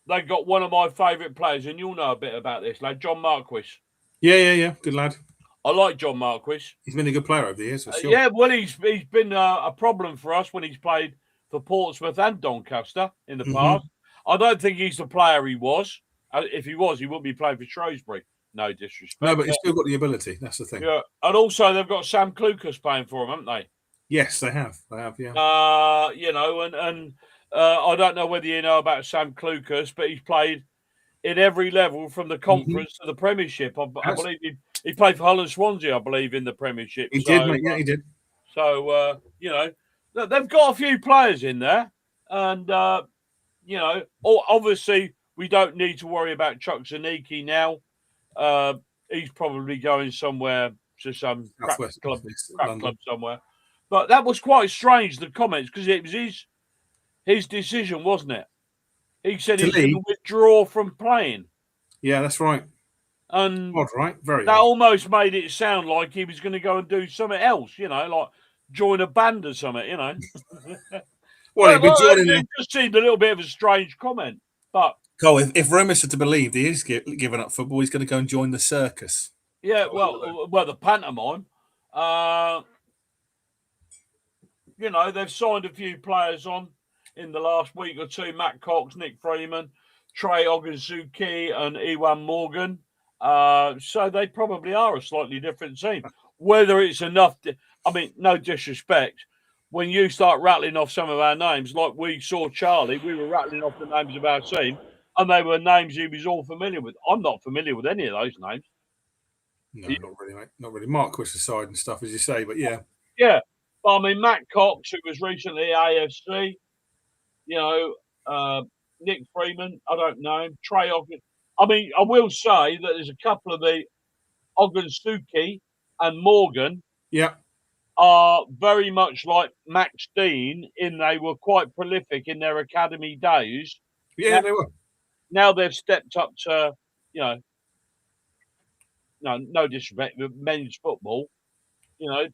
they got one of my favourite players, and you'll know a bit about this, lad, John Marquis. Yeah. Good lad. I like John Marquis. He's been a good player over the years, for sure. Yeah, well, he's been a problem for us when he's played for Portsmouth and Doncaster in the past. I don't think he's the player he was. If he was, he wouldn't be playing for Shrewsbury. No disrespect. No, but he's still got the ability. That's the thing. Yeah, and also they've got Sam Clucas playing for him, haven't they? Yes, they have. Yeah. I don't know whether you know about Sam Clucas, but he's played in every level from the conference to the Premiership. I believe he played for Hull and Swansea, I believe, in the Premiership. He did, mate. Yeah, he did. So, they've got a few players in there. And, obviously, we don't need to worry about Chuck Zaniki now. He's probably going somewhere to some crap club somewhere. But that was quite strange, the comments, because it was his decision, wasn't it? He said he's going to withdraw from playing. Yeah, that's right. And odd, right? Very that odd. almost made it sound like he was going to go and do something else, like join a band or something, It just seemed a little bit of a strange comment. But Cole, if rumours are to believe he is giving up football, he's going to go and join the circus. Yeah, well, the pantomime. They've signed a few players on in the last week or two. Matt Cox, Nick Freeman, Trey Ogunsuki and Ewan Morgan. So they probably are a slightly different team. Whether it's enough, no disrespect. When you start rattling off some of our names, like we saw Charlie, we were rattling off the names of our team, and they were names he was all familiar with. I'm not familiar with any of those names. No, not really, mate. Not really. Marquis aside and stuff, as you say, but yeah. Yeah. But Matt Cox, who was recently AFC, Nick Freeman, I don't know him. Trey Ogden. I will say that there's a couple of the Ogunsuki and Morgan, are very much like Max Dean in they were quite prolific in their academy days. Yeah, they were. Now they've stepped up to, no disrespect, but men's football. Is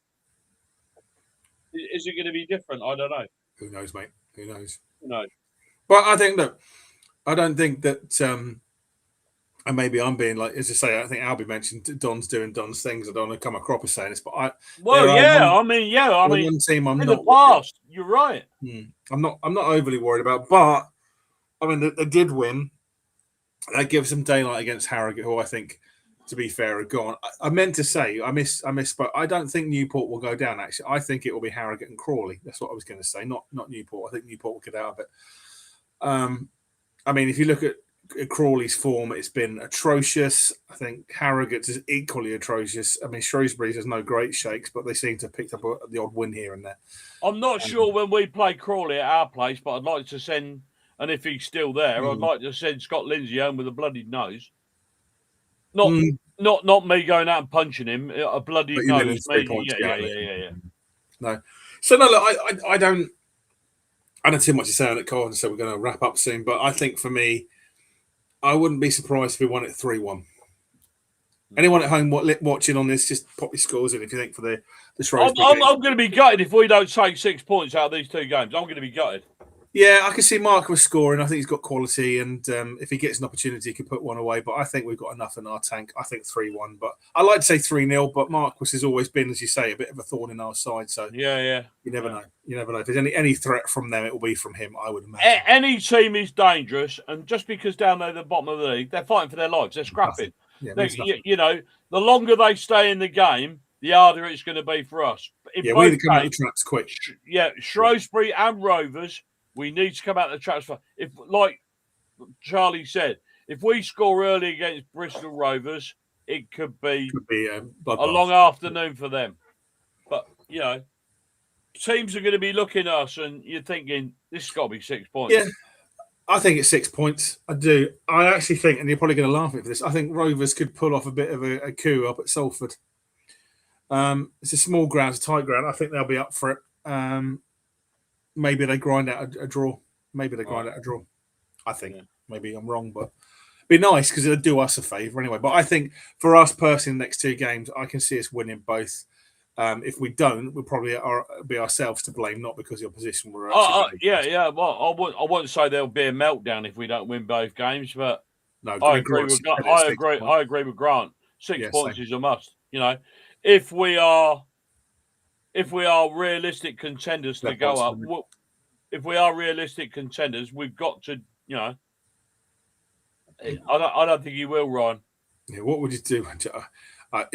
it going to be different? I don't know. Who knows, mate? Who knows? No. But I think, look, I don't think that, and maybe I'm being like, as I say, I think Albie mentioned Don's doing Don's things. I don't want to come across as saying this, but one team I'm in not. The past, you're right. I'm not overly worried about, but I mean, they did win. That gives them daylight against Harrogate, who I think, to be fair, are gone. I meant to say, I misspoke. I don't think Newport will go down, actually. I think it will be Harrogate and Crawley. That's what I was going to say, not Newport. I think Newport will get out of it. I mean, if you look at Crawley's form, it's been atrocious. I think Harrogate's is equally atrocious. I mean, Shrewsbury's has no great shakes, but they seem to have picked up the odd win here and there. I'm not sure when we play Crawley at our place, but I'd like to send, and if he's still there, I'd like to send Scott Lindsay home with a bloodied nose. Not me going out and punching him. A bloody nose. Yeah. No. So no, look, I don't too much to say on it, Colin. So we're going to wrap up soon. But I think for me, I wouldn't be surprised if we won it 3-1. Anyone at home watching on this, just pop your scores in if you think for the Shrewsbury. I'm going to be gutted if we don't take 6 points out of these 2 games. I'm going to be gutted. Yeah, I can see Marcus scoring. I think he's got quality, and if he gets an opportunity, he can put one away. But I think we've got enough in our tank. I think 3-1. But I like to say 3-0. But Marcus has always been, as you say, a bit of a thorn in our side. So yeah, you never know. You never know if there's any threat from them. It will be from him, I would imagine. Any team is dangerous, and just because down there at the bottom of the league, they're fighting for their lives. They're scrapping. Yeah, the longer they stay in the game, the harder it's going to be for us. We need to come out of the traps quick. Shrewsbury and Rovers. We need to come out of the traps. If, like Charlie said, if we score early against Bristol Rovers, it could be a long afternoon for them. But, teams are going to be looking at us and you're thinking, this has got to be 6 points. Yeah, I think it's 6 points. I do. I actually think, and you're probably going to laugh at this, I think Rovers could pull off a bit of a coup up at Salford. It's a small ground, it's a tight ground. I think they'll be up for it. Maybe they grind out a draw. I think. Maybe I'm wrong, but it'd be nice because it'll do us a favour anyway. But I think for us personally, the next 2 games, I can see us winning both. If we don't, we'll probably be ourselves to blame, not because the opposition were. Yeah. Well, I wouldn't say there'll be a meltdown if we don't win both games, but no, I agree with Grant. 6 points is a must. If we are realistic contenders to go up, if we are realistic contenders, we've got to, I don't think he will, Ryan. Yeah, what would you do? I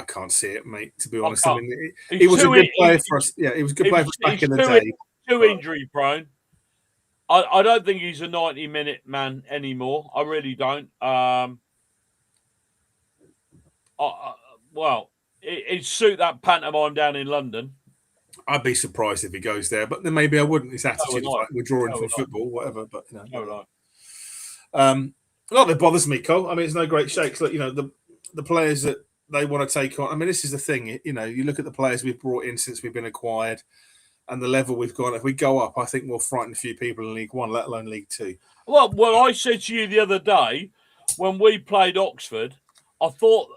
can't see it, mate, to be honest. I mean, he was a good player for us. Yeah, he was a good player for us back in the day. Too injury prone. I don't think he's a 90-minute man anymore. I really don't. It'd suit that pantomime down in London. I'd be surprised if he goes there, but then maybe I wouldn't. His attitude is like withdrawing from football, whatever. But not that it bothers me, Cole. I mean, it's no great shakes. Look, the players that they want to take on. I mean, this is the thing. You look at the players we've brought in since we've been acquired, and the level we've gone. If we go up, I think we'll frighten a few people in League One, let alone League Two. Well, I said to you the other day when we played Oxford, I thought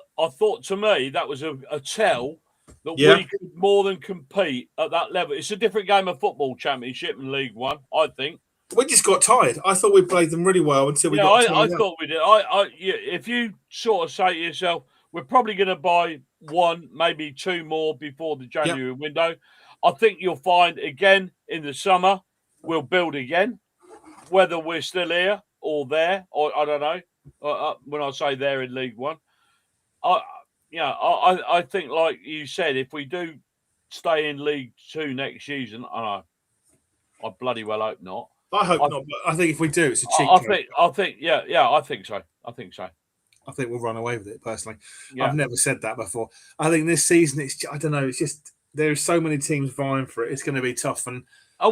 to me that was a tell that we could more than compete at that level. It's a different game of football, Championship and League One, I think. We just got tired. I thought we played them really well until we got tired. I thought we did. If you sort of say to yourself, we're probably going to buy 1, maybe 2 more before the January window, I think you'll find again in the summer we'll build again, whether we're still here or there, or I don't know. When I say there in League One, I think, like you said, if we do stay in League Two next season, I bloody well hope not. I hope not, but I think if we do, it's a cheat. I think so. I think we'll run away with it, personally. Yeah. I've never said that before. I think this season, I don't know, it's just, there's so many teams vying for it. It's going to be tough. And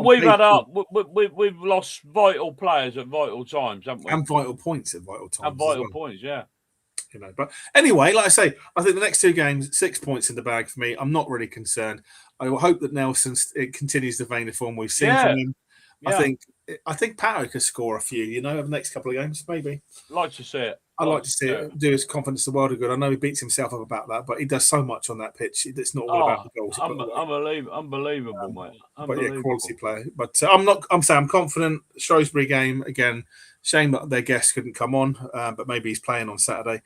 we've lost vital players at vital times, haven't we? And vital points at vital times. And vital points, yeah. But anyway, like I say, I think the next 2 games, 6 points in the bag for me. I'm not really concerned. I will hope that Nelson continues the vein of form we've seen from him. Yeah. I think Pato could score a few, over the next couple of games, maybe. Like to see it. I'd like to see it do his confidence the world of good. I know he beats himself up about that, but he does so much on that pitch. It's not all about the goals. Unbelievable, mate. Unbelievable. But yeah, quality player. But I'm confident. Shrewsbury game again. Shame that their guest couldn't come on, but maybe he's playing on Saturday.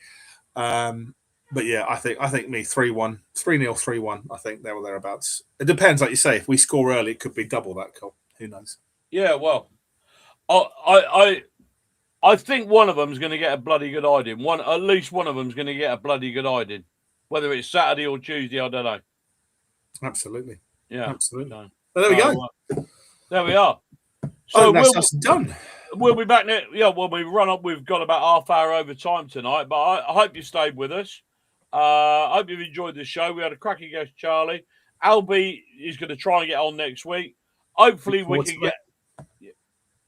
But yeah, I think me 3-1, 3-0, 3-1. I think there or thereabouts. It depends, like you say. If we score early, it could be double that goal. Who knows? Yeah, well, I think one of them's going to get a bloody good hiding. At least one of them's going to get a bloody good hiding. Whether it's Saturday or Tuesday, I don't know. Absolutely. Yeah, absolutely. So there we go. There we are. So that's done. We'll be back next. Yeah, well, we run up. We've got about half hour over time tonight, but I hope you stayed with us. I hope you've enjoyed the show. We had a cracking guest, Charlie. Albie is going to try and get on next week. Hopefully, we can get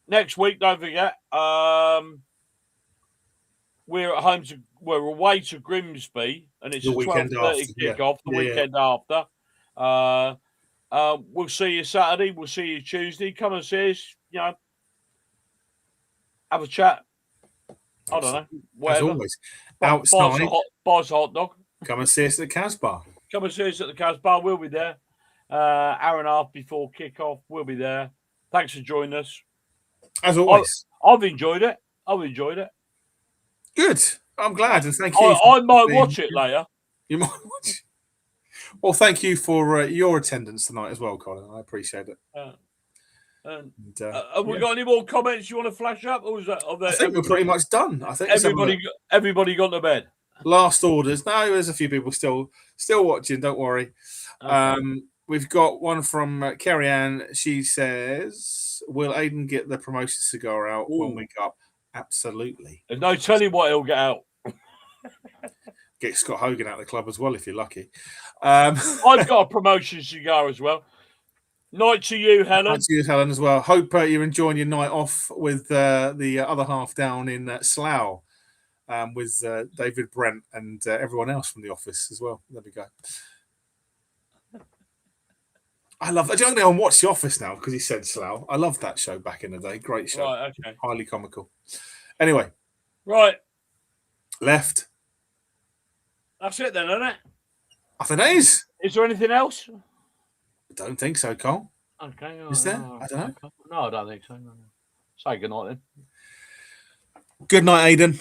next week. Don't forget, we're at home. We're away to Grimsby, and it's a 12:30 kickoff. The weekend after. We'll see you Saturday. We'll see you Tuesday. Come and see us. Have a chat. I don't know. Whatever. As always, outside. Buy us a hot dog. Come and see us at the Casbah. Come and see us at the Casbah. We'll be there. Hour and a half before kickoff. We'll be there. Thanks for joining us. As always. I've enjoyed it. Good. I'm glad, and thank you. I might watch it later. You might watch it. Well, thank you for your attendance tonight as well, Colin. I appreciate it. Have we got any more comments you want to flash up? Or is that? I think we're pretty much done. I think everybody gone to bed. Last orders. No, there's a few people still watching. Don't worry. Okay. We've got one from Kerry Ann. She says, "Will Aidan get the promotion cigar out when we go up?" Absolutely. There's no telling what he'll get out. Get Scott Hogan out of the club as well if you're lucky. I've got a promotion cigar as well. Night to you, Helen. Night to you, Helen, as well. Hope you're enjoying your night off with the other half down in Slough with David Brent and everyone else from the office as well. There we go. I love that. I'm going to watch The Office now because he said Slough. I loved that show back in the day. Great show. Right, okay. Highly comical. Anyway. Right. Left. That's it then, isn't it? I think it is. Is there anything else? I don't think so, Cole. Okay. Is there? I don't know. No, I don't think so. No. Say good night then. Good night, Aidan.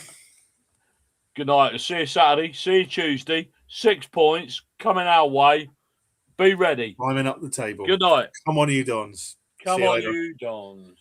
Good night. See you Saturday. See you Tuesday. 6 points coming our way. Be ready. Climbing up the table. Good night. Come on, you Dons. Come on, you Dons.